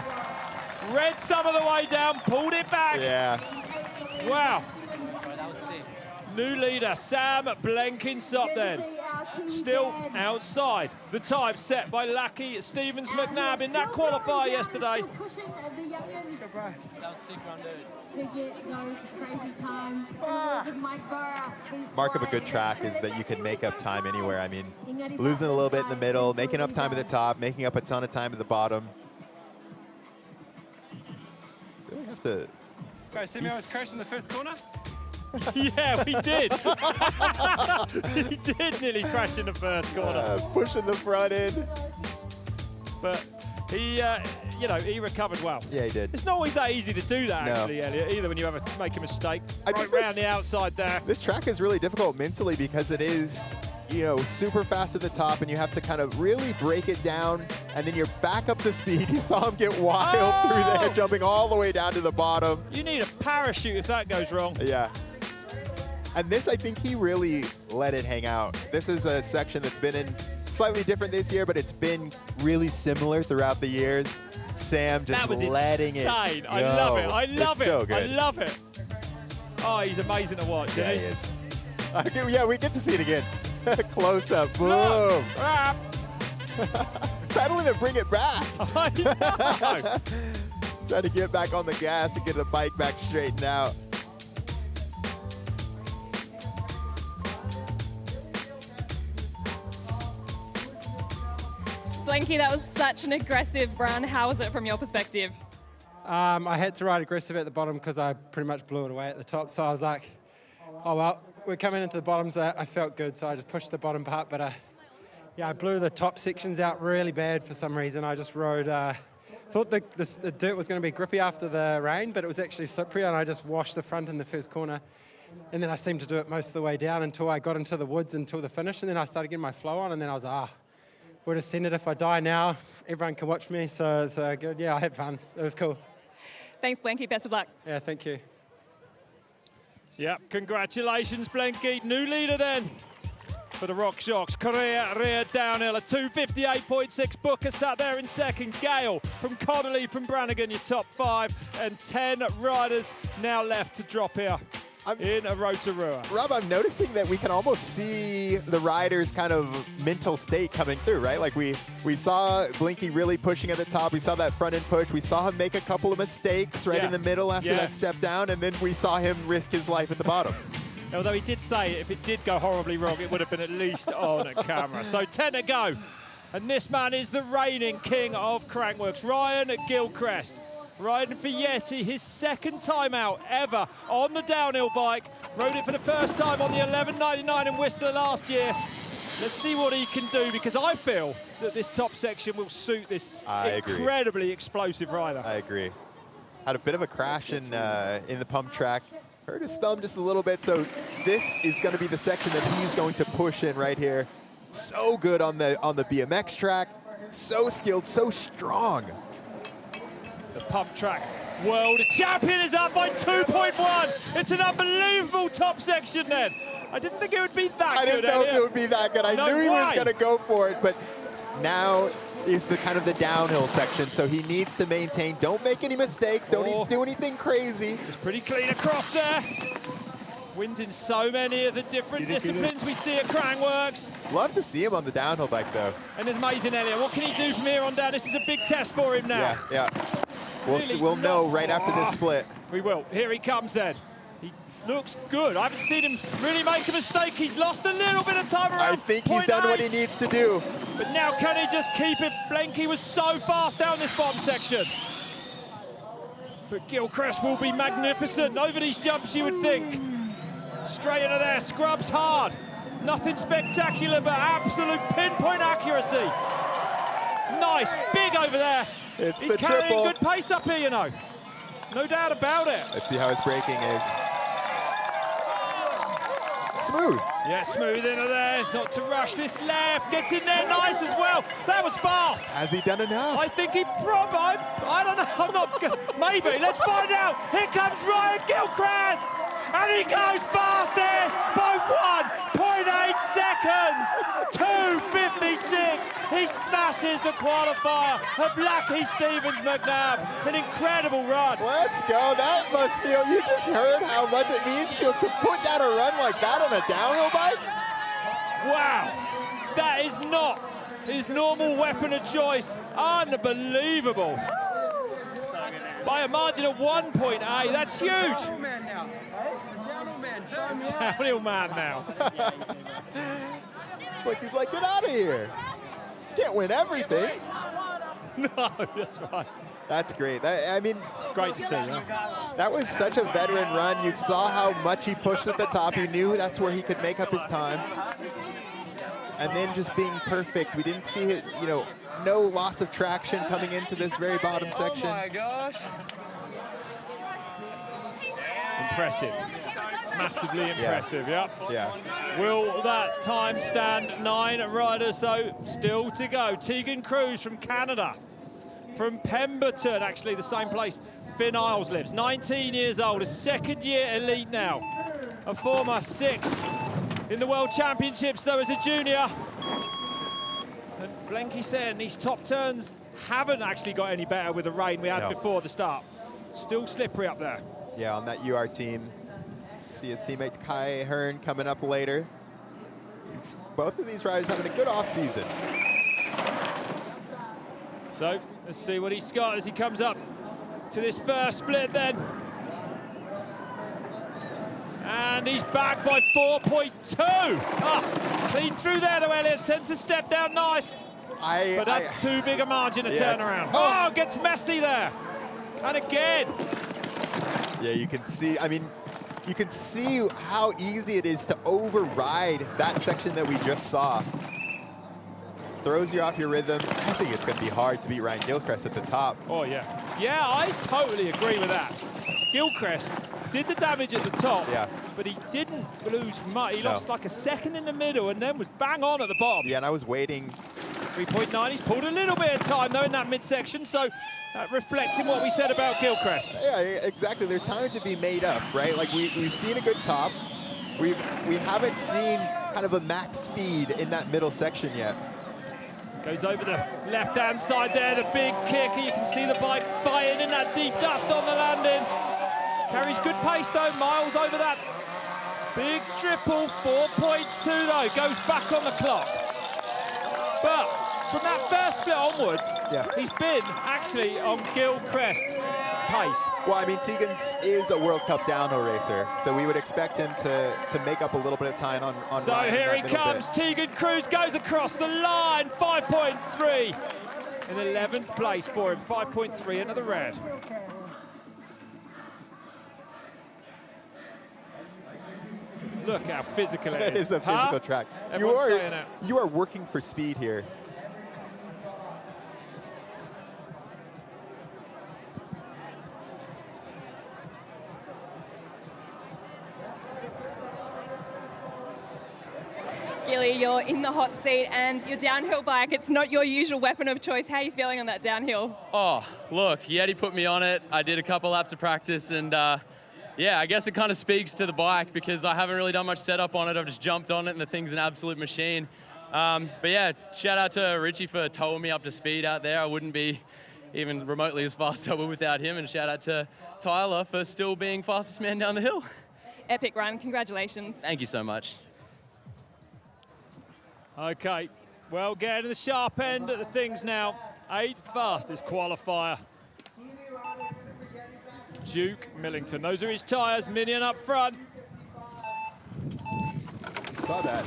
S1: read some of the way down, pulled it back.
S2: Yeah.
S1: Wow. New leader, Sam Blenkinsop then. Still outside. The time set by Lucky Stevens McNabb in that qualifier yesterday.
S2: Mark of a good track is that you can make up time anywhere. I mean, losing a little bit in the middle, making up time at the top, making up a ton of time at the bottom. Really have to...
S17: Guys, see me I was crashing the first corner?
S1: Yeah, we did. He did nearly crash in the first corner.
S2: Pushing the front end.
S1: But he, you know, he recovered well.
S2: Yeah, he did.
S1: It's not always that easy to do that, actually, Elliot, either when you make a mistake. Right round the outside there.
S2: This track is really difficult mentally because it is, you know, super fast at the top, and you have to kind of really break it down, and then you're back up to speed. You saw him get wild through there, jumping all the way down to the bottom.
S1: You need a parachute if that goes wrong.
S2: Yeah. And this, I think he really let it hang out. This is a section that's been in slightly different this year, but it's been really similar throughout the years. Sam just letting
S1: insane.
S2: it.
S1: I love it. I love it.
S2: So good.
S1: I love it. Oh, he's amazing to watch.
S2: Yeah,
S1: isn't
S2: he is. Yeah, we get to see it again. Close up. Boom. Pedaling to bring it back.
S1: I know.
S2: Trying to get back on the gas and get the bike back straightened out.
S5: Blenky, that was such an aggressive run. How was it from your perspective?
S17: I had to ride aggressive at the bottom because I pretty much blew it away at the top. So I was like, oh, well, we're coming into the bottoms. I felt good, so I just pushed the bottom part. But, yeah, I blew the top sections out really bad for some reason. I just rode, thought the dirt was going to be grippy after the rain, but it was actually slippery, and I just washed the front in the first corner. And then I seemed to do it most of the way down until I got into the woods until the finish, and then I started getting my flow on, and then I was like, would have seen it if I die now. Everyone can watch me, so it's good. Yeah, I had fun. It was cool.
S5: Thanks, Blenky. Best of luck.
S17: Yeah, thank you.
S1: Yep, congratulations, Blenky. New leader then for the RockShox Kārearea Downhill. A 2:58.6. Booker sat there in second. Gale from Connolly from Brannigan, your top 5. And 10 riders now left to drop here in a Rotorua.
S2: Rob, I'm noticing that we can almost see the riders' kind of mental state coming through, right? Like we saw Blenky really pushing at the top. We saw that front end push. We saw him make a couple of mistakes in the middle after that step down, and then we saw him risk his life at the bottom.
S1: Although he did say if it did go horribly wrong, it would have been at least on camera. So 10 to go. And this man is the reigning king of Crankworx, Ryan Gilchrist. Riding for Yeti, his second time out ever on the downhill bike. Rode it for the first time on the 1199 in Whistler last year. Let's see what he can do, because I feel that this top section will suit this incredibly explosive rider.
S2: I agree. Had a bit of a crash in the pump track. Hurt his thumb just a little bit, so this is going to be the section that he's going to push in right here. So good on the BMX track. So skilled, so strong.
S1: The pump track world champion is up by 2.1. It's an unbelievable top section then. I didn't think it would be that good.
S2: I didn't know if it would be that good. I knew he was going to go for it, but now is the kind of the downhill section, so he needs to maintain. Don't make any mistakes. Don't do anything crazy.
S1: It's pretty clean across there. Wins in so many of the different disciplines we see at Crankworx.
S2: Love to see him on the downhill bike, though.
S1: And there's amazing, Elliot. What can he do from here on down? This is a big test for him now.
S2: Yeah. We'll know right after this split.
S1: We will. Here he comes then. He looks good. I haven't seen him really make a mistake. He's lost a little bit of time around.
S2: I think he's done what he needs to do.
S1: But now can he just keep it? Blenky was so fast down this bottom section. But Gilchrist will be magnificent over these jumps, you would think. Straight into there, scrubs hard. Nothing spectacular, but absolute pinpoint accuracy. Nice, big over there.
S2: It's
S1: He's
S2: the
S1: carrying
S2: triple.
S1: good pace up here, you know. No doubt about it.
S2: Let's see how his braking is. Smooth.
S1: Yeah, smooth into there. Not to rush this left. Gets in there nice as well. That was fast.
S2: Has he done enough?
S1: I think he probably, I don't know, I'm not, maybe. Let's find out. Here comes Ryan Gilchrist. And he goes fastest by 1.8 seconds. 2:56. He smashes the qualifier of Lucky Stevens McNabb. An incredible run.
S2: Let's go. That must feel, you just heard how much it means to put down a run like that on a downhill bike.
S1: Wow. That is not his normal weapon of choice. Unbelievable. By a margin of 1.8. That's huge. Downhill man now.
S2: Look, he's like, get out of here. Can't win everything.
S1: No, that's right.
S2: That's great. I mean,
S1: great to see. Yeah.
S2: That was such a veteran run. You saw how much he pushed at the top. He knew that's where he could make up his time. And then just being perfect. We didn't see it, you know, no loss of traction coming into this very bottom section.
S3: Oh my gosh.
S1: Impressive. Massively impressive, yeah.
S2: Yeah.
S1: Will that time stand? 9 riders, though, still to go. Tegan Cruz from Canada. From Pemberton, actually the same place Finn Isles lives. 19 years old, a second-year elite now. A former 6th in the World Championships, though, as a junior. And Blenky said these top turns haven't actually got any better with the rain we had before the start. Still slippery up there.
S2: Yeah, on that UR team. See his teammate Kai Hearn coming up later. Both of these riders having a good off-season.
S1: So let's see what he's got as he comes up to this first split then. And he's back by 4.2. Ah, clean through there though, Elliott. Sends the step down nice. But that's too big a margin to turn around. Oh, gets messy there. And again.
S2: Yeah, you can see, I mean, you can see how easy it is to override that section that we just saw. Throws you off your rhythm. I think it's going to be hard to beat Ryan Gilchrist at the top.
S1: Oh, yeah. Yeah, I totally agree with that. Gilchrist did the damage at the top, but he didn't lose much. He lost like a second in the middle and then was bang on at the bottom.
S2: Yeah, and I was waiting.
S1: 3.9, he's pulled a little bit of time, though, in that midsection, so reflecting what we said about Gilchrist.
S2: Yeah, exactly. There's time to be made up, right? Like, we've seen a good top. We haven't seen kind of a max speed in that middle section yet.
S1: Goes over the left-hand side there, the big kick. You can see the bike fighting in that deep dust on the landing. Carries good pace, though, miles over that. Big triple, 4.2, though, goes back on the clock. But from that first split onwards, he's been actually on Gilchrist's pace.
S2: Well, I mean, Tegan is a World Cup downhill racer, so we would expect him to make up a little bit of time on
S1: So here he comes, Tegan Cruz goes across the line, 5.3. In 11th place for him, 5.3 into the red. Look how physical it is.
S2: It is a physical track. You are working for speed here.
S5: Gilly, you're in the hot seat and your downhill bike, it's not your usual weapon of choice. How are you feeling on that downhill?
S3: Oh, look, Yeti put me on it. I did a couple laps of practice and yeah, I guess it kind of speaks to the bike because I haven't really done much setup on it. I've just jumped on it and the thing's an absolute machine. But yeah, shout out to Richie for towing me up to speed out there. I wouldn't be even remotely as fast as I would without him. And shout out to Tyler for still being fastest man down the hill.
S5: Epic run, congratulations.
S3: Thank you so much.
S1: Okay, well, getting to the sharp end of the things now. 8th fastest qualifier. Duke Millington. Those are his tyres. Minion up front.
S2: Saw that.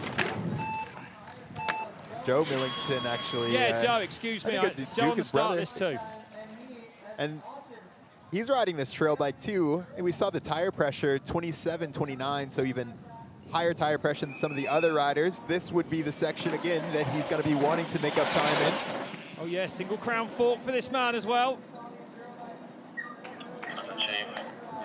S2: Joe Millington, actually.
S1: Yeah, Joe, excuse me. Joe on the start list too.
S2: And he's riding this trail bike too. And we saw the tire pressure, 27, 29, so even higher tire pressure than some of the other riders. This would be the section, again, that he's going to be wanting to make up time in.
S1: Oh yeah, single crown fork for this man as well.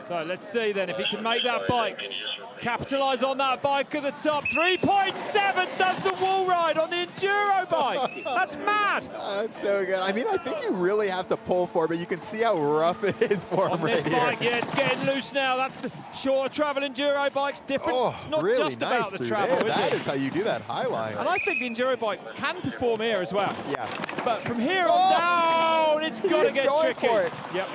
S1: So let's see then if he can make that bike. Capitalise on that bike at the top. 3.7 does the wall ride on the enduro bike. That's mad.
S2: That's so good. I mean, I think you really have to pull for it, but you can see how rough it is for him right here.
S1: Bike, yeah, it's getting loose now. That's the shorter travel enduro bike's different.
S2: Oh,
S1: it's not
S2: really
S1: just
S2: nice
S1: about the travel,
S2: there.
S1: is
S2: That
S1: it?
S2: is how you do that high line.
S1: And I think the enduro bike can perform here as well.
S2: Yeah.
S1: But from here on down, it's got to get
S2: going
S1: tricky.
S2: for it.
S1: Yep.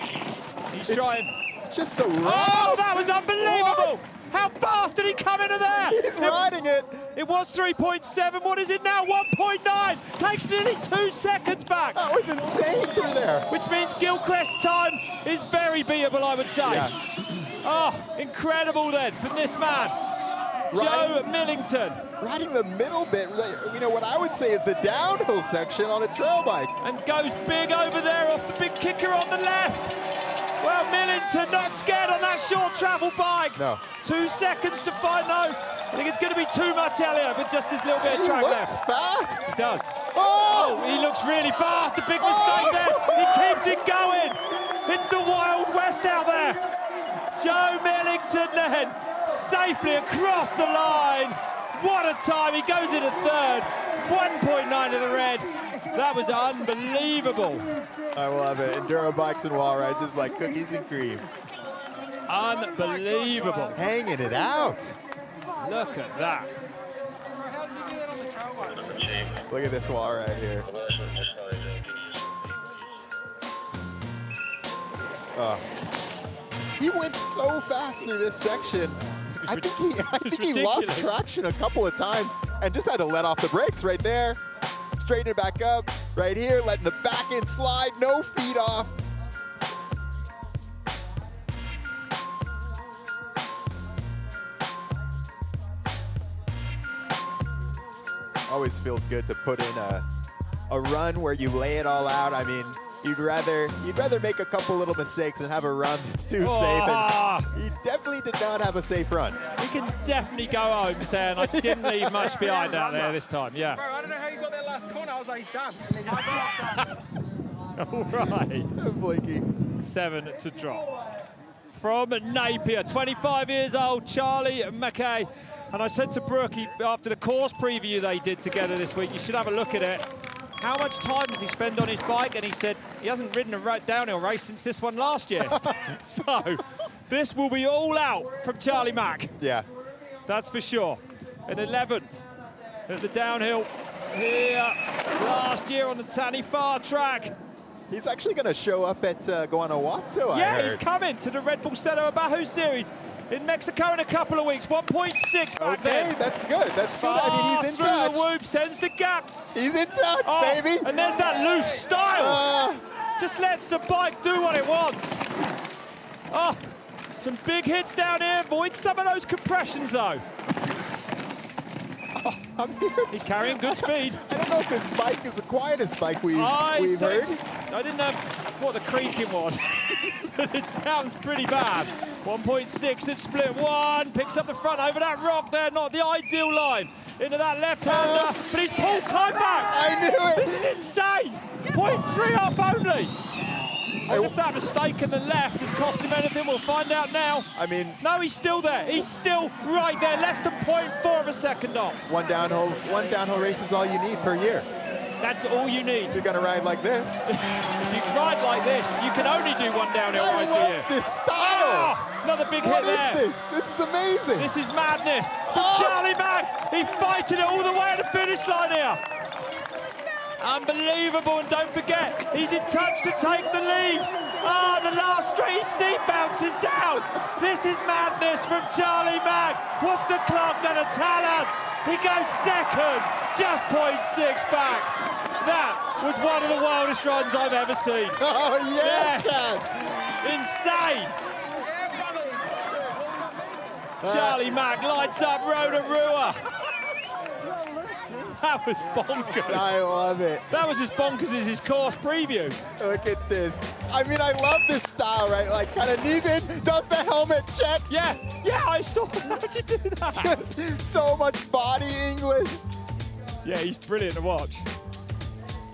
S1: He's trying.
S2: Just so rough.
S1: Oh, that was unbelievable.
S2: What?
S1: How fast did he come into there?
S2: He's riding it.
S1: It was 3.7. What is it now? 1.9. Takes nearly 2 seconds back.
S2: That was insane through there.
S1: Which means Gilchrist's time is very beatable, I would say.
S2: Yeah.
S1: Oh, incredible then from this man. Joe Millington.
S2: Riding the middle bit, you know, what I would say is the downhill section on a trail bike.
S1: And goes big over there off the big kicker on the left. Well, Millington not scared on that short travel bike.
S2: No.
S1: 2 seconds to find, no. I think it's going to be too much, Elliot, with just this little bit of track
S2: looks
S1: left.
S2: fast.
S1: He does.
S2: Oh!
S1: He looks really fast. A big mistake there. He keeps it going. It's the Wild West out there. Joe Millington then safely across the line. What a time. He goes into third. 1.9 to the red. That was unbelievable.
S2: I love it. Enduro bikes and wall ride just like cookies and cream.
S1: Unbelievable.
S2: Hanging it out.
S1: Look at that.
S2: Look at this wall ride here. He went so fast through this section. I think he lost traction a couple of times and just had to let off the brakes right there. Straighten it back up. Right here, letting the back end slide. No feet off. Always feels good to put in a run where you lay it all out. I mean, you'd rather make a couple little mistakes and have a run that's too safe. And he definitely did not have a safe run.
S1: He can definitely go home saying, I didn't leave much behind out there this time. Yeah.
S16: Bro, I don't know how you got that last corner. I was like, he's done.
S1: All right.
S2: Blakey.
S1: 7 to drop. From Napier, 25 years old, Charlie Mackay. And I said to Brooke, after the course preview they did together this week, you should have a look at it. How much time does he spend on his bike? And he said he hasn't ridden a downhill race since this one last year. So this will be all out from Charlie Mack.
S2: Yeah.
S1: That's for sure. And 11th at the downhill here last year on the Tanifar track.
S2: He's actually going to show up at Guanajuato,
S1: Yeah,
S2: I heard.
S1: he's coming to the Red Bull Steno Abajo Series in Mexico in a couple of weeks. 1.6 back there.
S2: Okay, that's good. That's good. I mean, he's in
S1: through
S2: touch.
S1: the whoop, sends the gap.
S2: He's in touch, baby.
S1: And there's that loose style. Just lets the bike do what it wants. Oh, some big hits down here. Avoid some of those compressions, though. Oh, he's carrying good speed.
S2: I don't know if his bike is the quietest bike we've heard.
S1: I didn't know what the creaking was, but it sounds pretty bad. 1.6 at split one, picks up the front over that rock there, not the ideal line. Into that left-hander, but he's pulled time back.
S2: I knew it.
S1: This is insane. 0.3 off only. And if that mistake in the left has cost him anything, we'll find out now.
S2: I mean...
S1: No, he's still there. He's still right there, less than 0.4 of a second off.
S2: One downhill race is all you need per year.
S1: That's all you need.
S2: You're going to ride like this.
S1: If you ride like this, you can only do one downhill race a year.
S2: This style.
S1: Oh, another big hit there.
S2: What is this? This is amazing.
S1: This is madness. Charlie Mack, he's fighting it all the way to the finish line here. Unbelievable, and don't forget, he's in touch to take the lead. The last straight seat bounces down. This is madness from Charlie Mack. What's the clock gonna tell us? He goes second, just 0.6 back. That was one of the wildest runs I've ever seen.
S2: Oh, yes.
S1: Insane. Charlie Mack lights up Rotorua. That was bonkers.
S2: I love it.
S1: That was as bonkers as his course preview.
S2: Look at this. I mean, I love this style, right? Like, kind of knees in, does the helmet check.
S1: Yeah, I saw that. How'd you do that?
S2: Just so much body English.
S1: Yeah, he's brilliant to watch.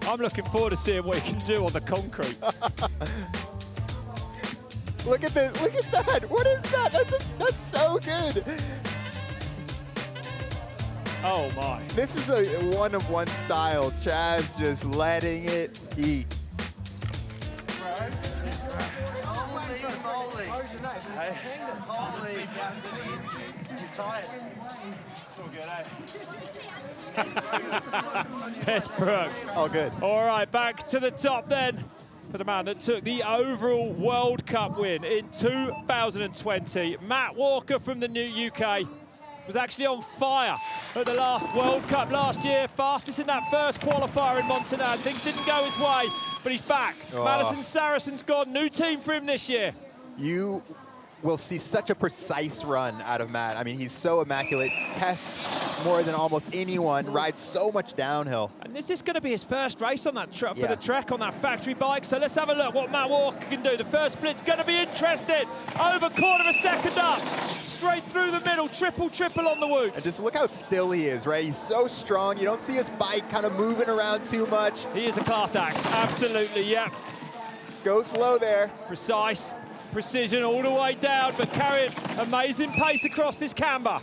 S1: I'm looking forward to seeing what he can do on the concrete.
S2: Look at this, look at that. What is that? That's so good.
S1: Oh my.
S2: This is a one-of-one style. Chaz just letting it eat.
S1: Yes, Brooke.
S2: All good.
S1: All right, back to the top then for the man that took the overall World Cup win in 2020. Matt Walker from the new UK was actually on fire at the last World Cup last year. Fastest in that first qualifier in Montanari. Things didn't go his way, but he's back.
S2: Oh.
S1: Madison Saracen's gone. New team for him this year.
S2: You will see such a precise run out of Matt. I mean, he's so immaculate, tests more than almost anyone, rides so much downhill.
S1: And this is going to be his first race on that for the Trek on that factory bike. So let's have a look what Matt Walker can do. The first split's going to be interesting. Over quarter of a second up. Straight through the middle, triple on the whoops.
S2: And just look how still he is, right? He's so strong. You don't see his bike kind of moving around too much.
S1: He is a class act, absolutely, yeah.
S2: Go slow there.
S1: Precise, precision all the way down, but carrying amazing pace across this camber.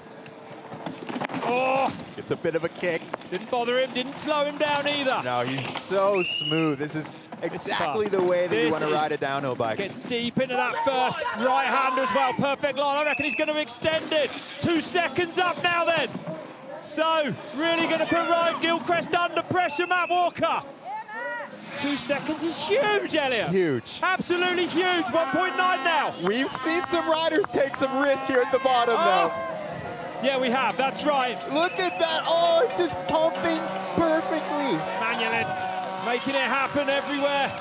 S1: Oh!
S2: It's a bit of a kick.
S1: Didn't bother him, didn't slow him down either.
S2: No, he's so smooth. This is exactly the way that you want to ride a downhill bike.
S1: Gets deep into that first right-hander as well. Perfect line. I reckon he's going to extend it. 2 seconds up now then. So, really going to put Ryan Gilchrist under pressure, Matt Walker. 2 seconds is huge, Elliot.
S2: Huge.
S1: Absolutely huge. 1.9 now.
S2: We've seen some riders take some risk here at the bottom, though.
S1: Yeah, we have. That's right.
S2: Look at that. Oh, it's just pumping perfectly.
S1: Manuelin making it happen everywhere.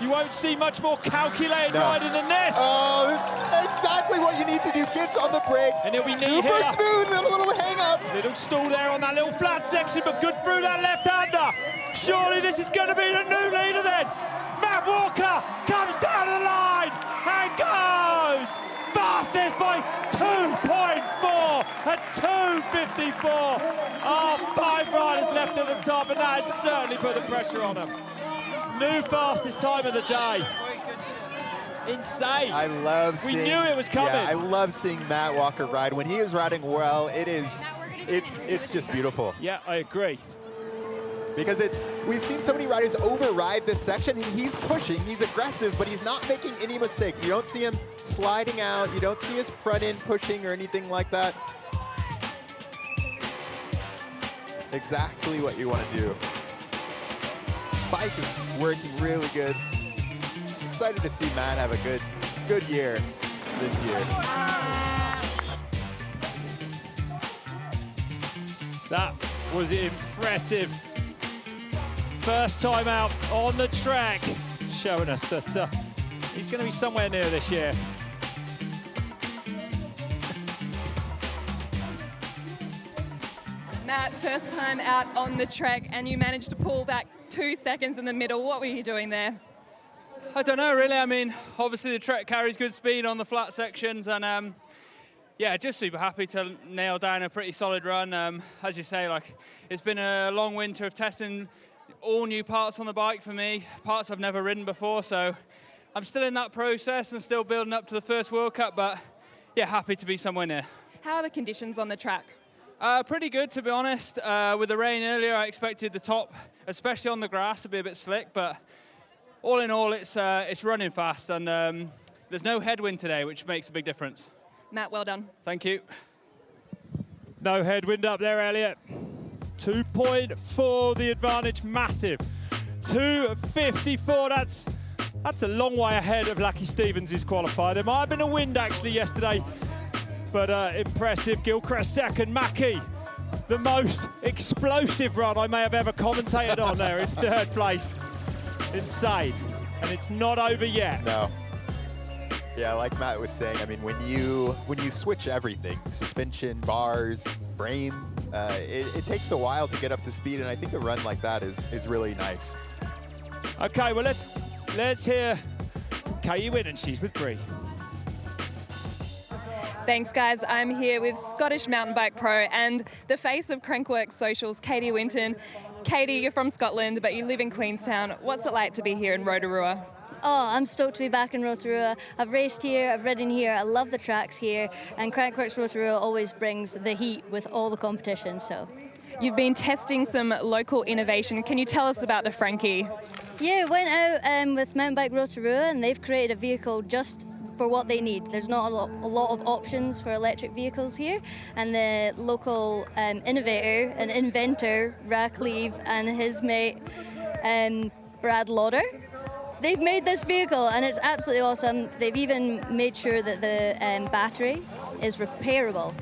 S1: You won't see much more calculated riding than this.
S2: Oh, exactly what you need to do. Gets on the brakes.
S1: And he'll be
S2: super smooth, a little hang up.
S1: Little stall there on that little flat section, but good through that left-hander. Surely this is going to be the new leader then. Matt Walker comes down the line and goes. Fastest by 2.4 at 2.54. Oh, 5 riders left at the top, and that has certainly put the pressure on them. New fastest time of the day. Insane.
S2: I love seeing.
S1: We knew it was coming.
S2: Yeah, I love seeing Matt Walker ride. When he is riding well, it's just beautiful.
S1: Yeah, I agree.
S2: Because we've seen so many riders override this section, and he's pushing, he's aggressive, but he's not making any mistakes. You don't see him sliding out, you don't see his front end pushing or anything like that. Exactly what you want to do. Bike is working really good. Excited to see Matt have a good year this year.
S1: That was impressive. First time out on the track, showing us that he's going to be somewhere near this year.
S5: Matt, first time out on the track, and you managed to pull back 2 seconds in the middle. What were you doing there?
S18: I don't know, really. I mean, obviously the Trek carries good speed on the flat sections, and yeah, just super happy to nail down a pretty solid run. As you say, like, it's been a long winter of testing all new parts on the bike for me, parts I've never ridden before, so I'm still in that process and still building up to the first World Cup, but yeah, happy to be somewhere near.
S5: How are the conditions on the track?
S18: Pretty good, to be honest. With the rain earlier, I expected the top, especially on the grass, to be a bit slick, but all in all, it's running fast, and there's no headwind today, which makes a big difference.
S5: Matt, well done.
S18: Thank you.
S1: No headwind up there, Elliot. 2.4 the advantage, massive. 2.54, that's a long way ahead of Lucky Stevens' qualifier. There might have been a wind actually yesterday, but impressive. Gilchrist second, Mackie, the most explosive run I may have ever commentated on there in third place. Insane, and it's not over yet.
S2: No. Yeah, like Matt was saying, I mean, when you switch everything, suspension, bars, frame, it takes a while to get up to speed, and I think a run like that is really nice.
S1: Okay, well, let's hear from Katie Wynn, and she's with Bree.
S5: Thanks, guys. I'm here with Scottish mountain bike pro and the face of Crankworx Socials, Katie Winton. Katie, you're from Scotland, but you live in Queenstown. What's it like to be here in Rotorua?
S19: Oh, I'm stoked to be back in Rotorua. I've raced here, I've ridden here, I love the tracks here, and Crankworx Rotorua always brings the heat with all the competitions, so.
S5: You've been testing some local innovation. Can you tell us about the Frankie?
S19: Yeah, went out with Mountain Bike Rotorua, and they've created a vehicle just for what they need. There's not a lot of options for electric vehicles here, and the local innovator and inventor, Racleve, and his mate, Brad Lauder, they've made this vehicle, and it's absolutely awesome. They've even made sure that the battery is repairable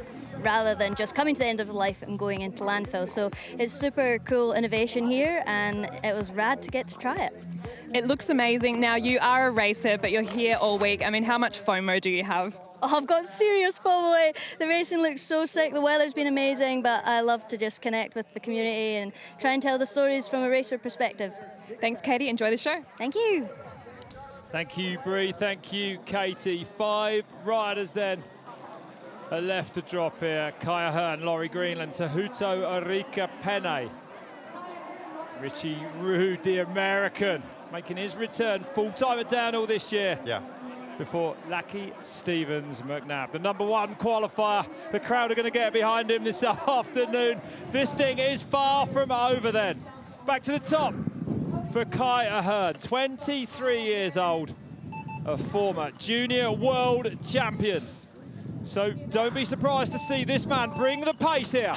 S19: rather than just coming to the end of life and going into landfill. So it's super cool innovation here, and it was rad to get to try it.
S5: It looks amazing. Now, you are a racer, but you're here all week. I mean, how much FOMO do you have?
S19: Oh, I've got serious FOMO. The racing looks so sick. The weather's been amazing, but I love to just connect with the community and try and tell the stories from a racer perspective.
S5: Thanks, Katie. Enjoy the show.
S19: Thank you.
S1: Thank you, Bree. Thank you, Katie. 5 riders then are left to drop here. Kaya Hearn, Laurie Greenland, Tahuto Arika Pene. Richie Rude, the American, making his return full-time at Downhill this year.
S2: Yeah.
S1: Before Lucky Stevens McNabb, the #1 qualifier. The crowd are going to get behind him this afternoon. This thing is far from over then. Back to the top for Kaya Hearn, 23 years old, a former junior world champion. So don't be surprised to see this man bring the pace here.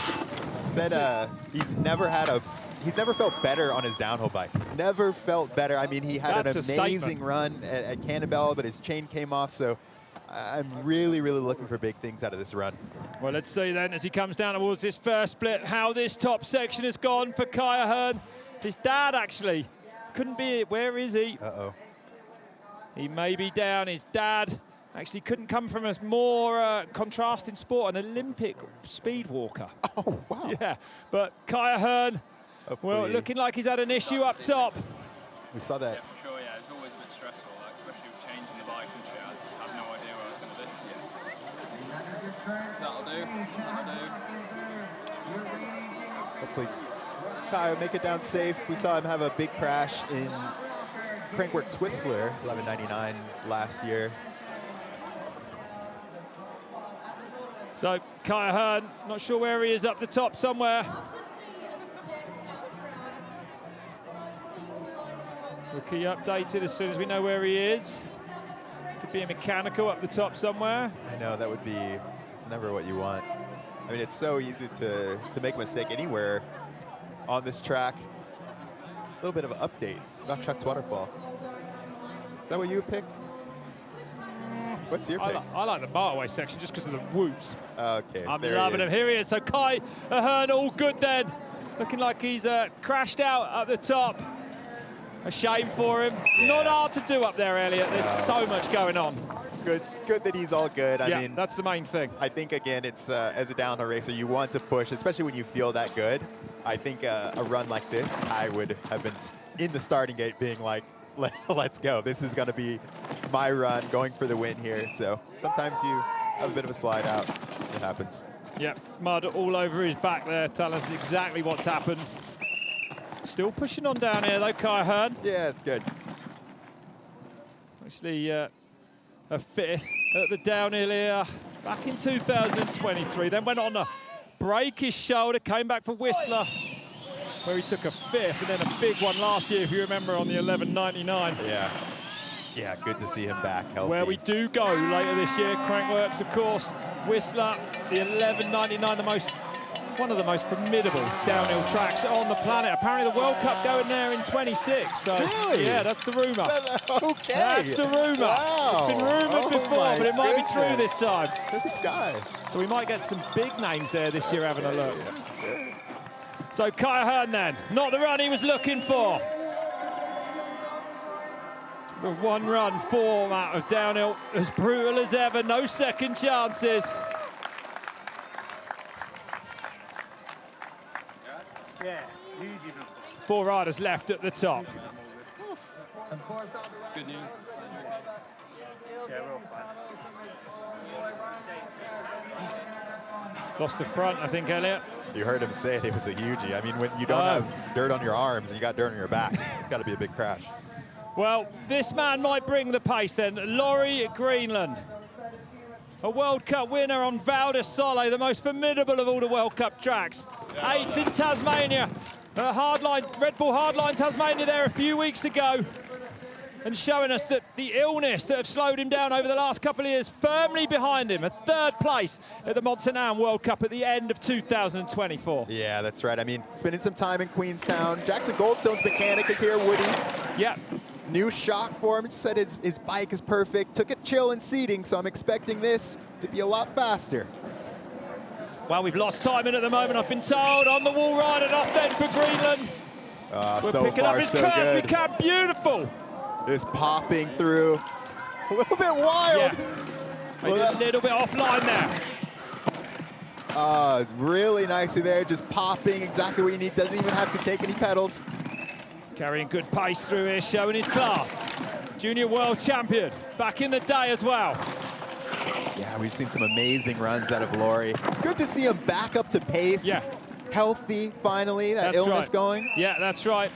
S2: Said he's never felt better on his downhill bike. Never felt better. I mean, he had an amazing run at Cannondale, but his chain came off, so I'm really, really looking for big things out of this run.
S1: Well, let's see then, as he comes down towards this first split, how this top section has gone for Kaya Hearn. His dad, actually, couldn't be, where is he?
S2: Uh-oh.
S1: He may be down. His dad actually couldn't come from a more contrasting sport, an Olympic speed walker.
S2: Oh, wow.
S1: Yeah, but Kaya Hearn, well, looking like he's had an issue up top.
S2: We saw that.
S7: Yeah, for sure, yeah. It was always a bit stressful, like, especially with changing the bike and shit. I just had no idea what I was going to do. That'll do.
S2: Hopefully Kaya make it down safe. We saw him have a big crash in Crankworx Whistler, 1199 last year.
S1: So Kaya Hearn, not sure where he is, up the top somewhere. We'll keep you updated as soon as we know where he is. Could be a mechanical up the top somewhere.
S2: I know, that would be, it's never what you want. I mean, it's so easy to make a mistake anywhere on this track. A little bit of an update, RockShox Waterfall. Is that what you would pick? What's your pick?
S1: I like the motorway section just because of the whoops.
S2: Okay,
S1: I'm loving him. Here he is. So Kaya Hearn, all good then. Looking like he's crashed out at the top. A shame for him. Yeah. Not hard to do up there, Elliot. There's so much going on.
S2: Good that he's all good.
S1: Yeah,
S2: I mean,
S1: that's the main thing.
S2: I think, again, it's as a downhill racer, you want to push, especially when you feel that good. I think a run like this, I would have been in the starting gate being like, let's go. This is going to be my run, going for the win here. So sometimes you have a bit of a slide out. It happens.
S1: Yeah, mud all over his back there, telling us exactly what's happened. Still pushing on down here, though, Kaya Hearn.
S2: Yeah, it's good.
S1: Actually, a 5th at the downhill here back in 2023. Then went on to break his shoulder, came back for Whistler, where he took a 5th, and then a big one last year, if you remember, on the 1199.
S2: Yeah, good to see him back healthy.
S1: Where we do go later this year, Crankworx, of course. Whistler, the 1199, one of the most formidable downhill tracks on the planet. Apparently the World Cup going there in 26. So
S2: really?
S1: Yeah, that's the rumour.
S2: Okay.
S1: That's the rumour.
S2: Wow.
S1: It's been rumoured before, but it might be true this time.
S2: Look at this guy.
S1: So we might get some big names there this year having a look. So Kaya Hearn then, not the run he was looking for. The one-run format of downhill, as brutal as ever, no second chances.
S10: Yeah,
S1: 4 riders left at the top.
S7: It's good news.
S10: Yeah, real fun.
S1: Lost the front, I think, Elliot.
S2: You heard him say it was a hugie. I mean, when you don't have dirt on your arms and you got dirt on your back, it's got to be a big crash.
S1: Well, this man might bring the pace then. Laurie Greenland, a World Cup winner on Val di Sole, the most formidable of all the World Cup tracks. 8th in Tasmania, Red Bull Hardline Tasmania there a few weeks ago, and showing us that the illness that have slowed him down over the last couple of years firmly behind him. A 3rd place at the Montanam World Cup at the end of 2024.
S2: Yeah, that's right. I mean, spending some time in Queenstown. Jackson Goldstone's mechanic is here, Woody.
S1: Yeah.
S2: New shock for him. Said his bike is perfect. Took it chill in seating, so I'm expecting this to be a lot faster.
S1: Well, we've lost time in at the moment, I've been told. On the wall ride and off then for Greenland. We're
S2: so
S1: picking
S2: far,
S1: up his
S2: so
S1: curve.
S2: good.
S1: We can, beautiful.
S2: Is popping through. A little bit wild.
S1: Yeah. Maybe a little bit offline there.
S2: Really nicely there, just popping exactly what you need. Doesn't even have to take any pedals.
S1: Carrying good pace through here, showing his class. Junior world champion, back in the day as well.
S2: Yeah, we've seen some amazing runs out of Laurie. Good to see him back up to pace.
S1: Yeah.
S2: Healthy, finally, that illness going.
S1: Yeah, that's right.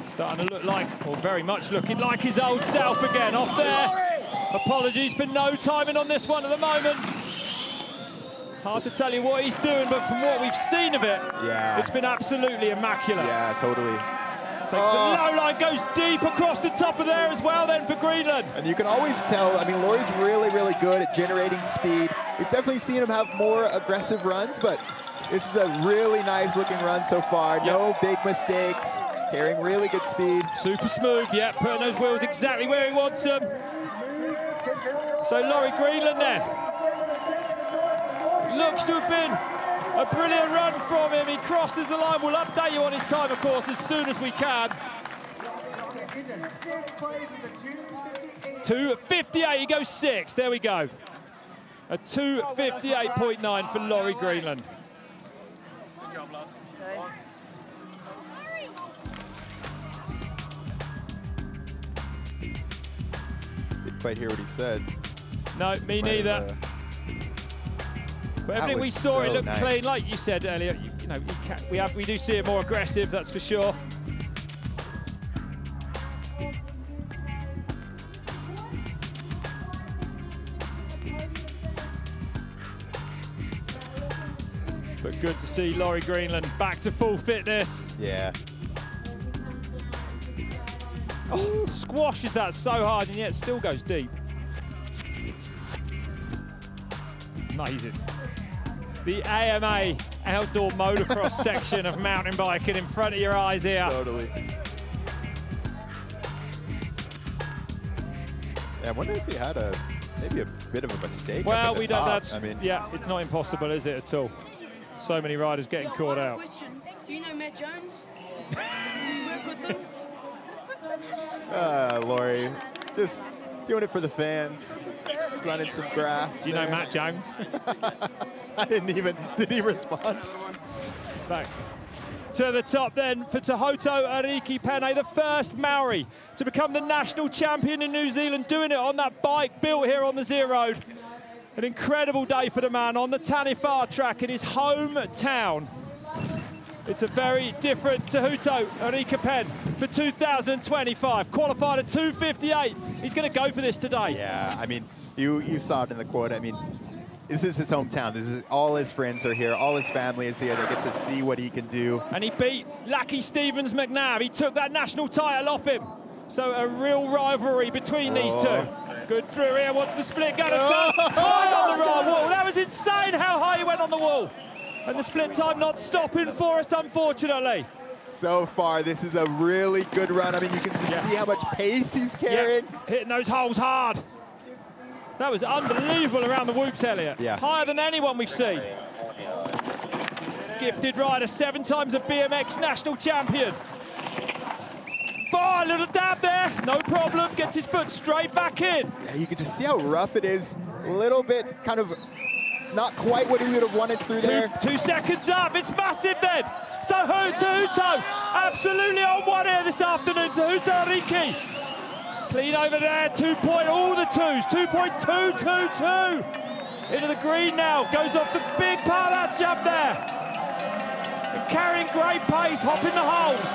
S1: Starting to look like, or very much looking like his old self again. Off there. Apologies for no timing on this one at the moment. Hard to tell you what he's doing, but from what we've seen of it, it's been absolutely immaculate.
S2: Yeah, totally.
S1: Takes the low line, goes deep across the top of there as well then for Greenland.
S2: And you can always tell, I mean, Laurie's really, really good at generating speed. We've definitely seen him have more aggressive runs, but this is a really nice looking run so far. Yep. No big mistakes. Carrying really good speed.
S1: Super smooth, yeah, putting those wheels exactly where he wants them. So Laurie Greenland then. Looks to have been a brilliant run from him. He crosses the line. We'll update you on his time, of course, as soon as we can. 2:58, he goes 6th, there we go. A 2:58.9 for Laurie Greenland.
S2: Didn't quite hear what he said.
S1: No, me neither. But everything we saw, it looked clean, like you said earlier. You know, we do see it more aggressive, that's for sure. But good to see Laurie Greenland back to full fitness.
S2: Yeah.
S1: Oh, squashes that so hard and yet still goes deep. Amazing. The AMA outdoor motocross section of mountain biking in front of your eyes here.
S2: Totally. Yeah, I wonder if he had maybe a bit of a mistake.
S1: Well, we don't.
S2: I mean,
S1: yeah, it's not impossible, is it at all? So many riders getting caught out.
S20: Question. Do you know Matt Jones? Do you work with him?
S2: Laurie, just doing it for the fans. Running some graphs.
S1: Do you know Matt Jones?
S2: I didn't he respond?
S1: Back to the top then for Tahoto Arikipene, the first Maori to become the national champion in New Zealand, doing it on that bike built here on the Zero Road. An incredible day for the man on the Taniwha track in his hometown. It's a very different Tahoto Arikipene for 2025. Qualified at 2:58. He's going to go for this today.
S2: Yeah, I mean, you saw it in the quote. I mean, this is his hometown. This is all his friends are here. All his family is here. They get to see what he can do.
S1: And he beat Lucky Stevens McNabb. He took that national title off him. So a real rivalry between these two. Good through here. What's the split going to turn? High on the right wall. That was insane how high he went on the wall. And the split time not stopping for us, unfortunately.
S2: So far, this is a really good run. I mean, you can just see how much pace he's carrying.
S1: Yeah. Hitting those holes hard. That was unbelievable around the whoops, Elliot.
S2: Yeah.
S1: Higher than anyone we've seen. Gifted rider, 7 times a BMX national champion. Far, little dab there, no problem. Gets his foot straight back in.
S2: Yeah, you can just see how rough it is. A little bit kind of not quite what he would have wanted through there.
S1: 2 seconds up, it's massive then. So Tahoto, absolutely on one here this afternoon. Tahoto Ariki. Clean over there, 2 point, all the twos, 2.222. Into the green now, goes off the big part of that jump there. And carrying great pace, hopping the holes.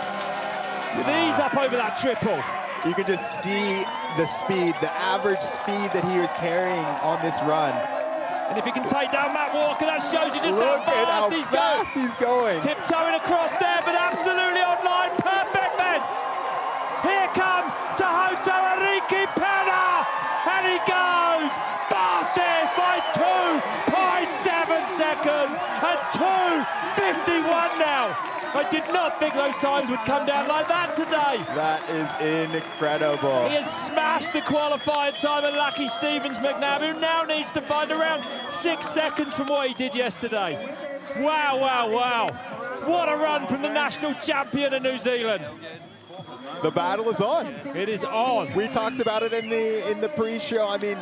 S1: With ease up over that triple.
S2: You can just see the speed, the average speed that he was carrying on this run.
S1: And if he can take down Matt Walker, that shows you just how fast
S2: he's going.
S1: Tiptoeing across there, but absolutely online. Perfect then. Here comes Tahoto Ariki Pena. And he goes fastest by 2.7 seconds. And 2:51 now. I did not think those times would come down like that today.
S2: That is incredible.
S1: He has smashed the qualifying time of Lucky Stevens-McNabb, who now needs to find around 6 seconds from what he did yesterday. Wow, wow, wow. What a run from the national champion of New Zealand.
S2: The battle is on.
S1: It is on.
S2: We talked about it in the pre-show. I mean,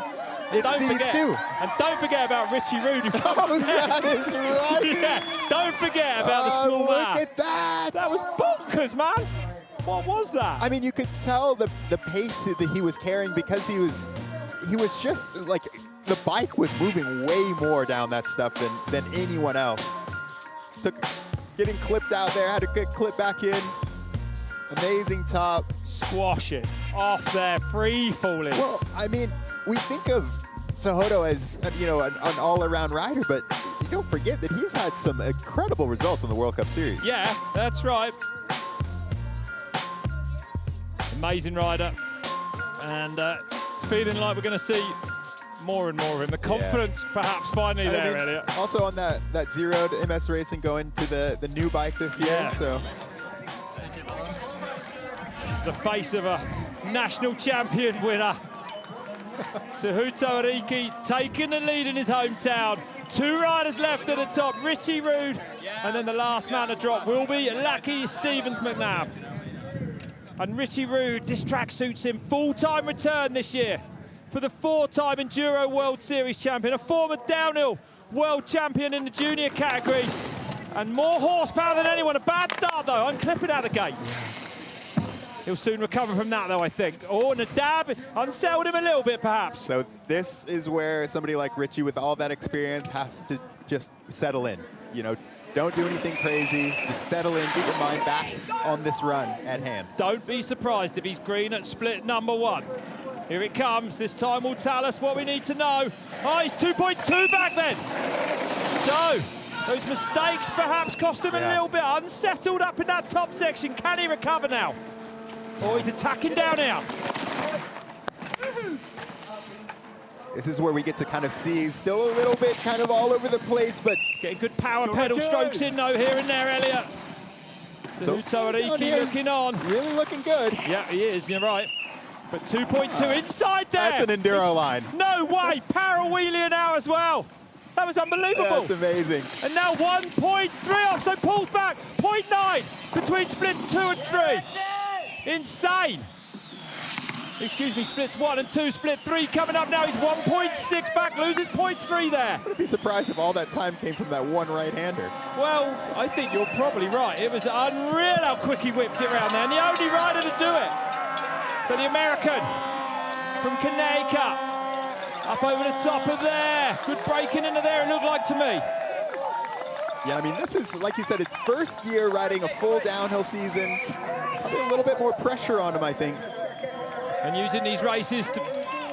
S2: it's these two.
S1: And don't forget about Richie Rude, who comes
S2: that is right.
S1: Yeah, don't forget about the small man.
S2: Look at that.
S1: That was bonkers, man. What was that?
S2: I mean, you could tell the pace that he was carrying because he was just like, the bike was moving way more down that stuff than anyone else. Getting clipped out there, had to get clipped back in. Amazing top.
S1: Squash it off there, free falling.
S2: Well, I mean, we think of Tahoto as, you know, an all-around rider, but you don't forget that he's had some incredible results in the World Cup Series.
S1: Yeah, that's right. Amazing rider. And feeling like we're going to see more and more of him. The confidence perhaps finally there, Elliot.
S2: Also on that Zero to MS Racing going to the new bike this year, so.
S1: The face of a national champion winner. Tahoto Ariki taking the lead in his hometown. 2 riders left at the top, Richie Rude, and then the last man to drop will be Lucky Stevens-McNabb. And Richie Rude, this track suits him. Full-time return this year for the 4-time Enduro World Series champion, a former downhill world champion in the junior category, and more horsepower than anyone. A bad start though, I'm clipping out the gate. He'll soon recover from that, though, I think. Oh, and a dab unsettled him a little bit, perhaps.
S2: So this is where somebody like Richie, with all that experience, has to just settle in. You know, don't do anything crazy. Just settle in, keep your mind back on this run at hand.
S1: Don't be surprised if he's green at split number 1. Here it comes. This time will tell us what we need to know. Oh, he's 2.2 back then. So those mistakes perhaps cost him a little bit. Unsettled up in that top section. Can he recover now? Oh, he's attacking down here.
S2: This is where we get to kind of see, still a little bit kind of all over the place, but...
S1: Getting good power pedal strokes in, though, here and there, Elliot. Tahoto Ariki looking on.
S2: Really looking good.
S1: Yeah, he is, you're right. But 2.2 inside there.
S2: That's an enduro line.
S1: No way, para wheelie now as well. That was unbelievable.
S2: That's amazing.
S1: And now 1.3 off, so pulls back. 0.9 between splits 2 and 3. Insane. Excuse me, splits 1 and 2, split 3 coming up now. He's 1.6 back, loses 0.3 there.
S2: I'd be surprised if all that time came from that one right-hander.
S1: Well, I think you're probably right. It was unreal how quick he whipped it around there, and the only rider to do it. So the American from Connecticut up over the top of there. Good breaking into there, it looked like to me.
S2: Yeah, I mean, this is, like you said, it's first year riding a full downhill season. Probably a little bit more pressure on him, I think.
S1: And using these races to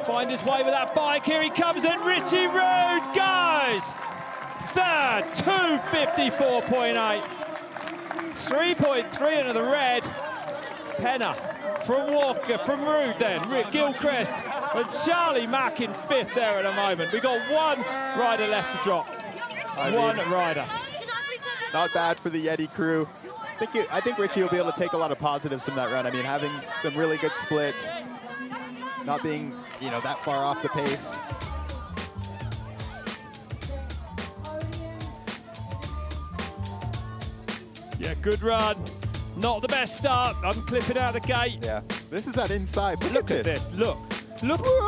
S1: find his way with that bike. Here he comes, and Richie Rude goes third, 2:54.8. 3.3 into the red. Penna from Walker, from Rude then, Rick Gilchrist, and Charlie Mack in 5th there at the moment. We've got one rider left to drop. One rider.
S2: Not bad for the Yeti crew. I think Richie will be able to take a lot of positives from that run. I mean, having some really good splits, not being, you know, that far off the pace.
S1: Yeah, good run. Not the best start. I'm clipping out the gate.
S2: Yeah, this is that inside.
S1: Look at this. Look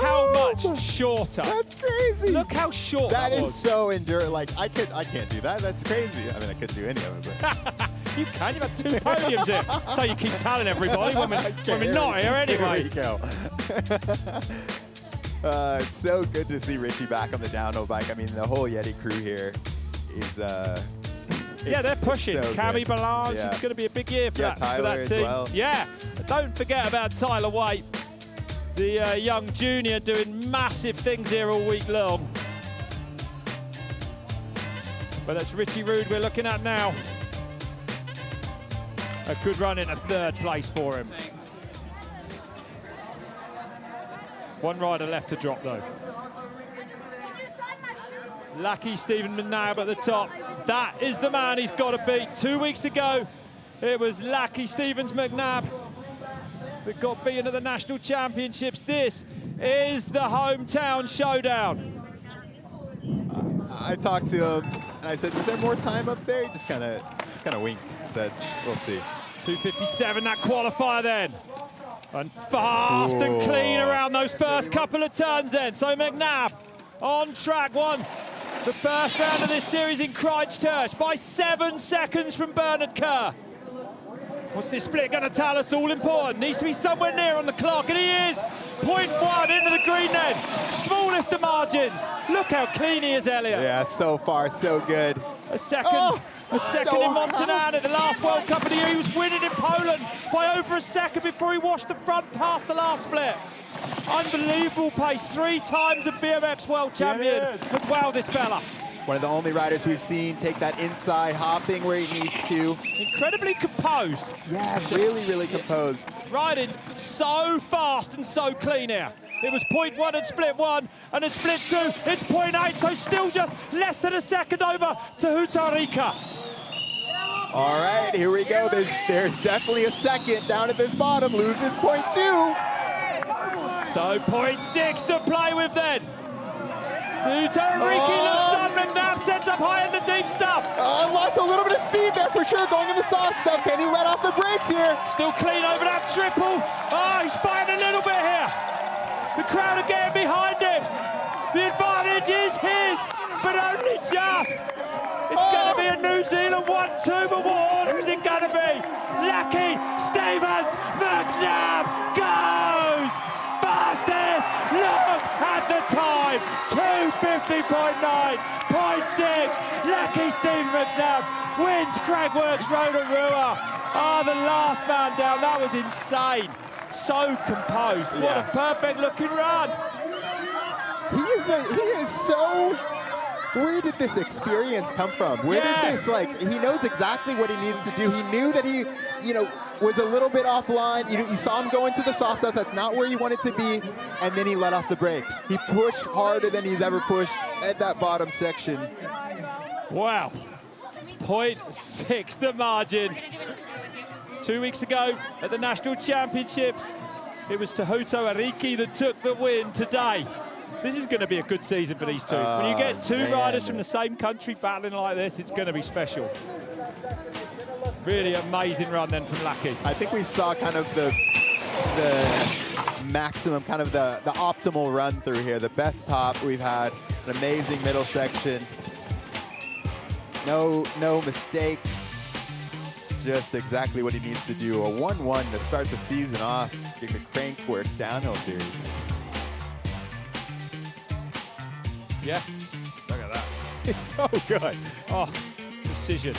S1: how much shorter.
S2: That's crazy.
S1: Look how short
S2: that
S1: was.
S2: Is so endurance. Like, I can't do that. That's crazy. I mean, I couldn't do any of it, but.
S1: You can. You've had 2 podiums here. So you keep telling everybody when we're not here anyway.
S2: Here we go. It's so good to see Richie back on the downhill bike. I mean, the whole Yeti crew here is
S1: yeah, they're pushing.
S2: So
S1: Cami Balange,
S2: yeah.
S1: It's going to be a big year for,
S2: Tyler
S1: that
S2: as
S1: team.
S2: well.
S1: Yeah, don't forget about Tyler White, the young junior doing massive things here all week long. But that's Richie Rude we're looking at now. A good run in a third place for him. One rider left to drop though. Lucky Stephen McNabb at the top. That is the man he's got to beat. 2 weeks ago, it was Lucky Stevens McNabb that got beaten at the National Championships. This is the hometown showdown.
S2: I talked to him and I said, is there more time up there? He just kind of winked, said, we'll see.
S1: 2:57 that qualifier then. And fast and clean around those first couple of turns then. So McNabb on track, won the first round of this series in Christchurch by 7 seconds from Bernard Kerr. What's this split going to tell us? All important. Needs to be somewhere near on the clock, and he is. 0.1 into the green then. Smallest of margins. Look how clean he is, Elliot.
S2: Yeah, so far, so good.
S1: A second in Montanana, the last World Cup of the year. He was winning in Poland by over a second before he washed the front past the last split. Unbelievable pace. 3 times a BMX world champion as well, this fella.
S2: One of the only riders we've seen take that inside hopping where he needs to.
S1: Incredibly composed.
S2: Yeah, really, really composed.
S1: Riding so fast and so clean here. It was 0.1 at split 1, and at split 2, it's 0.8, so still just less than a second over to Hutarika.
S2: All right, here we go. There's definitely a second down at this bottom. Loses 0.2.
S1: So 0.6 to play with then. Hutariki looks on. McNabb sets up high in the deep stuff.
S2: Lost a little bit of speed there for sure, going in the soft stuff. Can he let off the brakes here?
S1: Still clean over that triple. Oh, he's fighting a little bit here. The crowd are getting behind him. The advantage is his, but only just. It's going to be a New Zealand 1-2, but what order is it going to be? Lucky Stevens McNabb goes fastest. Look at the time. 2:50.9, 0.6. Lucky Stephen McNabb wins Crankworx Rotorua. The last man down. That was insane. So composed. Yeah. What a perfect looking run.
S2: He is so. Where did this experience come from? Where did this, he knows exactly what he needs to do. He knew that he, was a little bit offline. You saw him go into the soft stuff. That's not where he wanted to be. And then he let off the brakes. He pushed harder than he's ever pushed at that bottom section.
S1: Wow. 0.6 the margin. 2 weeks ago at the National Championships, it was Tehuto Ariki that took the win. Today, this is going to be a good season for these two. When you get two riders from the same country battling like this, it's going to be special. Really amazing run then from Lucky.
S2: I think we saw kind of the maximum, kind of the optimal run through here. The best top we've had, an amazing middle section. No mistakes. Just exactly what he needs to do. A 1-1 to start the season off in the Crankworx Downhill Series.
S1: Yeah, look at that.
S2: It's so good.
S1: Oh, precision.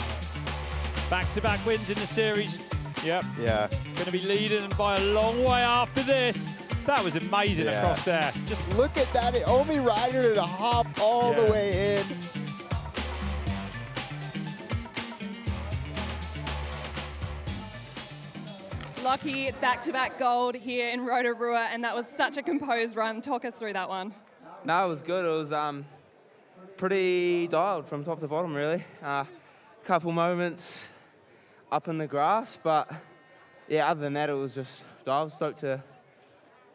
S1: Back-to-back wins in the series. Yep.
S2: Yeah.
S1: Going to be leading by a long way after this. That was amazing across there.
S2: Just look at that. Only rider to hop all the way in.
S5: Lucky back-to-back gold here in Rotorua, and that was such a composed run. Talk us through that one.
S6: No, it was good. It was pretty dialed from top to bottom, really. Couple moments up in the grass, but yeah, other than that, it was just dialed. Stoked to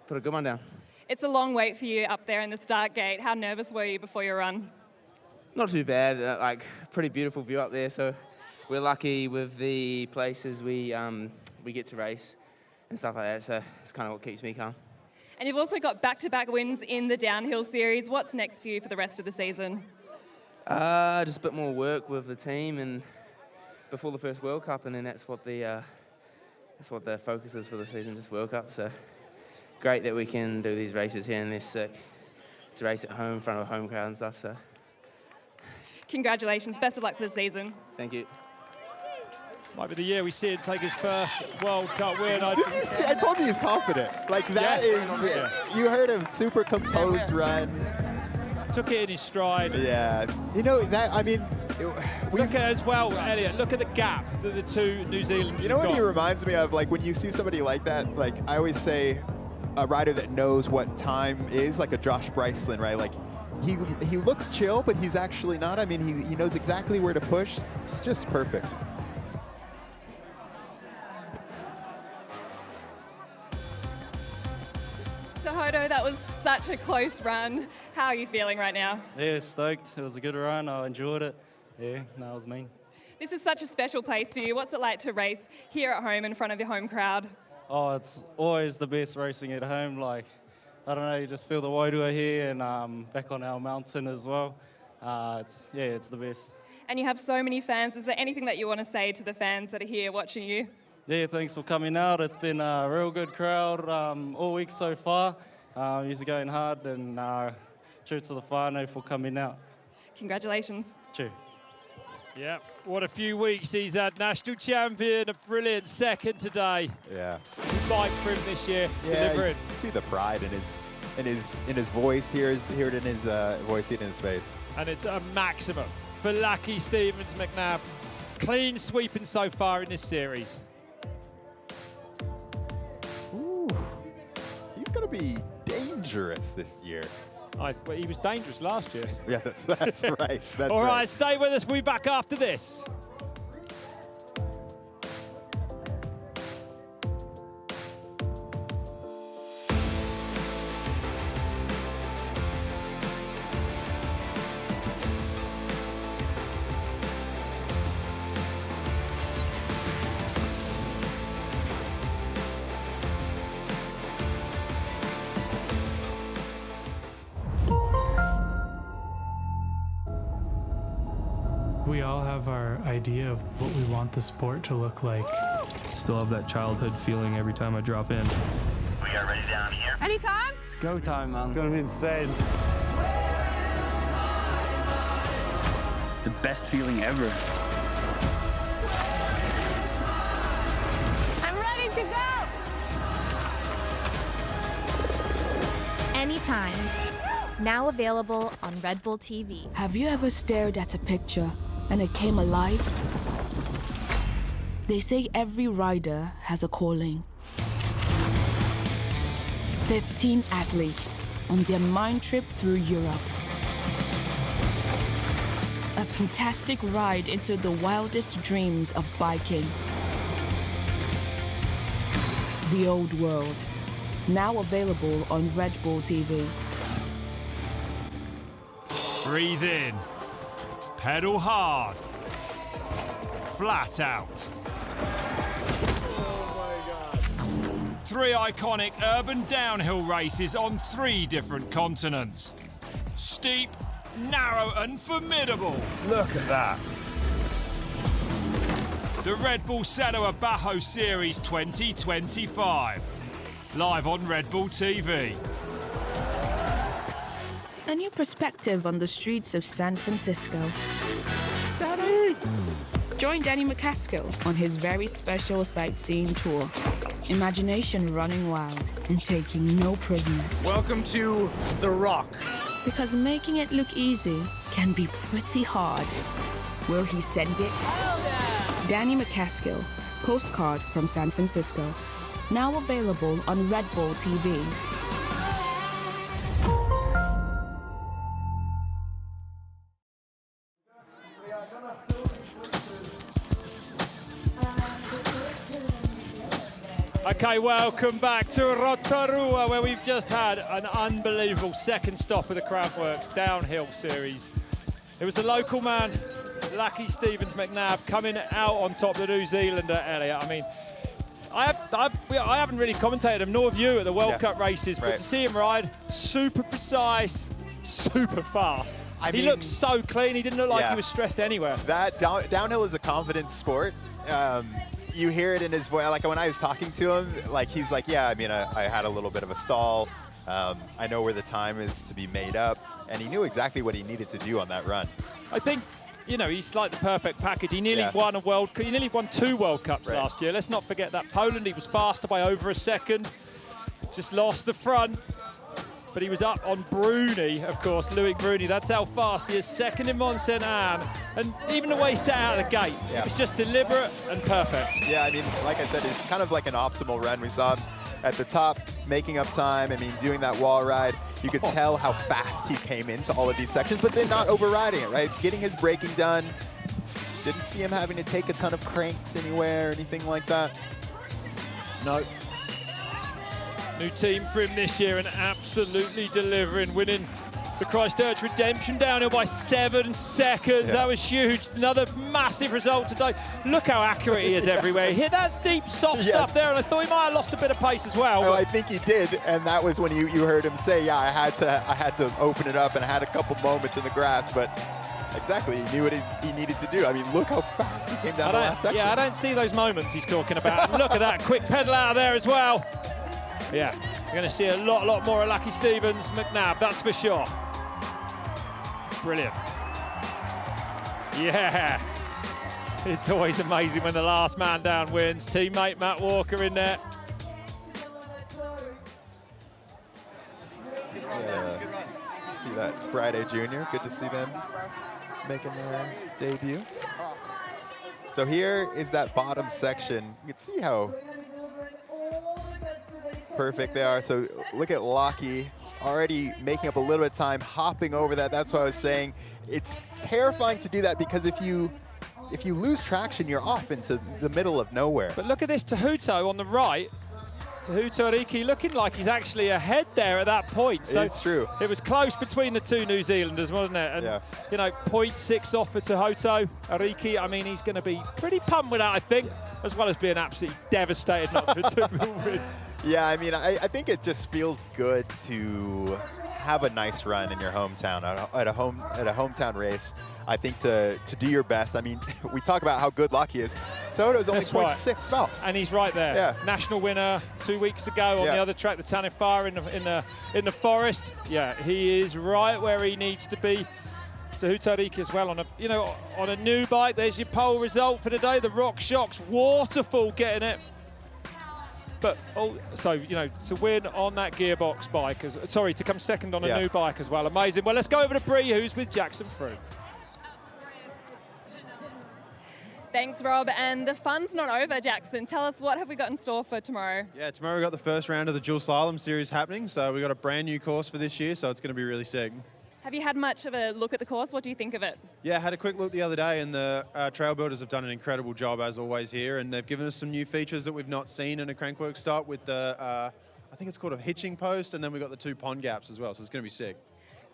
S6: put a good one down.
S5: It's a long wait for you up there in the start gate. How nervous were you before your run?
S6: Not too bad. Pretty beautiful view up there. So we're lucky with the places we get to race and stuff like that. So it's kind of what keeps me calm.
S5: And you've also got back-to-back wins in the downhill series. What's next for you for the rest of the season?
S6: Just a bit more work with the team and before the first World Cup, and then that's what the focus is for the season, just World Cup. So great that we can do these races here, and they're sick. to race at home in front of a home crowd and stuff. So
S5: Congratulations. Best of luck for the season.
S6: thank you.
S1: Might be the year we see him take his first World Cup win.
S2: Did you see? I told you he's confident. Like that you heard him, super composed run.
S1: Took it in his stride.
S2: Yeah. You know, that, I mean,
S1: look at as well, Elliot, look at the gap that the two New Zealanders
S2: You know
S1: have
S2: what he
S1: got.
S2: reminds me of? Like when you see somebody like that, like I always say, a rider that knows what time is, like a Josh Bryceland, right? Like he looks chill, but he's actually not. I mean, he knows exactly where to push. It's just perfect.
S5: Hodo, that was such a close run. How are you feeling right now?
S21: Yeah, stoked. It was a good run. I enjoyed it. Yeah, no, it was me.
S5: This is such a special place for you. What's it like to race here at home in front of your home crowd?
S21: Oh, it's always the best racing at home. Like, I don't know, you just feel the Wairua here and back on our mountain as well. It's the best.
S5: And you have so many fans. Is there anything that you want to say to the fans that are here watching you?
S21: Yeah, thanks for coming out. It's been a real good crowd all week so far. You're going hard and true to the whānau for coming out.
S5: Congratulations.
S21: True.
S1: Yeah, what a few weeks he's had. National champion, a brilliant second today.
S2: Yeah.
S1: Bike for him this year.
S2: Yeah,
S1: delivering.
S2: you see the pride in his voice. Hear it in his voice, see it in his face.
S1: And it's a maximum for Lucky Stevens McNabb. Clean sweeping so far in this series.
S2: Ooh, he's gonna be dangerous this year.
S1: Well, he was dangerous last year.
S2: Yeah, that's right. That's
S1: All
S2: right.
S1: right, stay with us. We'll be back after this.
S22: We all have our idea of what we want the sport to look like.
S23: Still have that childhood feeling every time I drop in.
S24: We are ready down here.
S25: Anytime?
S23: It's go time, man.
S22: It's gonna be insane.
S24: The best feeling ever.
S25: I'm ready to go!
S26: Anytime. Now available on Red Bull TV.
S27: Have you ever stared at a picture and it came alive? They say every rider has a calling. 15 athletes on their mind trip through Europe. A fantastic ride into the wildest dreams of biking. The Old World, now available on Red Bull TV.
S1: Breathe in. Pedal hard. Flat out. Three iconic urban downhill races on 3 different continents. Steep, narrow and formidable.
S28: Look at that.
S1: The Red Bull Rotorua Bajo Series 2025. Live on Red Bull TV.
S27: A new perspective on the streets of San Francisco. Daddy! Join Danny McCaskill on his very special sightseeing tour. Imagination running wild and taking no prisoners.
S28: Welcome to The Rock.
S27: Because making it look easy can be pretty hard. Will he send it? Danny McCaskill, Postcard from San Francisco. Now available on Red Bull TV.
S1: Okay, welcome back to Rotorua, where we've just had an unbelievable second stop of the Crankworx Downhill series. It was the local man, Lucky Stevens McNabb, coming out on top, the New Zealander, Elliot. I mean, I haven't really commentated him, nor have you, at the World Cup races, but to see him ride, super precise, super fast. He looked so clean, he didn't look like he was stressed anywhere.
S2: That downhill is a confidence sport. You hear it in his voice, like when I was talking to him, like he's like, yeah, I mean, I had a little bit of a stall I know where the time is to be made up, and he knew exactly what he needed to do on that run.
S1: I think, you know, he's like the perfect package. He nearly won he nearly won 2 World Cups last year. Let's not forget that. Poland, he was faster by over a second. Just lost the front. But he was up on Bruni, of course, Loic Bruni. That's how fast he is, second in Mont Saint Anne. And even the way he set out of the gate, it was just deliberate and perfect.
S2: Yeah, I mean, like I said, it's kind of like an optimal run. We saw him at the top, making up time. I mean, doing that wall ride. You could tell how fast he came into all of these sections, but then not overriding it, right? Getting his braking done. Didn't see him having to take a ton of cranks anywhere, anything like that.
S1: No. New team for him this year and absolutely delivering, winning the Christchurch Redemption Downhill by 7 seconds. That was huge. Another massive result today. Look how accurate he is everywhere. He hit that deep, soft stuff there, and I thought he might have lost a bit of pace as well.
S2: Oh, I think he did, and that was when you heard him say, yeah, I had to open it up, and I had a couple moments in the grass, but exactly, he knew what he needed to do. I mean, look how fast he came down the last section.
S1: Yeah, I don't see those moments he's talking about. Look at that quick pedal out of there as well. Yeah, you're going to see a lot more of Lucky Stevens, McNabb, that's for sure. Brilliant. Yeah. It's always amazing when the last man down wins. Teammate Matt Walker in there.
S2: See that Friday Junior. Good to see them making their debut. So here is that bottom section. You can see how perfect they are. So look at Lockie already making up a little bit of time, hopping over that. That's what I was saying. It's terrifying to do that because if you lose traction, you're off into the middle of nowhere.
S1: But look at this Tahuto on the right. Tahuto Ariki looking like he's actually ahead there at that point. So
S2: it's true.
S1: It was close between the 2 New Zealanders, wasn't it? And, you know, 0.6 off for Tahuto Ariki. I mean, he's going to be pretty pumped with that, I think, as well as being absolutely devastated not to win.
S2: Yeah, I mean, I think it just feels good to have a nice run in your hometown at a hometown race. I think to do your best. I mean, we talk about how good Lockie is. Toto's only 0.6 off.
S1: And he's right there.
S2: Yeah.
S1: National winner 2 weeks ago on the other track, the Tanifar in the forest. Yeah, he is right where he needs to be. Tahuto Ariki as well on a new bike. There's your pole result for today. The RockShox Waterfall getting it. But also, you know, to win on that gearbox bike, to come second on a new bike as well. Amazing. Well, let's go over to Bree, who's with Jackson Froome.
S5: Thanks, Rob. And the fun's not over, Jackson. Tell us, what have we got in store for tomorrow?
S4: Yeah, tomorrow we've got the first round of the Dual Slalom Series happening. So we've got a brand new course for this year, so it's going to be really sick.
S5: Have you had much of a look at the course? What do you think of it?
S4: Yeah, I had a quick look the other day, and the trail builders have done an incredible job, as always, here. And they've given us some new features that we've not seen in a Crankworx start with the, I think it's called a hitching post, and then we've got the 2 pond gaps as well, so it's going to be sick.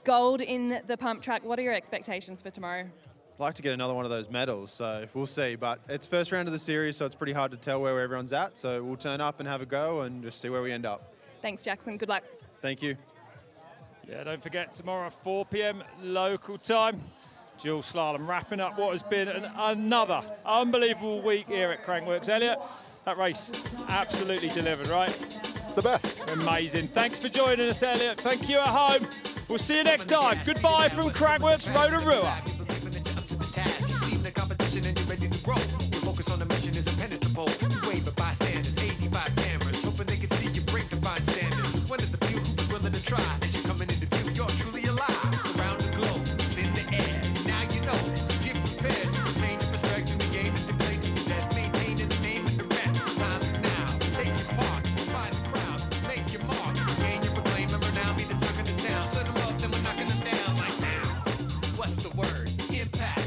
S5: Gold in the pump track. What are your expectations for tomorrow?
S4: I'd like to get another one of those medals, so we'll see. But it's first round of the series, so it's pretty hard to tell where everyone's at. So we'll turn up and have a go and just see where we end up.
S5: Thanks, Jackson. Good luck.
S4: Thank you.
S1: Yeah, don't forget, tomorrow 4 p.m. local time. Dual Slalom wrapping up what has been another unbelievable week here at Crankworx. Elliot, that race absolutely delivered, right?
S2: The best.
S1: Amazing. Thanks for joining us, Elliot. Thank you at home. We'll see you next time. Goodbye from Crankworx Rotorua. Focus on the mission is impenetrable. Wave of bystanders, 85 cameras, hoping they can see you break divine standards. One of the few who was willing to try. As you're coming into view, you're truly alive. Around the globe, it's in the air. Now you know, so get prepared to retain your respect in the game and declare to the death. Maintaining the name and the rep. Time is now. Take your part, find the crowd, make your mark. Gain your proclaim and renown, be the talk of the town. Set them up, then we're knocking them down like now. What's the word? Impact.